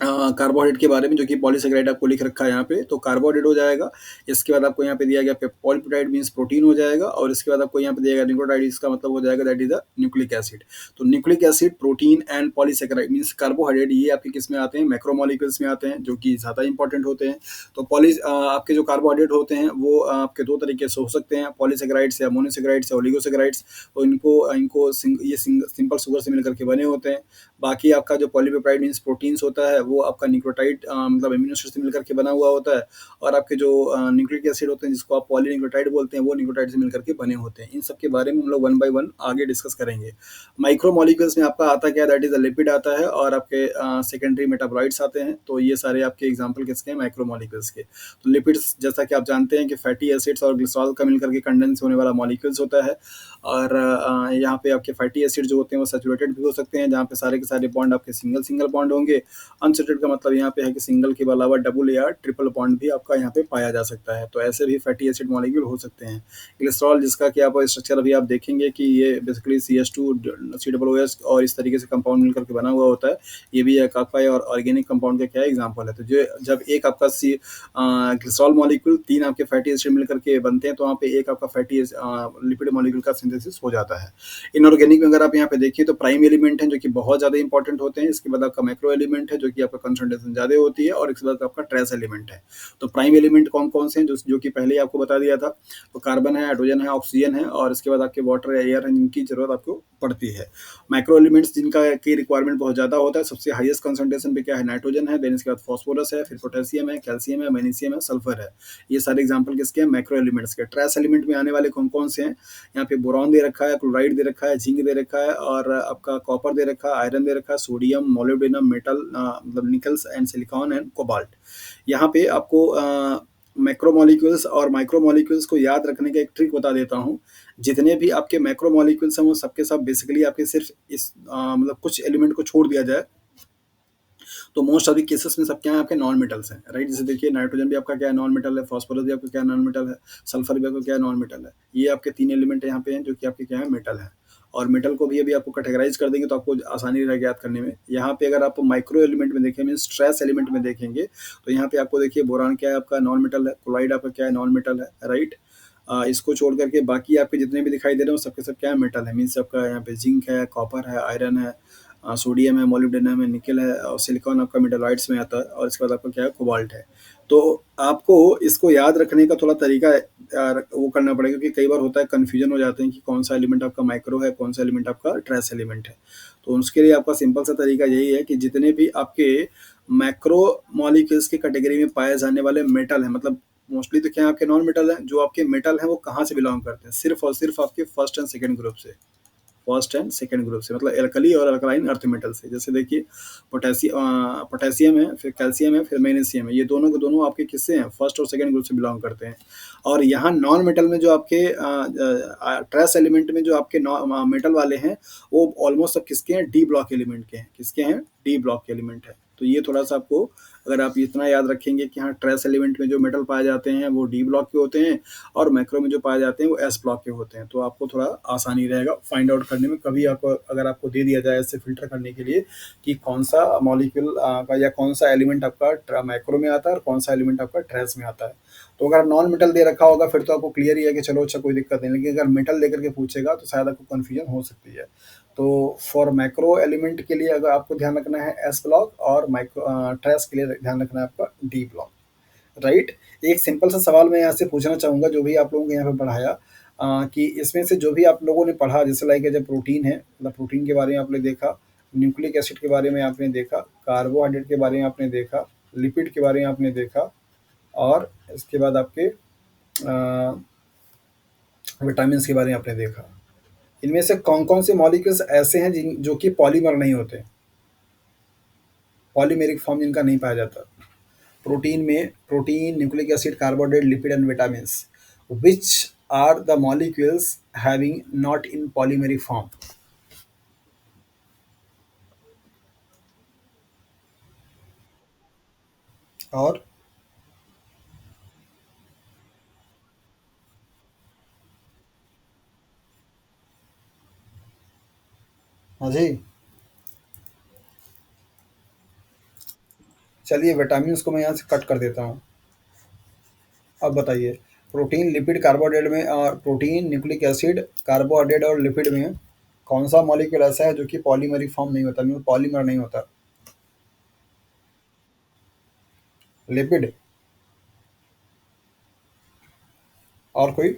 कार्बोहाइड्रेट के बारे में, जो कि पॉलीसेकेराइड आपको लिख रखा है यहाँ पे, तो कार्बोहाइड्रेट हो जाएगा। इसके बाद आपको यहाँ पे दिया गया पॉलीपेप्टाइड मींस प्रोटीन हो जाएगा। और इसके बाद आपको यहाँ पे दिया गया न्यूक्लियोटाइड, इसका मतलब हो जाएगा that is the nucleic acid. तो nucleic acid, protein and polysaccharide means carbohydrate, ये आपके किस में आते हैं, मैक्रोमॉलिक्यूल्स में आते हैं, जो कि ज़्यादा इंपॉर्टेंट होते हैं। तो आपके जो कार्बोहाइड्रेट होते हैं वो आपके 2 तरीके से हो सकते हैं, पॉलीसेकेराइड्स या मोनोसेकेराइड्स या ओलिगोसेकेराइड्स। तो इनको ये सिंपल शुगर से मिलकर के बने होते हैं। बाकी आपका जो पॉलीपेप्टाइड मींस प्रोटीन्स होता है वो आपका न्यूक्लियोटाइड मतलब एमिनो एसिड से मिलकर के बना हुआ होता है। और आपके जो न्यूक्लिक एसिड होते हैं जिसको आप पॉलीन्यूक्लियोटाइड बोलते हैं, वो न्यूक्लियोटाइड से मिलकर के बने होते हैं। इन सब के बारे में हम लोग 1 बाय 1 आगे डिस्कस करेंगे। माइक्रोमॉलिक्यूल्स में आपका आता क्या, दैट इज द लिपिड आता है और आपके सेकेंडरी मेटाबोलाइट्स आते हैं। तो ये सारे आपके एग्जाम्पल किसके हैं, माइक्रोमॉलिक्यूल्स के। तो लिपिड्स जैसा कि आप जानते हैं कि फैटी एसिड्स और ग्लिसरॉल का मिलकर के कंडेंस होने वाला मॉलिक्यूल्स होता है। और यहाँ पे आपके फैटी एसिड जो होते हैं वो सैचुरेटेड भी हो सकते हैं, जहाँ पे सारे के सारे बॉन्ड आपके सिंगल बॉन्ड होंगे। अनसैचुरेटेड का मतलब यहाँ पे है कि सिंगल के अलावा डबल या ट्रिपल बॉन्ड भी आपका यहाँ पे पाया जा सकता है। तो ऐसे भी फैटी एसिड मॉलिक्यूल हो सकते हैं। ग्लिसरॉल, जिसका कि आप स्ट्रक्चर अभी आप देखेंगे कि ये बेसिकली CH2 COOH और इस तरीके से कंपाउंड मिलकर के बना हुआ होता है। ये भी एक आपका और ऑर्गेनिक कंपाउंड का क्या एग्जाम्पल है। तो जो जब एक आपका ग्लिसरॉल मॉलिक्यूल 3 आपके फैटी एसिड मिलकर के बनते हैं, तो वहाँ पे एक आपका फैटी लिपिड मॉलिक्यूल का सिंथेसिस हो जाता है। इनऑर्गेनिक में अगर आप यहाँ पे देखिए तो प्राइम एलिमेंट है जो कि बहुत ज़्यादा इंपॉर्टेंट होते हैं। इसके बाद आपका मैक्रो एलिमेंट है जो कि आपका कंसंट्रेशन ज़्यादा होती है। और इसके बाद आपका ट्रेस एलिमेंट है। तो प्राइम एलिमेंट कौन कौन से हैं, जो कि पहले ही आपको बता दिया था। तो कार्बन है, हाइड्रोजन है, ऑक्सीजन है, और इसके बाद आपके वाटर या एयर है, जिनकी जरूरत आपको पड़ती है। माइक्रो एलिमेंट्स जिनका की रिक्वायरमेंट बहुत ज़्यादा होता है, सबसे हाईएस्ट कंसंट्रेशन पे क्या है, नाइट्रोजन है, देन इसके बाद फॉस्फोरस है, फिर पोटेशियम है, कैल्शियम है, मैग्नीशियम है, सल्फर है। ये सारे एग्जाम्पल किसके हैं, मैक्रो एलिमेंट्स के। ट्रेस एलिमेंट में आने वाले कौन कौन से हैं, यहाँ पे बोरॉन दे रखा है, क्लोराइड दे रखा है, जिंक दे रखा है, और आपका कॉपर दे रखा है, आयरन दे रखा है, सोडियम, मोलिब्डेनम, मेटल मतलब Nicholls and silicon and cobalt. यहाँ पे आपको मैक्रोमोलेक्यूल्स और माइक्रोमोलेक्यूल्स को याद रखने का एक ट्रिक बता देता हूँ। जितने भी आपके मैक्रोमोलेक्यूल्स हैं वो सबके सब बेसिकली आपके सिर्फ इस मतलब कुछ एलिमेंट को छोड़ दिया जाए तो मोस्ट ऑफ द केसेस में सब क्या है आपके नॉन मेटल्स हैं, राइट। जैसे देखिए नाइट्रोजन भी आपका क्या है नॉन मेटल है, फास्फोरस भी आपका क्या नॉन मेटल है, सल्फर भी आपका क्या नॉन मेटल है। ये आपके तीन एलिमेंट यहाँ पे हैं जो कि आपके क्या है मेटल है। और मेटल को भी अभी आपको कैटेगराइज कर देंगे तो आपको आसानी रहेगी याद करने में। यहाँ पे अगर आप माइक्रो एलिमेंट में देखें मीन स्ट्रेस एलिमेंट में देखेंगे तो यहाँ पे आपको देखिए बोरान क्या है आपका नॉन मेटल है, क्लोराइड आपका क्या है नॉन मेटल है, राइट। इसको छोड़ करके बाकी आपके जितने भी दिखाई दे रहे हो सबके सब क्या है मेटल है। मीन्स आपका यहाँ पे जिंक है, कॉपर है, आयरन है, सोडियम है, मोलिब्डेनम है, निकल है और सिलिकॉन आपका मेटालॉइड्स में आता है और इसके बाद आपका क्या है कोबाल्ट है। तो आपको इसको याद रखने का थोड़ा तरीका वो करना पड़ेगा क्योंकि कई बार होता है कन्फ्यूजन हो जाते हैं कि कौन सा एलिमेंट आपका माइक्रो है, कौन सा एलिमेंट आपका ट्रेस एलिमेंट है। तो उसके लिए आपका सिंपल सा तरीका यही है कि जितने भी आपके मैक्रो मॉलिक्यूल्स की कैटेगरी में पाए जाने वाले मेटल हैं मतलब मोस्टली तो क्या है आपके नॉन मेटल हैं, जो आपके मेटल हैं वो कहाँ से बिलोंग करते हैं, सिर्फ और सिर्फ आपके फर्स्ट एंड सेकंड ग्रुप से। फर्स्ट एंड सेकंड ग्रुप से मतलब एल्कली और अल्कलाइन अर्थ मेटल से। जैसे देखिए पोटेशियम है, फिर कैल्शियम है, फिर मैग्नीशियम है, ये दोनों के दोनों आपके किससे हैं फर्स्ट और सेकंड ग्रुप से बिलोंग करते हैं। और यहाँ नॉन मेटल में जो आपके ट्रेस एलिमेंट में जो आपके मेटल वाले हैं वो ऑलमोस्ट सब किसके हैं डी ब्लॉक एलिमेंट के हैं। किसके हैं डी ब्लॉक एलिमेंट है। तो ये थोड़ा सा आपको अगर आप इतना याद रखेंगे कि हाँ ट्रेस एलिमेंट में जो मेटल पाए जाते हैं वो डी ब्लॉक के होते हैं और मैक्रो में जो पाए जाते हैं वो एस ब्लॉक के होते हैं तो आपको थोड़ा आसानी रहेगा फाइंड आउट करने में। कभी आपको अगर आपको दे दिया जाए ऐसे फिल्टर करने के लिए कि कौन सा मॉलिक्यूल का या कौन सा एलिमेंट आपका मैक्रो में आता है और कौन सा एलिमेंट आपका ट्रेस में आता है। तो अगर नॉन मेटल दे रखा होगा फिर तो आपको क्लियर ही है कि चलो अच्छा कोई दिक्कत नहीं, लेकिन अगर मेटल लेकर के पूछेगा तो शायद आपको कन्फ्यूजन हो सकती है। तो फॉर मैक्रो एलिमेंट के लिए अगर आपको ध्यान रखना है एस ब्लॉक और माइक्रो ट्रेस के लिए ध्यान रखना है आपका डी ब्लॉक, राइट। एक सिंपल सा सवाल मैं यहाँ से पूछना चाहूँगा जो भी आप लोगों को यहाँ पे पढ़ाया कि इसमें से जो भी आप लोगों ने पढ़ा जैसे लाइक जब प्रोटीन है मतलब प्रोटीन के बारे में आपने देखा, न्यूक्लिक एसिड के बारे में आपने देखा, कार्बोहाइड्रेट के बारे में आपने देखा, लिपिड के बारे में आपने देखा और इसके बाद आपके विटामिन के बारे में आपने देखा। इनमें से कौन कौन से मॉलिक्यूल्स ऐसे हैं जिन जो कि पॉलीमर नहीं होते, पॉलीमेरिक फॉर्म जिनका नहीं पाया जाता। प्रोटीन में protein, nucleic acid, carbohydrate, lipid and vitamins, which are the molecules having not in polymeric form। और हाँ जी, चलिए विटामिन को मैं यहाँ से कट कर देता हूँ। अब बताइए प्रोटीन, लिपिड, कार्बोहाइड्रेट में और प्रोटीन, न्यूक्लिक एसिड, कार्बोहाइड्रेट और लिपिड में कौन सा मॉलिक्यूल ऐसा है जो कि पॉलीमेरिक फॉर्म नहीं होता, पॉलीमर नहीं होता। लिपिड। और कोई।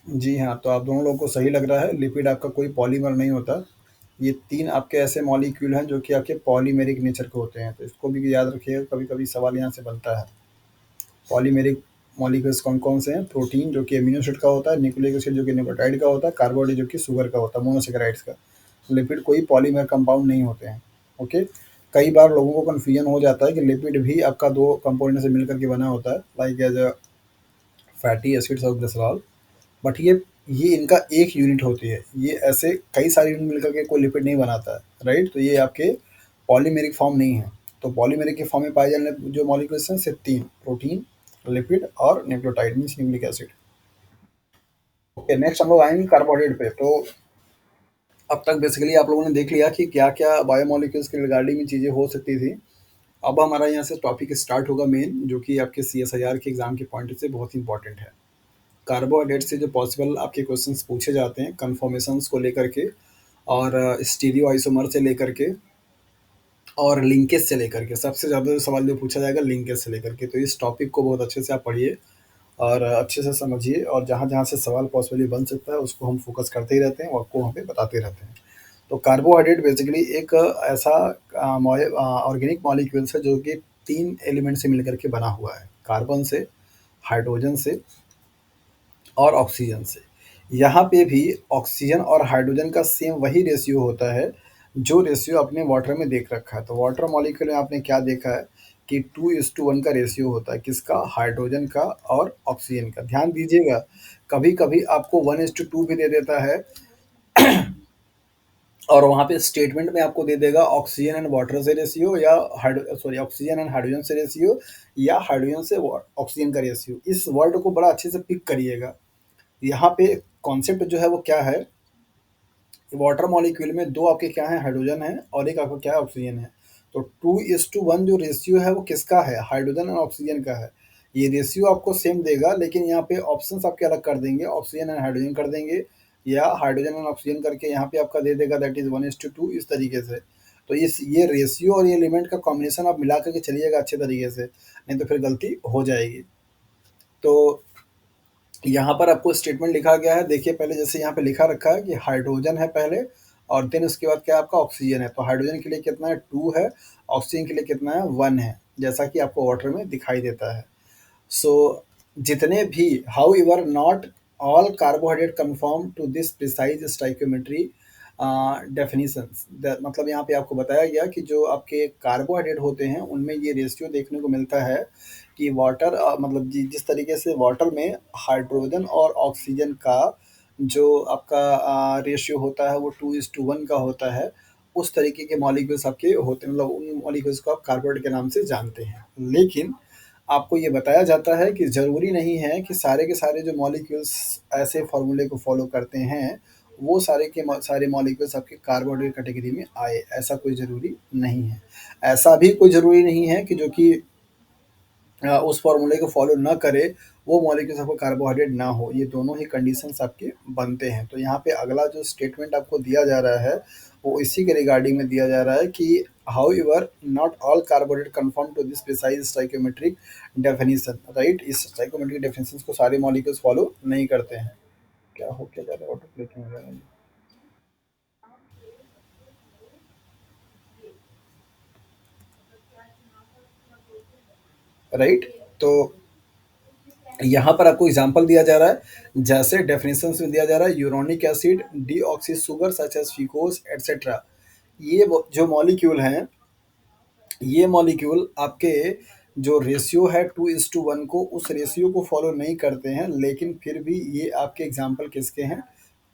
जी हाँ, तो आप दोनों लोगों को सही लग रहा है, लिपिड आपका कोई पॉलीमर नहीं होता। ये 3 आपके ऐसे मॉलिक्यूल हैं जो कि आपके पॉलीमेरिक नेचर के होते हैं, तो इसको भी याद रखिएगा, कभी-कभी सवाल यहाँ से बनता है। पॉलीमेरिक मॉलिक्यूल्स कौन-कौन से हैं? प्रोटीन जो कि एमिनो एसिड का होता है, न्यूक्लिक एसिड जो कि न्यूक्लियोटाइड का होता है, कार्बोहाइड्रेट जो कि शुगर का होता है, मोनोसैकेराइड्स का। लिपिड कोई पॉलीमर कंपाउंड नहीं होते हैं, ओके। कई बार लोगों को कन्फ्यूजन हो जाता है कि लिपिड भी आपका 2 कंपोनेंट से मिलकर के बना होता है, like as a fatty acids और ग्लिसरॉल। बट ये इनका एक यूनिट होती है, ये ऐसे कई सारे यूनिट मिलकर के कोई लिपिड नहीं बनाता है, राइट। तो ये आपके पॉलीमेरिक फॉर्म नहीं है। तो पॉलीमेरिक के फॉर्म में पाए जाने जो मॉलिक्यूल्स हैं सिर्फ 3, प्रोटीन, लिपिड और nucleotide means nucleic acid. Okay, next हम लोग आएंगे कार्बोहाइड्रेट पे। तो अब तक बेसिकली आप लोगों ने देख लिया कि क्या क्या बायोमोलिक्यूल्स के रिगार्डिंग में चीज़ें हो सकती थी। अब हमारा यहाँ से टॉपिक स्टार्ट होगा मेन, जो कि आपके CSIR के एग्जाम के पॉइंट से बहुत इंपॉर्टेंट है। कार्बोहाइड्रेट से जो पॉसिबल आपके क्वेश्चंस पूछे जाते हैं कन्फॉर्मेशंस को लेकर के और स्टीरियो आइसोमर से लेकर के और लिंकेज से लेकर के, सबसे ज़्यादा जो सवाल जो पूछा जाएगा लिंकेज से लेकर के। तो इस टॉपिक को बहुत अच्छे से आप पढ़िए और अच्छे से समझिए और जहाँ जहाँ से सवाल पॉसिबली बन सकता है उसको हम फोकस करते ही रहते हैं और आपको वहाँ पे बताते रहते हैं। तो कार्बोहाइड्रेट बेसिकली एक ऐसा ऑर्गेनिक मॉलिक्यूल्स है जो कि 3 एलिमेंट से मिलकर के बना हुआ है, कार्बन से, हाइड्रोजन से और ऑक्सीजन से। यहाँ पे भी ऑक्सीजन और हाइड्रोजन का सेम वही रेशियो होता है, जो रेशियो आपने वाटर में देख रखा है। तो वाटर मॉलिक्यूल में आपने क्या देखा है कि 2:1 का रेशियो होता है, किसका? हाइड्रोजन का और ऑक्सीजन का। ध्यान दीजिएगा, कभी-कभी आपको 1:2 भी दे देता है और वहाँ पे स्टेटमेंट में आपको दे देगा ऑक्सीजन एंड वाटर से रेशियो या ऑक्सीजन एंड हाइड्रोजन से रेशियो या हाइड्रोजन से ऑक्सीजन का रेशियो। इस वर्ड को बड़ा अच्छे से पिक करिएगा। यहाँ पे कॉन्सेप्ट जो है वो क्या है, वाटर मॉलिक्यूल में दो आपके क्या है, हाइड्रोजन है और एक आपका क्या है, ऑक्सीजन है। तो 2:1 जो रेशियो है वो किसका है? हाइड्रोजन और ऑक्सीजन का है। ये रेशियो आपको सेम देगा, लेकिन यहाँ पे ऑप्शंस आपके अलग कर देंगे, ऑक्सीजन एंड हाइड्रोजन कर देंगे या हाइड्रोजन एंड ऑक्सीजन करके यहाँ पे आपका दे देगा दैट इज 1:2 इस तरीके से। तो इस ये रेशियो और ये एलिमेंट का कॉम्बिनेशन आप मिला करके चलिएगा अच्छे तरीके से, नहीं तो फिर गलती हो जाएगी। तो यहाँ पर आपको स्टेटमेंट लिखा गया है, देखिए पहले जैसे यहाँ पे लिखा रखा है कि हाइड्रोजन है पहले और देन उसके बाद क्या आपका ऑक्सीजन है। तो हाइड्रोजन के लिए कितना है? 2 है, ऑक्सीजन के लिए कितना है? 1 है, जैसा कि आपको वाटर में दिखाई देता है। सो जितने भी, however not all carbohydrate conform to this precise stoichiometry definitions। मतलब यहाँ पे आपको बताया गया कि जो आपके कार्बोहाइड्रेट होते हैं उनमें ये रेशियो देखने को मिलता है कि वाटर मतलब जिस तरीके से वाटर में हाइड्रोजन और ऑक्सीजन का जो आपका रेशियो होता है वो 2:1 का होता है, उस तरीके के मॉलिक्यूल्स आपके होते हैं, मतलब उन मॉलिक्यूल्स को आप कार्बोहाइड्रेट के नाम से जानते हैं। लेकिन आपको ये बताया जाता है कि ज़रूरी नहीं है कि सारे के सारे जो मॉलिक्यूल्स ऐसे फ़ॉर्मूले को फ़ॉलो करते हैं, वो सारे के सारे मॉलिक्यूल्स आपके कार्बोहाइड्रेट कैटेगरी में आए, ऐसा कोई ज़रूरी नहीं है। ऐसा भी कोई ज़रूरी नहीं है कि जो कि उस फ़ॉर्मूले को फ़ॉलो ना करे, वो मॉलिक्यूल्स आपको कार्बोहाइड्रेट ना हो। ये दोनों ही कंडीशंस आपके बनते हैं। तो यहाँ पे अगला जो स्टेटमेंट आपको दिया जा रहा है, वो इसी के रिगार्डिंग में दिया जा रहा है कि however not all carbohydrate confirm to this precise stoichiometric definition, right? इस स्टोइकोमेट्रिक डेफिनिशंस को सारे मॉलिक्यूल्स फ़ॉलो नहीं करते हैं। क्या हो क्या जा रहा है? ऑटो क्लिकिंग हो रहा है। राइट? तो यहाँ पर आपको एग्जांपल दिया जा रहा है, जैसे डेफिनेशंस में दिया जा रहा है uronic acid, deoxy sugar such as fucose etcetera. ये जो मॉलिक्यूल हैं, ये मॉलिक्यूल आपके जो रेशियो है 2:1 को, उस रेशियो को फॉलो नहीं करते हैं, लेकिन फिर भी ये आपके एग्जाम्पल किसके हैं?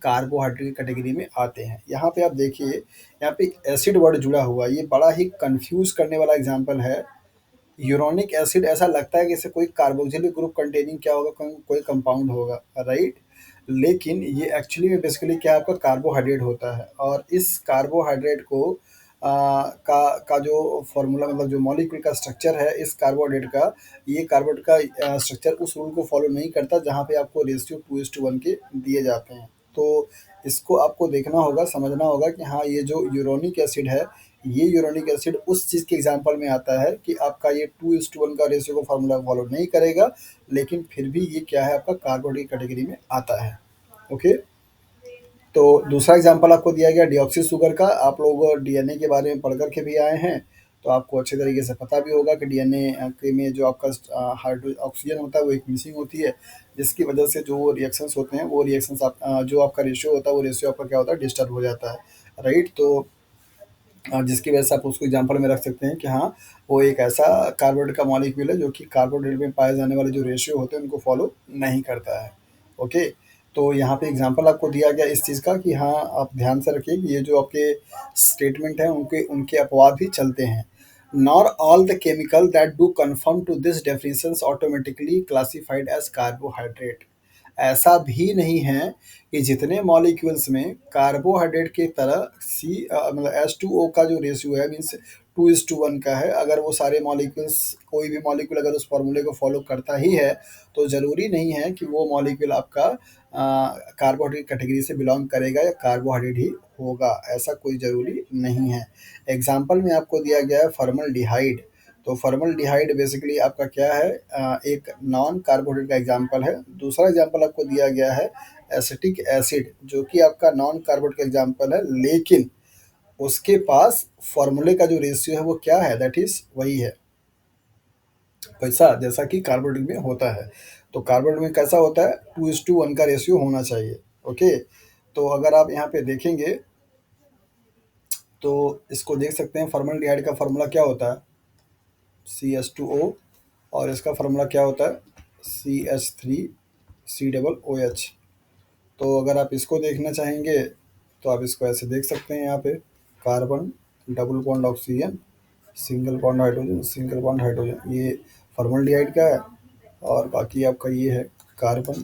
कार्बोहाइड्रेट कैटेगरी में आते हैं। यहाँ पे आप देखिए, यहाँ पे एसिड वर्ड जुड़ा हुआ है, ये बड़ा ही कंफ्यूज करने वाला एग्जाम्पल है। यूरोनिक एसिड ऐसा लगता है कि जैसे कोई कार्बोक्सिलिक ग्रुप कंटेनिंग क्या होगा, कोई कंपाउंड होगा, राइट? लेकिन ये एक्चुअली में बेसिकली क्या है, आपका कार्बोहाइड्रेट होता है। और इस कार्बोहाइड्रेट को का जो फॉर्मूला, मतलब जो मॉलिक्यूल का स्ट्रक्चर है इस कार्बोहाइड्रेट का, ये कार्बोहाइड्रेट का स्ट्रक्चर उस रूल को फॉलो नहीं करता जहाँ पे आपको रेशियो 2:1 के दिए जाते हैं। तो इसको आपको देखना होगा, समझना होगा कि हाँ, ये जो यूरोनिक एसिड है, ये यूरोनिक एसिड उस चीज़ के एग्जाम्पल में आता है कि आपका ये 2:1 का रेशियो का फार्मूला फॉलो नहीं करेगा, लेकिन फिर भी ये क्या है, आपका कार्बोहाइड्रेट कैटेगरी में आता है। ओके। तो दूसरा एग्जाम्पल आपको दिया गया डिऑक्सी शुगर का। आप लोग डीएनए के बारे में पढ़ कर के भी आए हैं, तो आपको अच्छे तरीके से पता भी होगा कि डीएनए के में जो आपका हाइड्रो ऑक्सीजन होता है वो एक मिसिंग होती है, जिसकी वजह से जो रिएक्शंस होते हैं वो रिएक्शंस जो आपका रेशियो होता है वो रेशियो आपका क्या होता है, डिस्टर्ब हो जाता है, राइट? तो जिसकी वजह से आप उसको एग्जाम्पल में रख सकते हैं कि हाँ, वो एक ऐसा कार्बोहाइड्रेट का मॉलिक्यूल है जो कि कार्बोहाइड्रेट में पाए जाने वाले जो रेशियो होते हैं उनको फॉलो नहीं करता है। ओके। तो यहाँ पे एग्जाम्पल आपको दिया गया इस चीज़ का कि हाँ, आप ध्यान से रखिए कि ये जो आपके स्टेटमेंट हैं उनके उनके अपवाद भी चलते हैं। Nor all the chemical that do confirm to this definitions automatically classified as carbohydrate. ऐसा भी नहीं है कि जितने मॉलिक्यूल्स में कार्बोहाइड्रेट की तरह मतलब H2O का जो रेशियो है, मीन्स 2:1 का है, अगर वो सारे मॉलिक्यूल्स, कोई भी मॉलिक्यूल अगर उस फॉर्मूले को फॉलो करता ही है, तो ज़रूरी नहीं है कि वो मॉलिक्यूल आपका कार्बोहाइड्रेट कैटेगरी से बिलोंग करेगा या कार्बोहाइड्रेट ही होगा, ऐसा कोई ज़रूरी नहीं है। एग्जाम्पल में आपको दिया गया है फॉर्मल्डिहाइड। तो फॉर्मल्डिहाइड बेसिकली आपका क्या है, एक नॉन कार्बोहाइड्रेट का एग्जाम्पल है। दूसरा एग्जाम्पल आपको दिया गया है एसिटिक एसिड, जो कि आपका नॉन कार्बोहाइड्रेट का एग्जाम्पल है, लेकिन उसके पास फॉर्मूले का जो रेशियो है वो क्या है, दैट इज वही है पैसा, जैसा कि कार्बोहाइड्रेट में होता है। तो कार्बोहाइड्रेट में कैसा होता है, 2:1 का रेशियो होना चाहिए। ओके, तो अगर आप यहाँ पे देखेंगे तो इसको देख सकते हैं, फॉर्मल्डिहाइड का फार्मूला क्या होता है, CH2O, और इसका फार्मूला क्या होता है, CH3C OH। तो अगर आप इसको देखना चाहेंगे तो आप इसको ऐसे देख सकते हैं, यहाँ पे carbon, double bond oxygen, single bond hydrogen, ये फॉर्मल्डिहाइड का है। और बाकी आपका ये है कार्बन,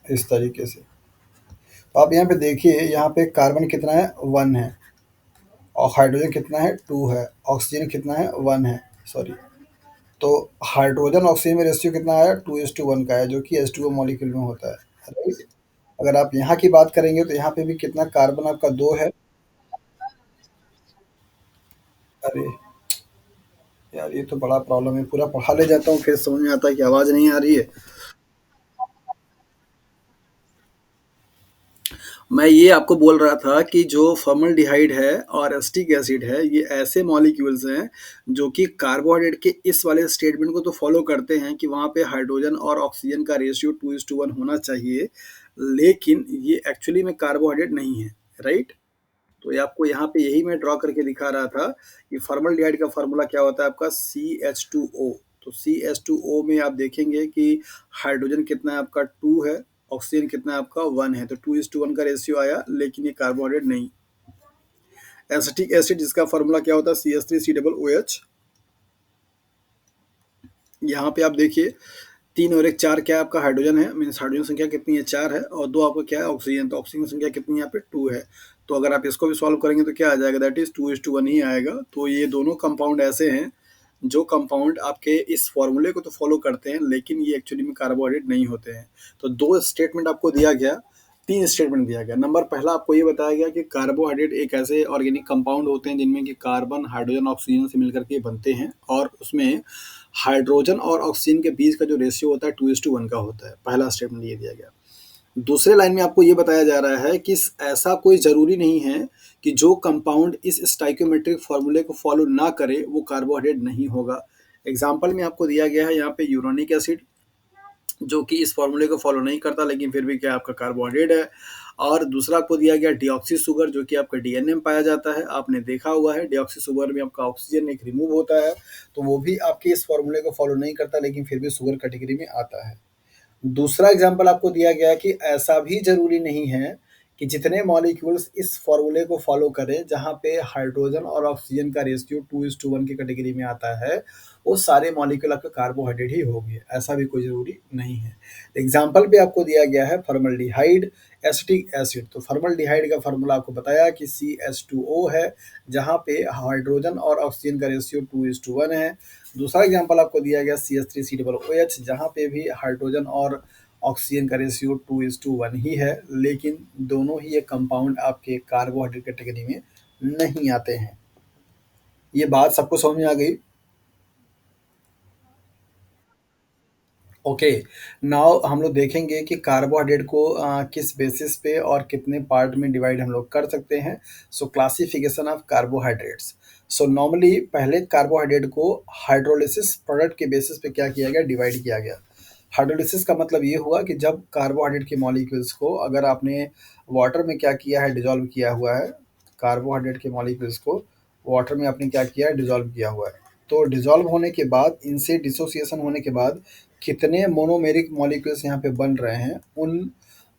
इस तरीके से। तो आप यहाँ पे देखिए, यहाँ पे कार्बन कितना है, 1 है, और हाइड्रोजन कितना है, 2 है, ऑक्सीजन कितना है, 1 है, सॉरी। तो हाइड्रोजन ऑक्सीजन में रेशियो कितना है, 2:1 का है, जो कि H2O मॉलिक्यूल में होता है, राइट। अगर आप यहाँ की बात करेंगे तो यहाँ पे भी कितना, कार्बन आपका 2 है। अरे यार, ये तो बड़ा प्रॉब्लम है, पूरा पढ़ा ले जाता हूँ फिर समझ में आता है कि आवाज़ नहीं आ रही है। मैं ये आपको बोल रहा था कि जो फॉर्मल्डिहाइड है और एसिटिक एसिड है, ये ऐसे मॉलिक्यूल्स हैं जो कि कार्बोहाइड्रेट के इस वाले स्टेटमेंट को तो फॉलो करते हैं कि वहाँ पे हाइड्रोजन और ऑक्सीजन का रेशियो 2:1 होना चाहिए, लेकिन ये एक्चुअली में कार्बोहाइड्रेट नहीं है, राइट। तो ये आपको यहाँ पे यही मैं ड्रॉ करके दिखा रहा था कि फॉर्मल्डिहाइड का फार्मूला क्या होता है आपका, CH2O। तो CH2O में आप देखेंगे कि हाइड्रोजन कितना है आपका, 2 है, ऑक्सीजन कितना है आपका, 1 है, तो 2:1 का रेशियो आया, लेकिन ये कार्बोहाइड्रेट नहीं। एसिटिक एसिड, जिसका फार्मूला क्या होता है, CH3C OH। यहाँ पे आप देखिए, 3 और 1 4 क्या है आपका, हाइड्रोजन है, मीन्स हाइड्रोजन संख्या कितनी है, 4 है, और 2 आपका क्या है, ऑक्सीजन। तो ऑक्सीजन संख्या कितनी है यहाँ पे, 2 है। तो अगर आप इसको भी सॉल्व करेंगे तो क्या आ जाएगा, दैट इज 2:1 ही आएगा। तो ये दोनों कंपाउंड ऐसे हैं जो कंपाउंड आपके इस फॉर्मूले को तो फॉलो करते हैं, लेकिन ये एक्चुअली में कार्बोहाइड्रेट नहीं होते हैं। तो 2 स्टेटमेंट आपको दिया गया, 3 स्टेटमेंट दिया गया। नंबर पहला आपको ये बताया गया कि कार्बोहाइड्रेट एक ऐसे ऑर्गेनिक कंपाउंड होते हैं जिनमें कि कार्बन हाइड्रोजन ऑक्सीजन से मिलकर के बनते हैं, और उसमें हाइड्रोजन और ऑक्सीजन के बीच का जो रेशियो होता है 2:1 का होता है। पहला स्टेटमेंट ये दिया गया। दूसरे लाइन में आपको ये बताया जा रहा है कि ऐसा कोई ज़रूरी नहीं है कि जो कंपाउंड इस स्टाइक्योमेट्रिक फॉर्मूले को फॉलो ना करे वो कार्बोहाइड्रेट नहीं होगा। एग्जाम्पल में आपको दिया गया है यहाँ पे यूरोनिक एसिड, जो कि इस फॉर्मूले को फॉलो नहीं करता, लेकिन फिर भी क्या आपका कार्बोहाइड्रेट है। और दूसरा आपको दिया गया डीऑक्सी शुगर, जो कि आपका डीएनए में पाया जाता है। आपने देखा हुआ है डीऑक्सी शुगर में आपका ऑक्सीजन एक रिमूव होता है, तो वो भी आपके इस फॉर्मूले को फॉलो नहीं करता, लेकिन फिर भी शुगर कैटेगरी में आता है। दूसरा एग्जाम्पल आपको दिया गया है कि ऐसा भी जरूरी नहीं है कि जितने मॉलिक्यूल्स इस फॉर्मूले को फॉलो करें, जहाँ पे हाइड्रोजन और ऑक्सीजन का रेशियो 2:1 की कैटेगरी में आता है, वो सारे मॉलिक्यूल आपके कार्बोहाइड्रेट ही होंगे, ऐसा भी कोई जरूरी नहीं है। एग्जाम्पल पे आपको दिया गया है फॉर्मल्डिहाइड, एसिटिक एसिड। तो फॉर्मल्डिहाइड का फार्मूला आपको बताया कि CH2O है, जहाँ पे हाइड्रोजन और ऑक्सीजन का रेशियो 2:1 है। दूसरा एग्जांपल आपको दिया गया CH3COOH, जहाँ पे भी हाइड्रोजन और ऑक्सीजन का रेशियो 2:1 ही है, लेकिन दोनों ही ये कंपाउंड आपके कार्बोहाइड्रेट कैटेगरी में नहीं आते हैं। ये बात सबको समझ में आ गई। ओके, नाउ हम लोग देखेंगे कि कार्बोहाइड्रेट को किस बेसिस पे और कितने पार्ट में डिवाइड हम लोग कर सकते हैं। सो classification of carbohydrates. So normally पहले कार्बोहाइड्रेट को हाइड्रोलिसिस प्रोडक्ट के बेसिस पे क्या किया गया, डिवाइड किया गया। हाइड्रोलिसिस का मतलब ये हुआ कि जब कार्बोहाइड्रेट के मॉलिक्यूल्स को अगर आपने वाटर में क्या किया है, डिजोल्व किया हुआ है, कार्बोहाइड्रेट के मॉलिक्यूल्स को वाटर में आपने क्या किया है, डिजोल्व किया हुआ है। तो डिसॉल्व होने के बाद, इनसे डिसोसिएशन होने के बाद कितने मोनोमेरिक मॉलिक्यूल्स यहाँ पे बन रहे हैं, उन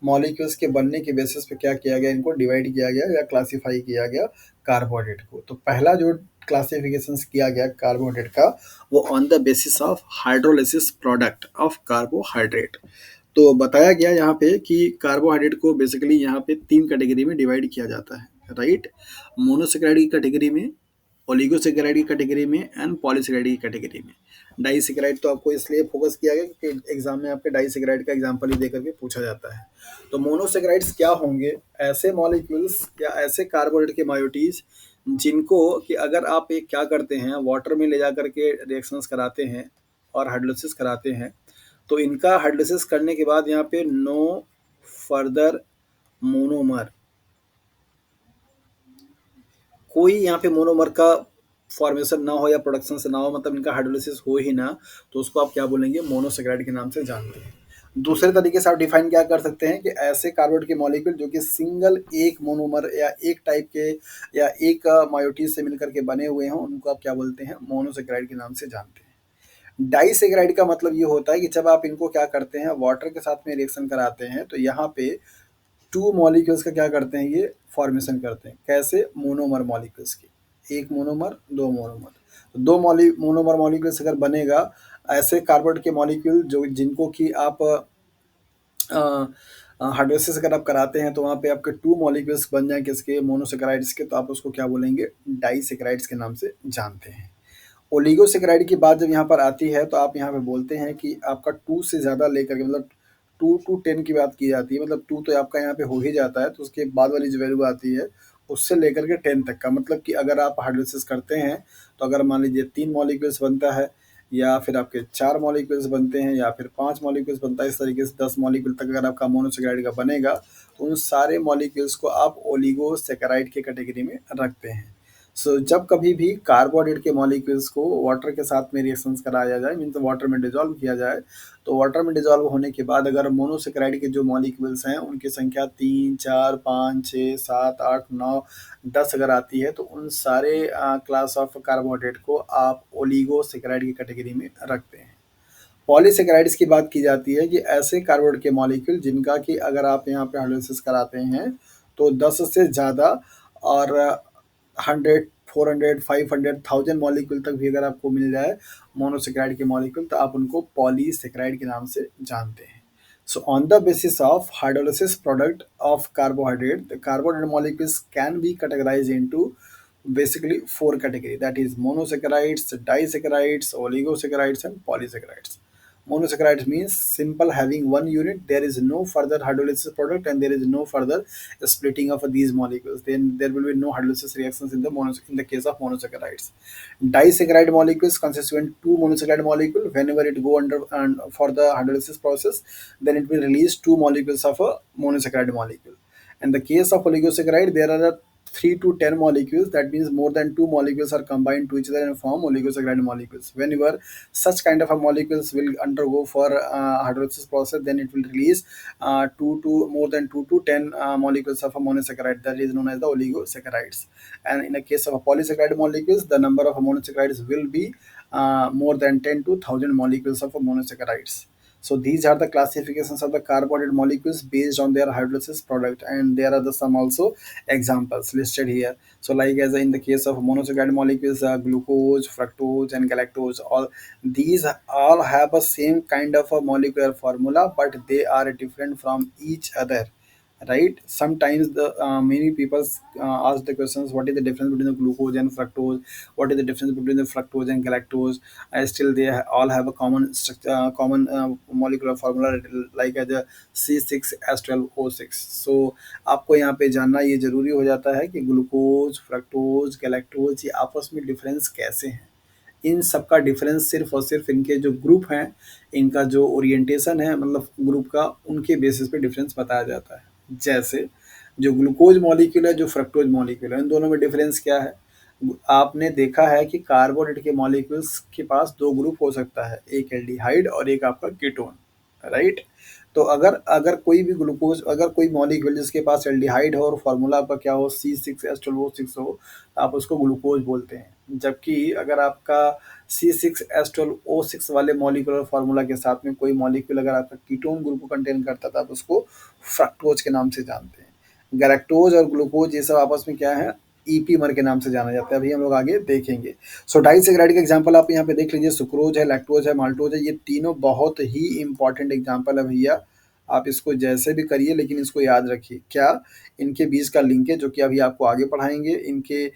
मॉलिक्यूल्स के बनने के बेसिस पे क्या किया गया, इनको डिवाइड किया गया या क्लासिफाई किया गया कार्बोहाइड्रेट को। तो पहला जो क्लासिफिकेशन किया गया कार्बोहाइड्रेट का, वो on the basis of hydrolysis product of carbohydrate. तो बताया गया यहाँ पे कि कार्बोहाइड्रेट को बेसिकली यहाँ पे 3 कैटेगरी में डिवाइड किया जाता है, राइट। मोनोसेकेराइड की कैटेगरी में, ओलिगोसेकेराइड की कैटेगरी में, एंड पॉलीसेकेराइड की कैटेगरी में। डाइसेकेराइड तो आपको इसलिए फोकस किया गया क्योंकि एग्जाम में आपके डाइसेकेराइड का एग्जांपल ही देकर के पूछा जाता है। तो मोनोसेकेराइड्स क्या होंगे, ऐसे मॉलिक्यूल्स या ऐसे कार्बोहाइड्रेट के मायोटीज जिनको कि अगर आप एक क्या करते हैं, वाटर में ले जा करके रिएक्शंस कराते हैं और हाइड्रोलिसिस कराते हैं, तो इनका हाइड्रोलिसिस करने के बाद यहाँ पे नो फर्दर मोनोमर, कोई यहाँ पे मोनोमर का फॉर्मेशन ना हो या प्रोडक्शन से ना हो, मतलब इनका हाइड्रोलिसिस हो ही ना, तो उसको आप क्या बोलेंगे, मोनोसेकेराइड के नाम से जानते हैं। दूसरे तरीके से आप डिफाइन क्या कर सकते हैं कि ऐसे कार्बोनेट के मॉलिक्यूल जो कि सिंगल एक मोनोमर या एक टाइप के या एक मायोटीज से मिलकर के बने हुए हों, उनको आप क्या बोलते हैं, मोनोसेकेराइड के नाम से जानते हैं। डाइसेकेराइड का मतलब ये होता है कि जब आप इनको क्या करते हैं, वाटर के साथ में रिएक्शन कराते हैं, तो यहाँ पे टू मॉलिक्यूल्स का क्या करते हैं, ये फॉर्मेशन करते हैं। कैसे? मोनोमर मॉलिक्यूल्स की, एक मोनोमर, दो मोनोमर। तो दो मोनोमर मॉलिक्यूल्स अगर बनेगा, ऐसे कार्बन के मॉलिक्यूल जो जिनको कि आप हाइड्रोलिसिस अगर आप कराते हैं, तो वहाँ पे आपके टू मॉलिक्यूल्स बन जाएं किसके, मोनोसेकेराइड्स के, तो आप उसको क्या बोलेंगे, डाइसेकेराइड्स के नाम से जानते हैं। ओलिगोसेकेराइड की बात जब यहाँ पर आती है, तो आप यहाँ पे बोलते हैं कि आपका टू से ज़्यादा लेकर के, मतलब 2 to 10 की बात की जाती है, मतलब टू तो आपका यहाँ पे हो ही जाता है, तो उसके बाद वाली जो वैल्यू आती है उससे लेकर के 10 तक का, मतलब कि अगर आप हाइड्रोलिसिस करते हैं, तो अगर मान लीजिए 3 मॉलिक्यूल्स बनता है, या फिर आपके 4 मॉलिक्यूल्स बनते हैं, या फिर 5 मॉलिक्यूल्स बनता है, इस तरीके से 10 मॉलिक्यूल तक अगर आपका मोनोसेकेराइड का बनेगा, तो उन सारे मॉलिक्यूल्स को आप ओलिगोसेकेराइड की कैटेगरी में रखते हैं। जब कभी भी कार्बोहाइड्रेट के मॉलिक्यूल्स को वाटर के साथ में रिएक्शंस कराया जाए, मीन्स वाटर में डिजॉल्व किया जाए, तो वाटर में डिजॉल्व होने के बाद अगर मोनोसेकेराइड के जो मॉलिक्यूल्स हैं उनकी संख्या 3, 4, 5, 6, 7, 8, 9, 10 अगर आती है, तो उन सारे क्लास ऑफ कार्बोहाइड्रेट को आप ओलिगोसेकेराइड की कैटेगरी में रखते हैं। पॉलीसेकेराइड्स की बात की जाती है कि ऐसे कार्बोहाइड्रेट के मॉलिक्यूल जिनका कि अगर आप यहाँ पे हाइड्रोलिसिस कराते हैं, तो 10 से ज़्यादा और 100, 400, 500, 1000 मॉलिक्यूल तक भी अगर आपको मिल जाए मोनोसेकेराइड के मॉलिक्यूल, तो आप उनको पॉलीसेकेराइड के नाम से जानते हैं। So on the basis of hydrolysis product of carbohydrate, the carbohydrate molecules can be categorized into basically four categories, that is monosaccharides, disaccharides, oligosaccharides and polysaccharides. Monosaccharides means simple having one unit, there is no further hydrolysis product and there is no further splitting of these molecules, then there will be no hydrolysis reactions in the case of monosaccharides. Disaccharide molecules constituent two monosaccharide molecule, whenever it go under and for the hydrolysis process, then it will release two molecules of a monosaccharide molecule. In the case of oligosaccharide, there are 3 to 10 molecules, that means more than two molecules are combined to each other and form oligosaccharide molecules. Whenever such kind of a molecules will undergo for hydrolysis process, then it will release more than 2 to 10 molecules of a monosaccharide, that is known as the oligosaccharides. And in the case of a polysaccharide molecules, the number of monosaccharides will be more than 10 to 1000 molecules of monosaccharides. So these are the classifications of the carbohydrate molecules based on their hydrolysis product, and there are some also examples listed here. So like as in the case of monosaccharide molecules, glucose, fructose and galactose, all these all have a same kind of a molecular formula, but they are different from each other, right? Sometimes the many people ask the questions, what is the difference between the glucose and fructose, what is the difference between the fructose and galactose, and still they all have a common structure, common molecular formula, like as a C6H12O6. So आपको यहाँ पे जानना ये जरूरी हो जाता है कि ग्लूकोज, फ्रक्टोज, गैलेक्टोज, ये आपस में डिफरेंस कैसे हैं। इन सब का डिफरेंस सिर्फ और सिर्फ इनके जो ग्रुप हैं, इनका जो ओरिएंटेशन है, मतलब ग्रुप का, उनके बेसिस पे डिफरेंस बताया जाता है। जैसे जो ग्लूकोज मॉलिक्यूल है, जो फ्रक्टोज मॉलिक्यूल है, इन दोनों में डिफरेंस क्या है। आपने देखा है कि कार्बोनेट के मॉलिक्यूल्स के पास दो ग्रुप हो सकता है, एक एल्डिहाइड और एक आपका कीटोन, राइट। तो अगर अगर कोई भी ग्लूकोज, अगर कोई मॉलिक्यूल जिसके पास एल्डिहाइड हो और फॉर्मूला आपका क्या हो, C6H12O6 हो, तो आप उसको ग्लूकोज बोलते हैं। जबकि अगर आपका C6H12O6 वाले मॉलिक्यूलर फार्मूला के साथ में कोई मॉलिक्यूल अगर आपका कीटोन ग्रुप को कंटेन करता है, तो आप उसको फ्रक्टोज के नाम से जानते हैं। गैलेक्टोज और ग्लूकोज ये सब आपस में क्या है, ईपीमर के नाम से जाना जाता है। अभी हम लोग आगे देखेंगे। सो डाइसेकेराइड का एग्जांपल आप यहाँ पे देख लीजिए, सुक्रोज है, लैक्टोज है, माल्टोज है, ये तीनों बहुत ही इंपॉर्टेंट एग्जांपल है भैया। आप इसको जैसे भी करिए, लेकिन इसको याद रखिए, क्या इनके बीच का लिंक है, जो कि अभी आपको आगे पढ़ाएंगे। इनके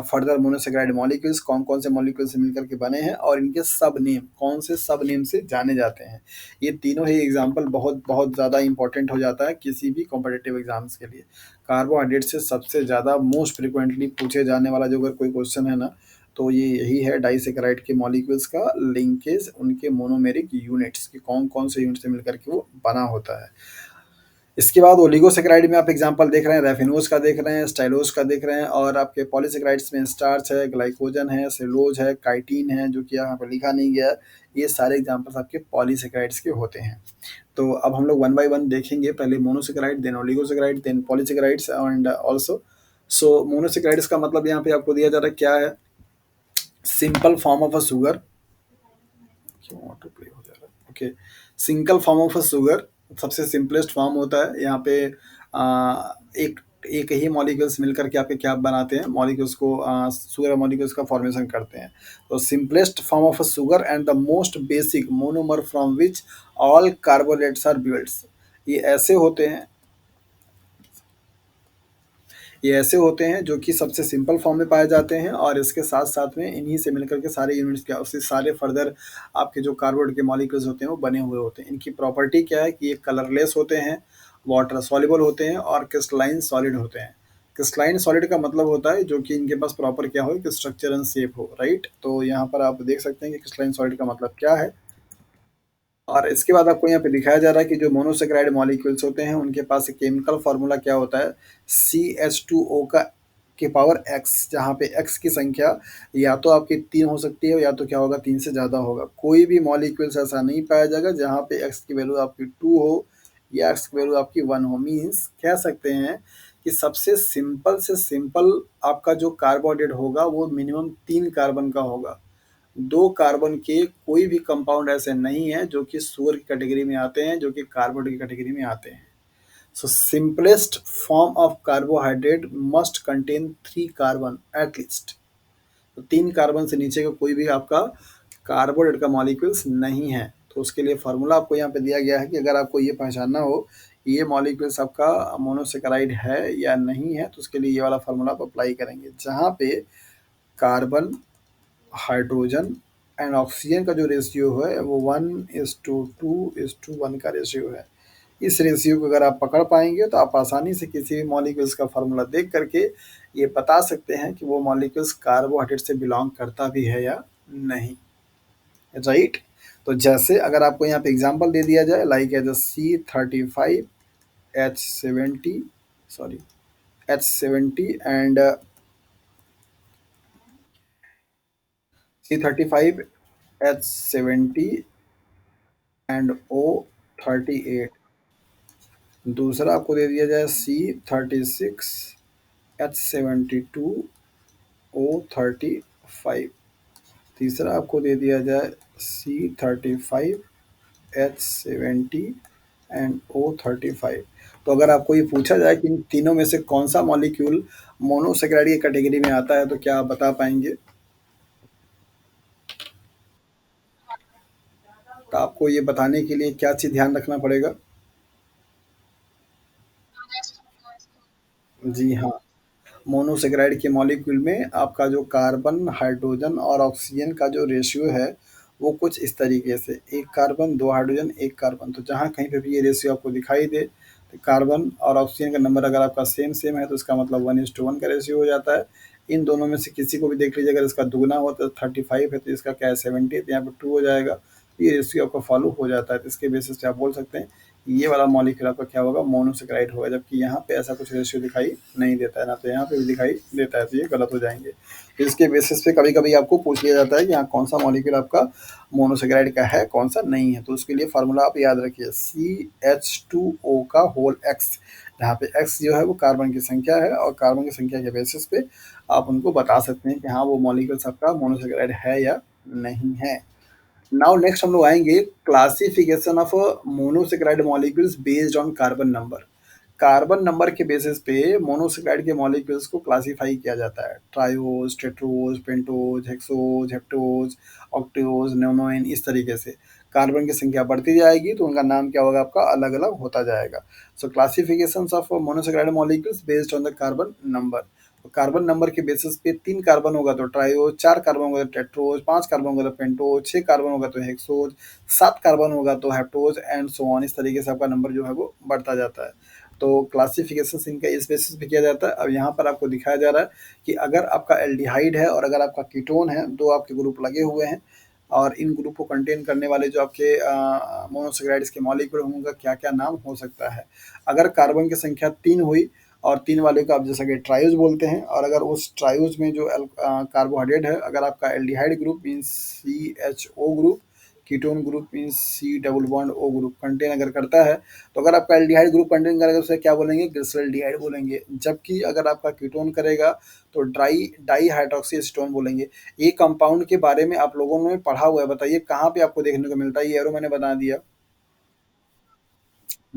फर्दर मोनोसेकेराइड मॉलिक्यूल्स कौन कौन से मॉलिक्यूल से मिलकर के बने हैं, और इनके सब नेम कौन से सब नेम से जाने जाते हैं। ये तीनों ही एग्जाम्पल बहुत बहुत ज़्यादा इंपॉर्टेंट हो जाता है किसी भी कॉम्पिटिटिव एग्जाम्स के लिए। कार्बोहाइड्रेट से सबसे ज़्यादा मोस्ट फ्रिक्वेंटली पूछे जाने वाला जो अगर कोई क्वेश्चन है ना, तो ये यही है, डाइसेकेराइड के मॉलिक्यूल्स का लिंकेज, उनके मोनोमेरिक यूनिट्स की कौन कौन से यूनिट से मिलकर के वो बना होता है। इसके बाद ओलिगोसैकेराइड में आप एग्जांपल देख रहे हैं, रैफिनोज का देख रहे हैं, स्टाइलोज का देख रहे हैं, और आपके पॉलीसैकेराइड्स में स्टार्च है, ग्लाइकोजन है, सेलुलोज है, काइटिन है, जो कि यहाँ पे लिखा नहीं गया है। ये सारे एग्जांपल्स आपके पॉलीसैकेराइड्स के होते हैं। तो अब हम लोग वन बाय वन देखेंगे, पहले monosaccharide, then oligosaccharide, then polysaccharides and also. So monosaccharides का मतलब यहाँ पे आपको दिया जा रहा है क्या है, simple form of a sugar. क्यों ऑटो प्ले हो जा रहा है, okay. Single form of a sugar, सबसे सिंपलेस्ट फॉर्म होता है यहाँ पे। एक एक ही मॉलिक्यूल्स मिलकर के आपके क्या बनाते हैं, मॉलिक्यूल्स को शुगर मॉलिक्यूल्स का फॉर्मेशन करते हैं। तो simplest form of a sugar and the most basic monomer from which all carbonates are builds. ये ऐसे होते हैं, ये ऐसे होते हैं जो कि सबसे सिंपल फॉर्म में पाए जाते हैं, और इसके साथ साथ में इन्हीं से मिलकर के सारे यूनिट्स क्या, उससे सारे फर्दर आपके जो कार्बोनेट के मॉलिक्यूल्स होते हैं वो बने हुए होते हैं। इनकी प्रॉपर्टी क्या है कि ये कलरलेस होते हैं, वाटर सॉल्युबल होते हैं, और क्रिस्टलाइन सॉलिड होते हैं। क्रिस्टलाइन सॉलिड का मतलब होता है जो कि इनके पास प्रॉपर क्या हो कि स्ट्रक्चर एंड शेप हो, राइट। तो यहाँ पर आप देख सकते हैं कि क्रिस्टलाइन सॉलिड का मतलब क्या है। और इसके बाद आपको यहाँ पे दिखाया जा रहा है कि जो मोनोसेक्राइड मॉलिक्यूल्स होते हैं उनके पास एक केमिकल फार्मूला क्या होता है, CH2O का के पावर x, जहाँ पे x की संख्या या तो आपकी 3 हो सकती है, या तो क्या होगा 3 से ज़्यादा होगा। कोई भी मॉलिक्यूल्स ऐसा नहीं पाया जाएगा जहाँ पे x की वैल्यू आपकी 2 हो या x की वैल्यू आपकी 1 हो। मीन्स कह सकते हैं कि सबसे सिंपल से सिंपल आपका जो कार्बोहाइड्रेट होगा वो मिनिमम 3 कार्बन का होगा। 2 कार्बन के कोई भी कंपाउंड ऐसे नहीं है जो कि शुगर की कैटेगरी में आते हैं, जो कि कार्बोहाइड्रेट की कैटेगरी में आते हैं। So simplest form of carbohydrate must contain 3 carbon at least. तो 3 कार्बन से नीचे का कोई भी आपका कार्बोहाइड्रेट का मॉलिक्यूल्स नहीं है। तो उसके लिए फार्मूला आपको यहाँ पे दिया गया है कि अगर आपको ये पहचानना हो ये मॉलिक्यूल्स आपका मोनोसेकेराइड है या नहीं है, तो उसके लिए ये वाला फार्मूला आप अप्लाई करेंगे, जहाँ पे कार्बन, हाइड्रोजन एंड ऑक्सीजन का जो रेशियो है वो 1:2:1 का रेशियो है। इस रेशियो को अगर आप पकड़ पाएंगे तो आप आसानी से किसी भी मॉलिक्यूल्स का फार्मूला देख करके ये बता सकते हैं कि वो मॉलिक्यूल्स कार्बोहाइड्रेट से बिलोंग करता भी है या नहीं, राइट। तो जैसे अगर आपको यहाँ पे एग्जांपल दे दिया जाए, like as C35H70, sorry H70 and C35H70 and O38। दूसरा आपको दे दिया जाए C36H72O35। तीसरा आपको दे दिया जाए C35H70 एंड O35। तो अगर आपको ये पूछा जाए कि इन तीनों में से कौन सा मॉलिक्यूल मोनोसेकेराइड की कैटेगरी में आता है तो क्या आप बता पाएंगे। तो आपको ये बताने के लिए क्या चीज़ ध्यान रखना पड़ेगा। जी हाँ, मोनोसेकेराइड के मॉलिक्यूल में आपका जो कार्बन, हाइड्रोजन और ऑक्सीजन का जो रेशियो है वो कुछ इस तरीके से, 1 कार्बन, 2 हाइड्रोजन, 1 कार्बन। तो जहाँ कहीं पे भी ये रेशियो आपको दिखाई दे, तो कार्बन और ऑक्सीजन का नंबर अगर आपका सेम सेम है तो इसका मतलब 1:1 का रेशियो हो जाता है। इन दोनों में से किसी को भी देख लीजिए, अगर इसका दुगना हो तो 35 है, तो इसका क्या है 70 है, तो यहाँ पे 2 हो जाएगा। ये रेशियो आपका फॉलो हो जाता है, तो इसके बेसिस पे आप बोल सकते हैं ये वाला मॉलिक्यूल आपका क्या होगा, मोनोसेकेराइड होगा। जबकि यहाँ पे ऐसा कुछ रेशियो दिखाई नहीं देता है, ना तो यहाँ पे भी दिखाई देता है, तो ये गलत हो जाएंगे। तो इसके बेसिस पे कभी कभी आपको पूछ लिया जाता है कि यहाँ कौन सा मॉलिक्यूल आपका मोनोसेकेराइड का है, कौन सा नहीं है। तो उसके लिए फार्मूला आप याद रखिए, CH2O का होल एक्स, जहाँ पे एक्स जो है वो कार्बन की संख्या है, और कार्बन की संख्या के बेसिस पे आप उनको बता सकते हैं कि हाँ वो मॉलिक्यूल्स आपका मोनोसेकेराइड है या नहीं है। नाउ नेक्स्ट हम लोग आएंगे classification of monosaccharide molecules based on carbon number. Carbon number के बेसिस पे मोनोसेकेराइड के मॉलिक्यूल्स को क्लासिफाई किया जाता है, triose, tetrose, pentose, hexose, heptose, octose, nonose, इस तरीके से। कार्बन की संख्या बढ़ती जाएगी तो उनका नाम क्या होगा आपका अलग अलग होता जाएगा। सो classification of monosaccharide molecules based on the carbon number. तो कार्बन नंबर के बेसिस पे 3 कार्बन होगा तो ट्रायोज, 4 कार्बन होगा तो टेट्रोज, 5 कार्बन होगा तो पेंटोज, 6 कार्बन होगा तो हेक्सोज, 7 कार्बन होगा तो हेप्टोज एंड सो ऑन। इस तरीके से आपका नंबर जो है वो बढ़ता जाता है। तो क्लासिफिकेशन इनका इस बेसिस पे किया जाता है। अब यहाँ पर आपको दिखाया जा रहा है कि अगर आपका एल्डिहाइड है और अगर आपका कीटोन है, दो आपके ग्रुप लगे हुए हैं, और इन ग्रुप को कंटेन करने वाले जो आपके मोनोसैकेराइड्स के मॉलिक्यूल होंगे, उनका क्या-क्या नाम हो सकता है। अगर कार्बन की संख्या 3 हुई और 3 वाले को आप जैसा कि ट्रायोज बोलते हैं, और अगर उस ट्रायोज में जो कार्बोहाइड्रेट है, अगर आपका aldehyde group means CHO group, ketone group means C double bond O group contain अगर करता है, तो अगर आपका एल्डिहाइड ग्रुप कंटेन करेगा तो उसे क्या बोलेंगे? ग्लिसरॉल्डिहाइड बोलेंगे। जबकि अगर आपका कीटोन करेगा तो डाई हाइड्रॉक्सी एसीटोन बोलेंगे। ये कंपाउंड के बारे में आप लोगों ने पढ़ा हुआ है, बताइए कहाँ पे आपको देखने को मिलता है? ये एरो मैंने बता दिया।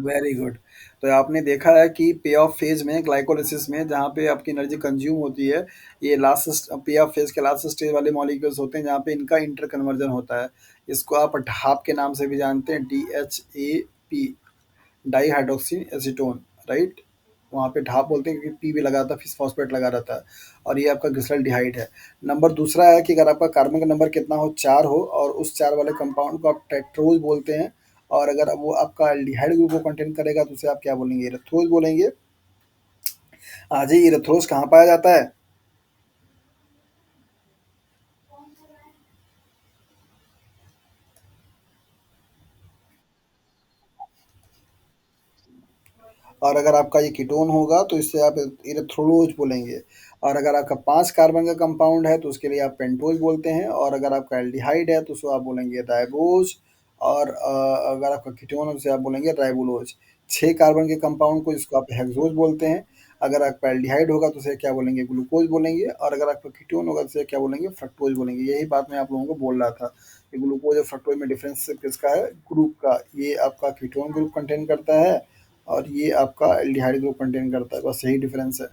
Very good. तो आपने देखा है कि पे ऑफ फेज में, ग्लाइकोलिसिस में, जहाँ पे आपकी एनर्जी कंज्यूम होती है, ये लास्ट पे ऑफ फेज के लास्ट स्टेज वाले मॉलिक्यूल्स होते हैं, जहाँ पे इनका इंटर कन्वर्जन होता है। इसको आप ढाप के नाम से भी जानते हैं, DHAP, di hydroxy acetone, right? वहाँ पे ढाप बोलते हैं क्योंकि पी भी लगा था, फिर फॉस्फेट लगा रहता है, और ये आपका ग्लिसरॉल्डिहाइड है। नंबर दूसरा है कि अगर आपका कार्बन का नंबर कितना हो, 4 हो, और उस 4 वाले कंपाउंड को आप टेट्रोज बोलते हैं, और अगर वो आपका एल्डिहाइड ग्रुप को कंटेन करेगा तो उसे आप क्या बोलेंगे? इरेथ्रोज बोलेंगे। हाँ जी, इरेथ्रोज कहाँ पाया जाता है? और अगर आपका ये कीटोन होगा तो इससे आप इरेथ्रोलोज बोलेंगे। और अगर आपका 5 कार्बन का कंपाउंड है तो उसके लिए आप पेंटोज बोलते हैं, और अगर आपका एल्डिहाइड है तो उसको आप बोलेंगे राइबोज, और अगर आपका कीटोन है उसे आप बोलेंगे राइबोलोज। 6 कार्बन के कंपाउंड को जिसको आप हेक्सोज बोलते हैं। अगर आपका एल्डिहाइड होगा तो उसे क्या बोलेंगे? ग्लूकोज बोलेंगे, और अगर आपका कीटोन होगा तो उसे क्या बोलेंगे? फ्रक्टोज बोलेंगे। यही बात मैं आप लोगों को बोल रहा था कि ग्लूकोज और फ्रक्टोज में डिफरेंस किसका है? ग्रुप का। ये आपका कीटोन ग्रुप कंटेन करता है, और ये आपका एल्डिहाइड ग्रुप कंटेन करता है, बस यही डिफरेंस है।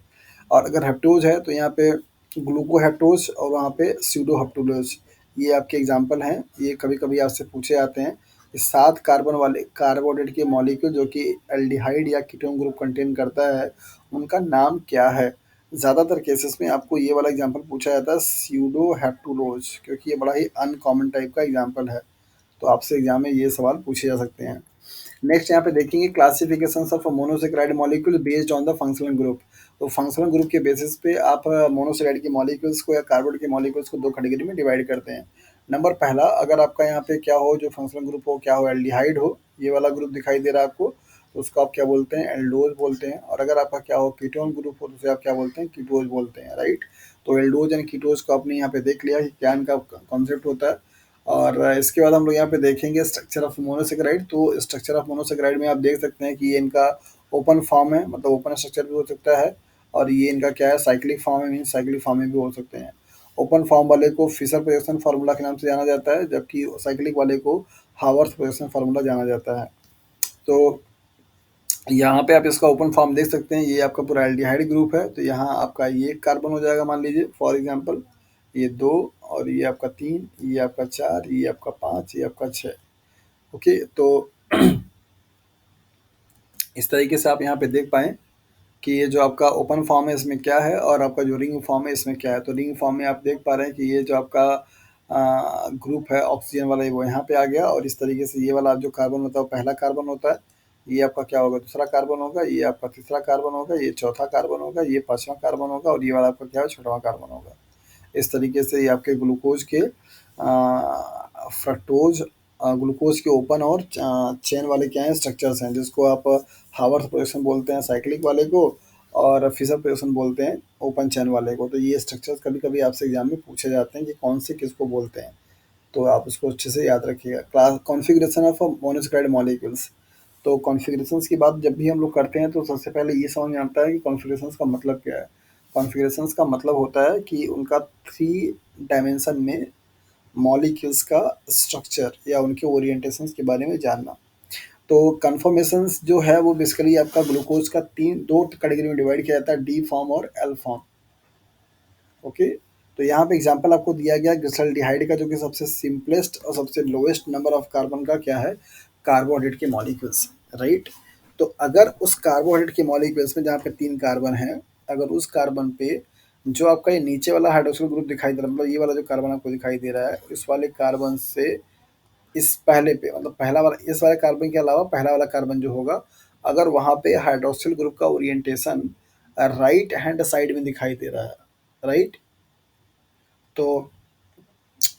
और अगर हेप्टोज है तो यहाँ पे ग्लूकोहेप्टोज और वहाँ पे स्यूडोहेप्टुलोज, ये आपके एग्जाम्पल हैं। ये कभी कभी आपसे पूछे जाते हैं। ये 7 कार्बन वाले कार्बोहाइड्रेट के मॉलिक्यूल जो कि एल्डिहाइड या कीटोन ग्रुप कंटेन करता है, उनका नाम क्या है? ज़्यादातर केसेस में आपको ये वाला एग्जाम्पल पूछा जाता है, स्यूडोहेप्टुलोज, क्योंकि ये बड़ा ही अनकॉमन टाइप का एग्जाम्पल है। तो आपसे एग्जाम में ये सवाल पूछे जा सकते हैं। नेक्स्ट यहाँ पे देखेंगे classification of monosaccharide molecule based on the functional group. तो फंक्शनल ग्रुप के बेसिस पे आप मोनोसेक्राइड के मॉलिक्यूल्स को या कार्बन के मॉलिक्यूल्स को 2 कैटेगरी में डिवाइड करते हैं। नंबर पहला, अगर आपका यहाँ पे क्या हो, जो फंक्शनल ग्रुप हो, क्या हो? एल्डिहाइड हो, ये वाला ग्रुप दिखाई दे रहा है आपको, तो उसको आप क्या बोलते हैं? एल्डोज बोलते हैं। और अगर आपका क्या हो, कीटोन ग्रुप हो, तो उसे आप क्या बोलते हैं? कीटोज बोलते हैं, राइट? तो एल्डोज एंड कीटोज को आपने यहाँ पे देख लिया कि क्या इनका कॉन्सेप्ट होता है। और इसके बाद हम लोग यहाँ पे देखेंगे स्ट्रक्चर ऑफ मोनोसेकेराइड। तो स्ट्रक्चर ऑफ मोनोसेकेराइड में आप देख सकते हैं कि ये इनका ओपन फॉर्म है, मतलब ओपन स्ट्रक्चर भी हो सकता है, और ये इनका क्या है? साइक्लिक फॉर्म है, मीन साइक्लिक फॉर्म में भी हो सकते हैं। ओपन फॉर्म वाले को फिशर प्रोजेक्शन फार्मूला के नाम से जाना जाता है, जबकि साइक्लिक वाले को हावर्थ प्रोजेक्शन फार्मूला जाना जाता है। तो यहाँ पे आप इसका ओपन फॉर्म देख सकते हैं, ये आपका पूरा एल्डिहाइड ग्रुप है, तो यहाँ आपका ये कार्बन हो जाएगा, मान लीजिए फॉर एग्जांपल ये 2, और ये आपका 3, ये आपका 4, ये आपका 5, ये आपका 6। ओके, तो इस तरीके से आप यहाँ पे देख पाएँ कि ये जो आपका ओपन फॉर्म है इसमें क्या है, और आपका जो रिंग फॉर्म है इसमें क्या है। तो रिंग फॉर्म में आप देख पा रहे हैं कि ये जो आपका ग्रुप है ऑक्सीजन वाला, ये वो यहाँ पे आ गया, और इस तरीके से ये वाला जो कार्बन होता है वो पहला कार्बन होता है, ये आपका क्या होगा? दूसरा कार्बन होगा, ये आपका तीसरा कार्बन होगा, ये चौथा कार्बन होगा, ये पाँचवां कार्बन होगा, और ये वाला आपका क्या है? छठवां कार्बन होगा। इस तरीके से ये आपके ग्लूकोज के फ्रक्टोज ग्लूकोज के ओपन और चेन वाले क्या हैं? स्ट्रक्चर्स हैं, जिसको आप हावर्थ प्रोजेक्शन बोलते हैं साइक्लिक वाले को, और फिशर प्रोजेक्शन बोलते हैं ओपन चेन वाले को। तो ये स्ट्रक्चर्स कभी कभी आपसे एग्जाम में पूछे जाते हैं कि कौन से किसको बोलते हैं, तो आप उसको अच्छे से याद रखिएगा। Class configuration of monosaccharide molecules. तो कॉन्फ़िगरेशंस की बात जब भी हम लोग करते हैं तो सबसे पहले ये समझ में आता है कि कॉन्फ़िगरेशंस का मतलब क्या है। कॉन्फ़िगरेशंस का मतलब होता है कि उनका 3 डायमेंशन में मॉलिक्यूल्स का स्ट्रक्चर या उनके ओरिएंटेशंस के बारे में जानना। तो कन्फर्मेशंस जो है वो बेसिकली आपका ग्लूकोज का 2 कैटेगरी में डिवाइड किया जाता है, डी फॉर्म और एल फॉर्म। ओके, तो यहाँ पे एग्जांपल आपको दिया गया ग्लिसरॉल्डिहाइड का, जो कि सबसे सिंपलेस्ट और सबसे लोएस्ट नंबर ऑफ कार्बन का क्या है? कार्बोहाइड्रेट के मॉलिक्यूल्स, राइट? तो अगर उस कार्बोहाइड्रेट के मॉलिक्यूल्स में जहाँ पे 3 कार्बन है, अगर उस कार्बन पे जो आपका ये नीचे वाला हाइड्रोक्सिल ग्रुप दिखाई दे रहा है, मतलब ये वाला जो कार्बन आपको दिखाई दे रहा है, इस वाले कार्बन से इस पहले पे, मतलब पहला वाला, इस वाले कार्बन के अलावा पहला वाला कार्बन जो होगा, अगर वहाँ पे हाइड्रोक्सिल ग्रुप का ओरिएंटेशन राइट हैंड साइड में दिखाई दे रहा है, राइट? तो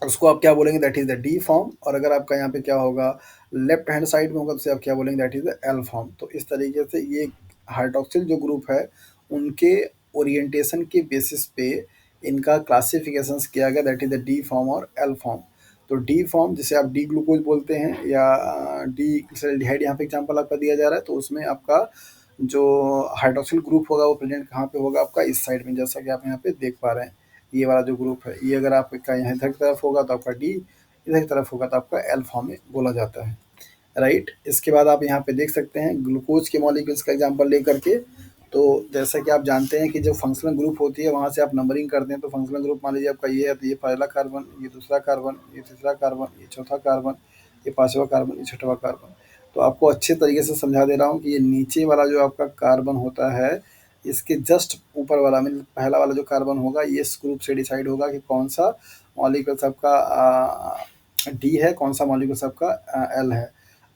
उसको आप क्या बोलेंगे, that is the D form. और अगर आपका यहाँ पे क्या होगा, लेफ्ट हैंड साइड में होगा, तो उसे आप क्या बोलेंगे, that is the L form. तो इस तरीके से ये हाइड्रॉक्सिल जो ग्रुप है, उनके ओरिएंटेशन के बेसिस पे इनका क्लासिफिकेशंस किया गया, that is the D form और एल फॉर्म। तो डी फॉर्म जिसे आप डी ग्लूकोज बोलते हैं, या डी एल्डिहाइड यहाँ पे एग्जांपल आपका दिया जा रहा है, तो उसमें आपका जो हाइड्रॉक्सिल ग्रुप होगा वो प्रेजेंट कहाँ पे होगा, आपका इस साइड में, जैसा कि आप यहाँ पे देख पा रहे हैं। ये वाला जो ग्रुप है, ये अगर आपका यहाँ इधर की तरफ होगा तो आपका डी, इधर की तरफ होगा तो आपका एल फॉर्म में बोला जाता है, राइट। इसके बाद आप यहाँ पे देख सकते हैं ग्लूकोज के मॉलिक्यूल्स का एग्जांपल लेकर के। तो जैसा कि आप जानते हैं कि जो फंक्शनल ग्रुप होती है, वहाँ से आप नंबरिंग करते हैं, तो फंक्शनल ग्रुप मान लीजिए आपका ये है, तो ये पहला कार्बन, ये दूसरा कार्बन, ये तीसरा कार्बन, ये चौथा कार्बन, ये पांचवा कार्बन, ये छठवां कार्बन। तो आपको अच्छे तरीके से समझा दे रहा हूँ कि ये नीचे वाला जो आपका कार्बन होता है, इसके जस्ट ऊपर वाला मीन पहला वाला जो कार्बन होगा, ये इस ग्रुप से डिसाइड होगा कि कौन सा मॉलिक्यूल सबका डी है, कौन सा मॉलिक्यूल सबका एल है।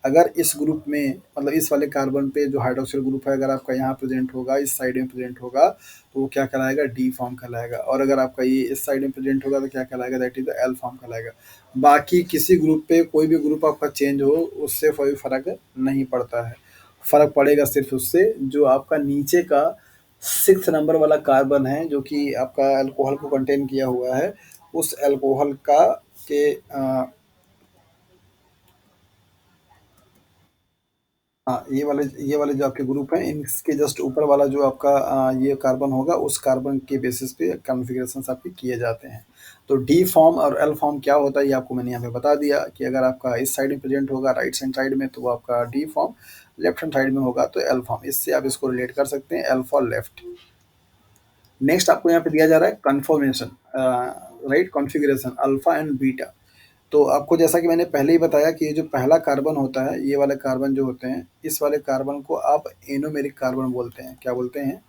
अगर इस ग्रुप में, मतलब इस वाले कार्बन पे जो हाइड्रोक्सिल ग्रुप है, अगर आपका यहाँ प्रेजेंट होगा, इस साइड में प्रेजेंट होगा, तो वो क्या कहलाएगा, डी फॉर्म कहलाएगा। और अगर आपका ये इस साइड में प्रेजेंट होगा, तो क्या कहलाएगा, that is the L form कहलाएगा। बाकी किसी ग्रुप पे कोई भी ग्रुप आपका चेंज हो, उससे कोई फर्क नहीं पड़ता है। फर्क पड़ेगा सिर्फ उससे जो आपका नीचे का 6 नंबर वाला कार्बन है, जो कि आपका अल्कोहल को कंटेन किया हुआ है, उस अल्कोहल का के हाँ, ये वाले जो आपके ग्रुप हैं, इनके जस्ट ऊपर वाला जो आपका ये कार्बन होगा, उस कार्बन के बेसिस पे कॉन्फ़िगरेशंस आपके किए जाते हैं। तो डी फॉर्म और एल फॉर्म क्या होता है, ये आपको मैंने यहाँ पे बता दिया कि अगर आपका इस साइड में प्रेजेंट होगा, राइट हैंड साइड में, तो वो आपका D form, left hand side में होगा तो एल फॉर्म। इससे आप इसको रिलेट कर सकते हैं, एल फॉर लेफ्ट। नेक्स्ट आपको यहाँ पे दिया जा रहा है confirmation, right, configuration alpha and beta. तो आपको जैसा कि मैंने पहले ही बताया कि ये जो पहला कार्बन होता है, ये वाले कार्बन जो होते हैं, इस वाले कार्बन को आप एनोमेरिक कार्बन बोलते हैं। क्या बोलते हैं,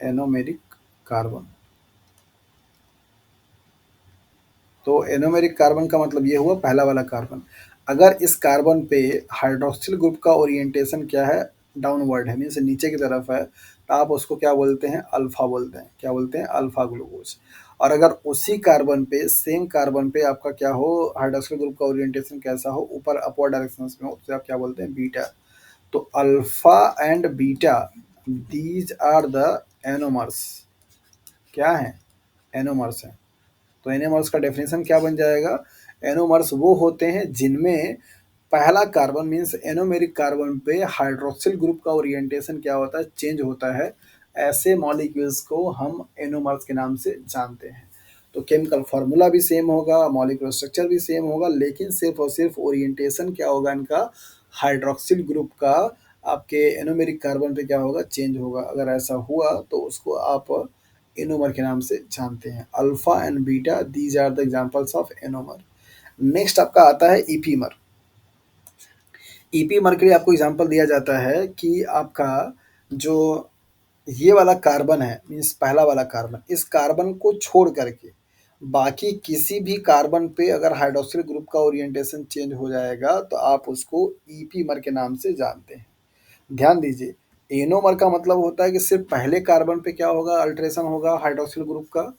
एनोमेरिक कार्बन। तो एनोमेरिक कार्बन का मतलब ये हुआ पहला वाला कार्बन। अगर इस कार्बन पे हाइड्रोक्सिल ग्रुप का ओरिएंटेशन क्या है, डाउनवर्ड है, मीन्स नीचे की तरफ है, तो आप उसको क्या बोलते हैं, अल्फा बोलते हैं। क्या बोलते हैं, अल्फा ग्लूकोज। और अगर उसी कार्बन पे, सेम कार्बन पे आपका क्या हो, हाइड्रोक्सिल ग्रुप का ओरिएंटेशन कैसा हो, ऊपर अपवर्ड डायरेक्शन में हो, तो आप क्या बोलते हैं, बीटा। तो alpha and beta, these are the anomers. क्या है, एनोमर्स है। तो एनोमर्स का डेफिनेशन क्या बन जाएगा, एनोमर्स वो होते हैं जिनमें पहला कार्बन मीन्स एनोमेरिक कार्बन पे हाइड्रोक्सिल ग्रुप का ओरिएंटेशन क्या होता है, चेंज होता है। ऐसे मॉलिक्यूल्स को हम एनोमर्स के नाम से जानते हैं। तो केमिकल फार्मूला भी सेम होगा, मॉलिक्यूलर स्ट्रक्चर भी सेम होगा, लेकिन सिर्फ और सिर्फ ओरिएंटेशन क्या होगा इनका, हाइड्रोक्सिल ग्रुप का आपके एनोमेरिक कार्बन पे क्या होगा, चेंज होगा। अगर ऐसा हुआ तो उसको आप एनोमर के नाम से जानते हैं। Alpha and beta, these are the examples of anomer. Next आपका आता है ईपीमर। ईपीमर के लिए आपको एग्जांपल दिया जाता है कि आपका जो ये वाला कार्बन है, मीन्स पहला वाला कार्बन, इस कार्बन को छोड़ करके बाकी किसी भी कार्बन पे अगर हाइड्रोक्सिल ग्रुप का ओरिएंटेशन चेंज हो जाएगा, तो आप उसको ईपीमर के नाम से जानते हैं। ध्यान दीजिए, एनोमर का मतलब होता है कि सिर्फ पहले कार्बन पे क्या होगा, अल्ट्रेशन होगा हाइड्रोक्सिल ग्रुप का,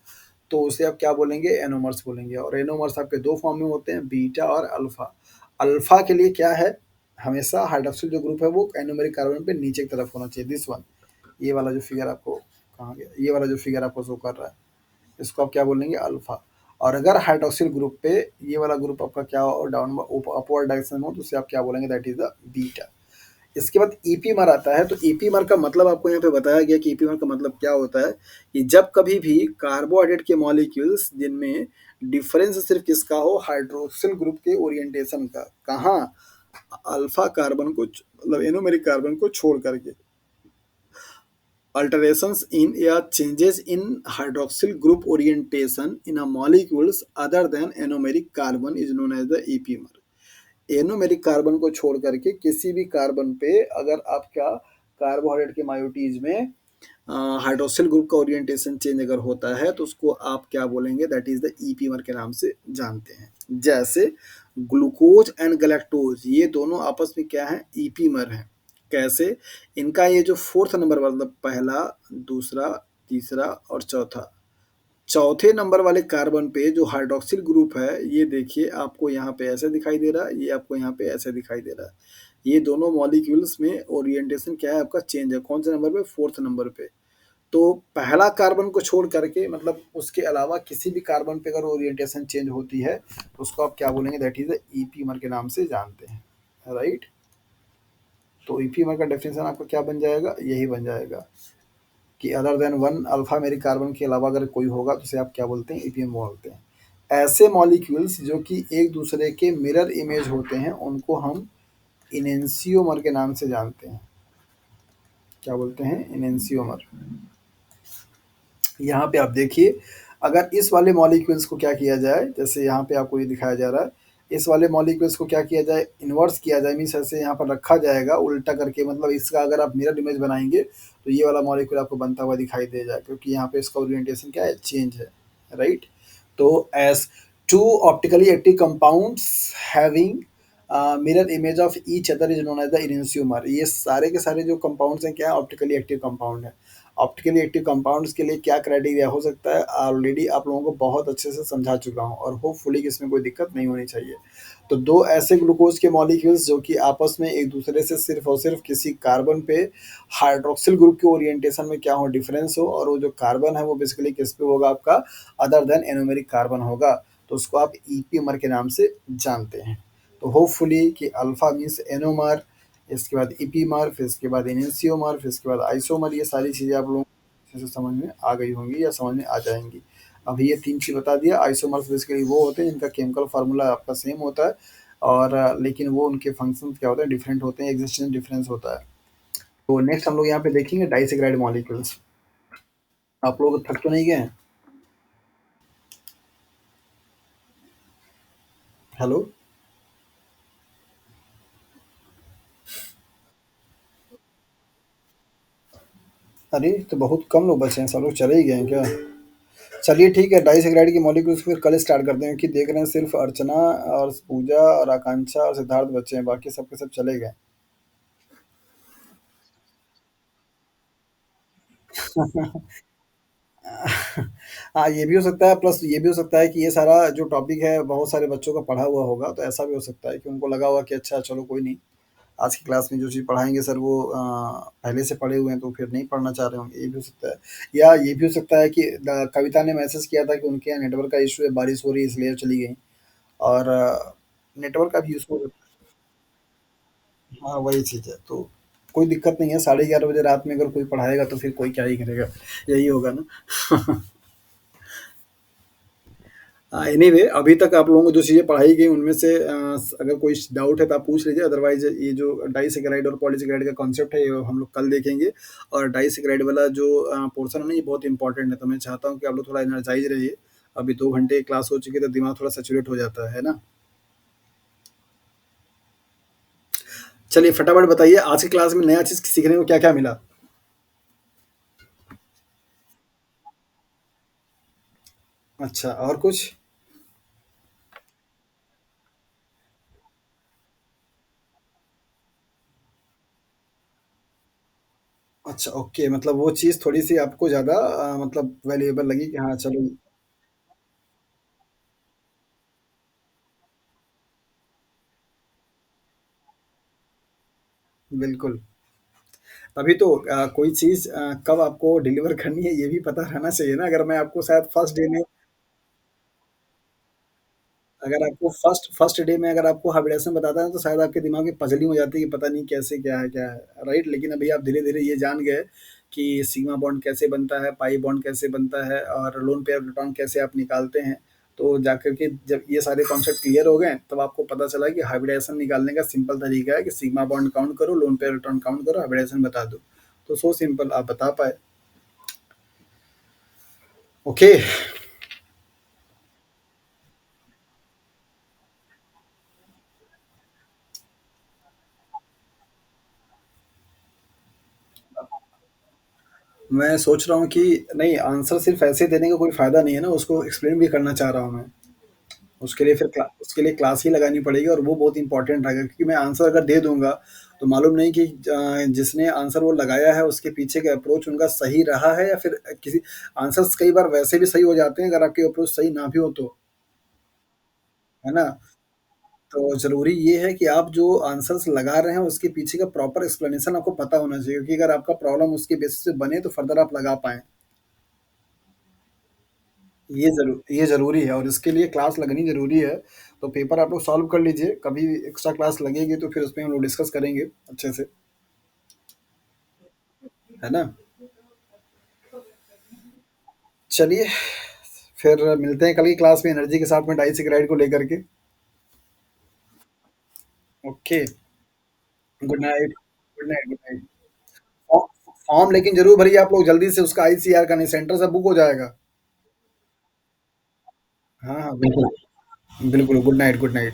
तो उसे आप क्या बोलेंगे, एनोमर्स बोलेंगे। और एनोमर्स आपके दो फॉर्म में होते हैं, बीटा और अल्फा। अल्फा के लिए क्या है, हमेशा हाइड्रोक्सिल जो ग्रुप है वो एनोमेरिक कार्बन पे नीचे की तरफ होना चाहिए, दिस वन। ये वाला जो फिगर आपको कहाँ गया, ये वाला जो फिगर आपको शो कर रहा है, इसको आप क्या बोलेंगे, अल्फा। और अगर हाइड्रोक्सिल ग्रुप पे ये वाला ग्रुप आपका क्या डाउन अपवर्ड डायरेक्शन हो, तो उसे आप क्या बोलेंगे, दैट इज द बीटा। इसके बाद ईपीमर आता है। तो ईपीमर का मतलब आपको यहाँ पे बताया गया कि ईपीमर का मतलब क्या होता है, कि जब कभी भी कार्बोहाइड्रेट के मॉलिक्यूल्स जिनमें डिफरेंस सिर्फ किसका हो, हाइड्रोक्सिल ग्रुप के ओरिएंटेशन का, कहाँ, अल्फा कार्बन को, मतलब एनोमेरिक कार्बन को छोड़ करके, alterations in या changes in hydroxyl group orientation in a molecules other than anomeric carbon is known as the epimer। Anomeric carbon को छोड़ करके किसी भी कार्बन पे अगर आपका कार्बोहाइड्रेट के मायोटीज में हाइड्रोक्सिल ग्रुप का ओरिएंटेशन चेंज अगर होता है, तो उसको आप क्या बोलेंगे, दैट इज द ईपीमर के नाम से जानते हैं। जैसे ग्लूकोज एंड गैलेक्टोज, ये दोनों आपस में क्या है, ईपीमर है। कैसे, इनका ये जो फोर्थ नंबर मतलब पहला, दूसरा, तीसरा और चौथा, चौथे नंबर वाले कार्बन पे जो हाइड्रॉक्सिल ग्रुप है, ये देखिए आपको यहाँ पे ऐसे दिखाई दे रहा है, ये आपको यहाँ पे ऐसे दिखाई दे रहा है। ये दोनों मॉलिक्यूल्स में ओरिएंटेशन क्या है आपका चेंज है, कौन से नंबर पे? 4th नंबर पे। तो पहला कार्बन को छोड़ करके मतलब उसके अलावा किसी भी कार्बन पे अगर ओरिएंटेशन चेंज होती है, तो उसको आप क्या बोलेंगे? दैट इज़ अ ईपीमर के नाम से जानते हैं, राइट? तो ईपीमर का डेफिनेशन आपका क्या बन जाएगा? यही बन जाएगा कि अदर देन 1 अल्फा मेरिक कार्बन के अलावा अगर कोई होगा तो उसे आप क्या बोलते हैं? ईपीएम बोलते हैं। ऐसे मॉलिक्यूल्स जो कि एक दूसरे के मिरर इमेज होते हैं, उनको हम इनेंसियोमर के नाम से जानते हैं। क्या बोलते हैं? इनेंसियोमर। यहाँ पे आप देखिए, अगर इस वाले मॉलिक्यूल्स को क्या किया जाए, जैसे यहाँ पे आपको ये दिखाया जा रहा है, इस वाले मॉलिक्यूल्स को क्या किया जाए? इन्वर्स किया जाए, मीन्स ऐसे यहाँ पर रखा जाएगा उल्टा करके, मतलब इसका अगर आप मिरर इमेज बनाएंगे तो ये वाला मॉलिक्यूल आपको बनता हुआ दिखाई देगा, क्योंकि यहाँ पे इसका ओरिएंटेशन क्या है? चेंज है, राइट? तो as to optically active compounds having mirror image of each other is known as the enantiomer. ये सारे के सारे जो कंपाउंड्स हैं क्या? ऑप्टिकली एक्टिव कंपाउंड है। ऑप्टिकली एक्टिव कंपाउंड्स के लिए क्या क्राइटेरिया हो सकता है, ऑलरेडी आप लोगों को बहुत अच्छे से समझा चुका हूँ, और होपफुली कि इसमें कोई दिक्कत नहीं होनी चाहिए। तो दो ऐसे ग्लूकोज के मॉलिक्यूल्स जो कि आपस में एक दूसरे से सिर्फ और सिर्फ किसी कार्बन पे हाइड्रोक्सिल ग्रुप के ओरिएंटेशन में क्या हो? डिफरेंस हो, और वो जो कार्बन है वो बेसिकली किस पे होगा आपका? अदर देन एनोमेरिक कार्बन होगा। तो उसको आप ईपीमर के नाम से जानते हैं। तो होपफुली कि अल्फा मीन्स एनोमर, इसके बाद ईपीमर, फिर इसके बाद इनेंसियोमर, फिर इसके बाद आइसोमर, ये सारी चीज़ें आप लोगों को अच्छे से समझ में आ गई होंगी या समझ में आ जाएंगी। अभी ये 3 चीज़ बता दिया। आइसोमर्स बेसिकली वो होते हैं जिनका केमिकल फार्मूला आपका सेम होता है, और लेकिन वो उनके फंक्शन क्या होते हैं? डिफरेंट होते हैं, एक्सिस्टेंस डिफरेंस होता है। तो नेक्स्ट हम लोग यहाँ पे देखेंगे डाइसेक्राइड मॉलिक्यूल्स। आप लोग थक तो नहीं गए हैं? हेलो? अरे तो बहुत कम लोग बचे हैं, सब लोग चले ही गए हैं क्या? चलिए ठीक है, डाइसेक्राइड की मॉलिक्यूल्स फिर कल स्टार्ट करते हैं, कि देख रहे हैं सिर्फ अर्चना और पूजा और आकांक्षा और सिद्धार्थ बच्चे हैं, बाकी सब के सब चले गए। हाँ, ये भी हो सकता है, प्लस ये भी हो सकता है कि ये सारा जो टॉपिक है बहुत सारे बच्चों का पढ़ा हुआ होगा, तो ऐसा भी हो सकता है कि उनको लगा होगा कि अच्छा चलो कोई नहीं, आज की क्लास में जो चीज़ पढ़ाएंगे सर वो पहले से पढ़े हुए हैं, तो फिर नहीं पढ़ना चाह रहे होंगे, ये भी हो सकता है। या ये भी हो सकता है कि कविता ने मैसेज किया था कि उनके यहाँ नेटवर्क का इशू है, बारिश हो रही है इसलिए चली गई, और नेटवर्क का भी इशू हो सकता है। हाँ, वही चीज़ है, तो कोई दिक्कत नहीं है, 11:30 बजे रात में अगर कोई पढ़ाएगा तो फिर कोई क्या ही करेगा, यही होगा ना। एनीवे, अभी तक आप लोगों को जो चीज़ें पढ़ाई गई उनमें से अगर कोई डाउट है तो आप पूछ लीजिए, अदरवाइज ये जो डाइसेकेराइड और पॉलीसेकेराइड का कॉन्सेप्ट है ये हम लोग कल देखेंगे। और डाइसेकेराइड वाला जो पोर्शन है ना, ये बहुत इंपॉर्टेंट है, तो मैं चाहता हूँ कि आप लोग थोड़ा एनर्जाइज रहिए। अभी 2 घंटे क्लास हो चुकी है तो दिमाग थोड़ा सेचुरेट हो जाता है ना। चलिए फटाफट बताइए, आज की क्लास में नया चीज़ सीखने को क्या क्या मिला? अच्छा, और कुछ? अच्छा, ओके, मतलब वो चीज़ थोड़ी सी आपको ज़्यादा मतलब वैल्यूएबल लगी कि हाँ चलो। बिल्कुल। तभी तो कोई चीज़ कब आपको डिलीवर करनी है ये भी पता रहना चाहिए ना। अगर मैं आपको शायद फर्स्ट डे में, अगर आपको फर्स्ट फर्स्ट डे में अगर आपको हाइब्रिडेशन बताता है तो शायद आपके दिमाग में पजलिंग हो जाती है कि पता नहीं कैसे क्या है, राइट? लेकिन अभी आप धीरे-धीरे ये जान गए कि सिग्मा बॉन्ड कैसे बनता है, पाई बॉन्ड कैसे बनता है और लोन पेयर इलेक्ट्रॉन कैसे आप निकालते हैं। तो जाकर के जब ये सारे कॉन्सेप्ट क्लियर हो गए, तब आपको पता चला कि हाइब्रिडेशन निकालने का सिंपल तरीका है कि सिग्मा बॉन्ड काउंट करो, लोन पेयर इलेक्ट्रॉन काउंट करो, हाइब्रिडेशन बता दो। तो सो सिंपल, आप बता पाए। ओके। मैं सोच रहा हूँ कि नहीं, आंसर सिर्फ ऐसे देने का कोई फ़ायदा नहीं है ना, उसको एक्सप्लेन भी करना चाह रहा हूँ मैं। उसके लिए क्लास ही लगानी पड़ेगी और वो बहुत इंपॉर्टेंट रहेगा क्योंकि मैं आंसर अगर दे दूँगा, तो मालूम नहीं कि जिसने आंसर वो लगाया है उसके पीछे का अप्रोच उनका सही रहा है या फिर किसी आंसर्स कई बार वैसे भी सही हो जाते हैं अगर आपकी अप्रोच सही ना भी हो तो, है ना? तो ज़रूरी ये है कि आप जो आंसर्स लगा रहे हैं उसके पीछे का प्रॉपर एक्सप्लेनेशन आपको पता होना चाहिए क्योंकि अगर आपका प्रॉब्लम उसके बेसिस पे बने तो फर्दर आप लगा पाएँ। ये ज़रूरी है और इसके लिए क्लास लगनी ज़रूरी है। तो पेपर आप लोग सॉल्व कर लीजिए, कभी एक्स्ट्रा क्लास लगेगी तो फिर उसमें हम लोग डिस्कस करेंगे अच्छे से, है ना? चलिए, फिर मिलते हैं कल की क्लास में एनर्जी के साथ में डाई सिगारेट को लेकर के। Okay, good night, good night, good night. फॉ फॉर्म लेकिन ज़रूर भरिए आप लोग जल्दी से उसका आईसीआर का नहीं सेंटर सब बुक हो जाएगा। हाँ, हाँ, बिल्कुल। बिल्कुल, गुड नाइट, गुड नाइट।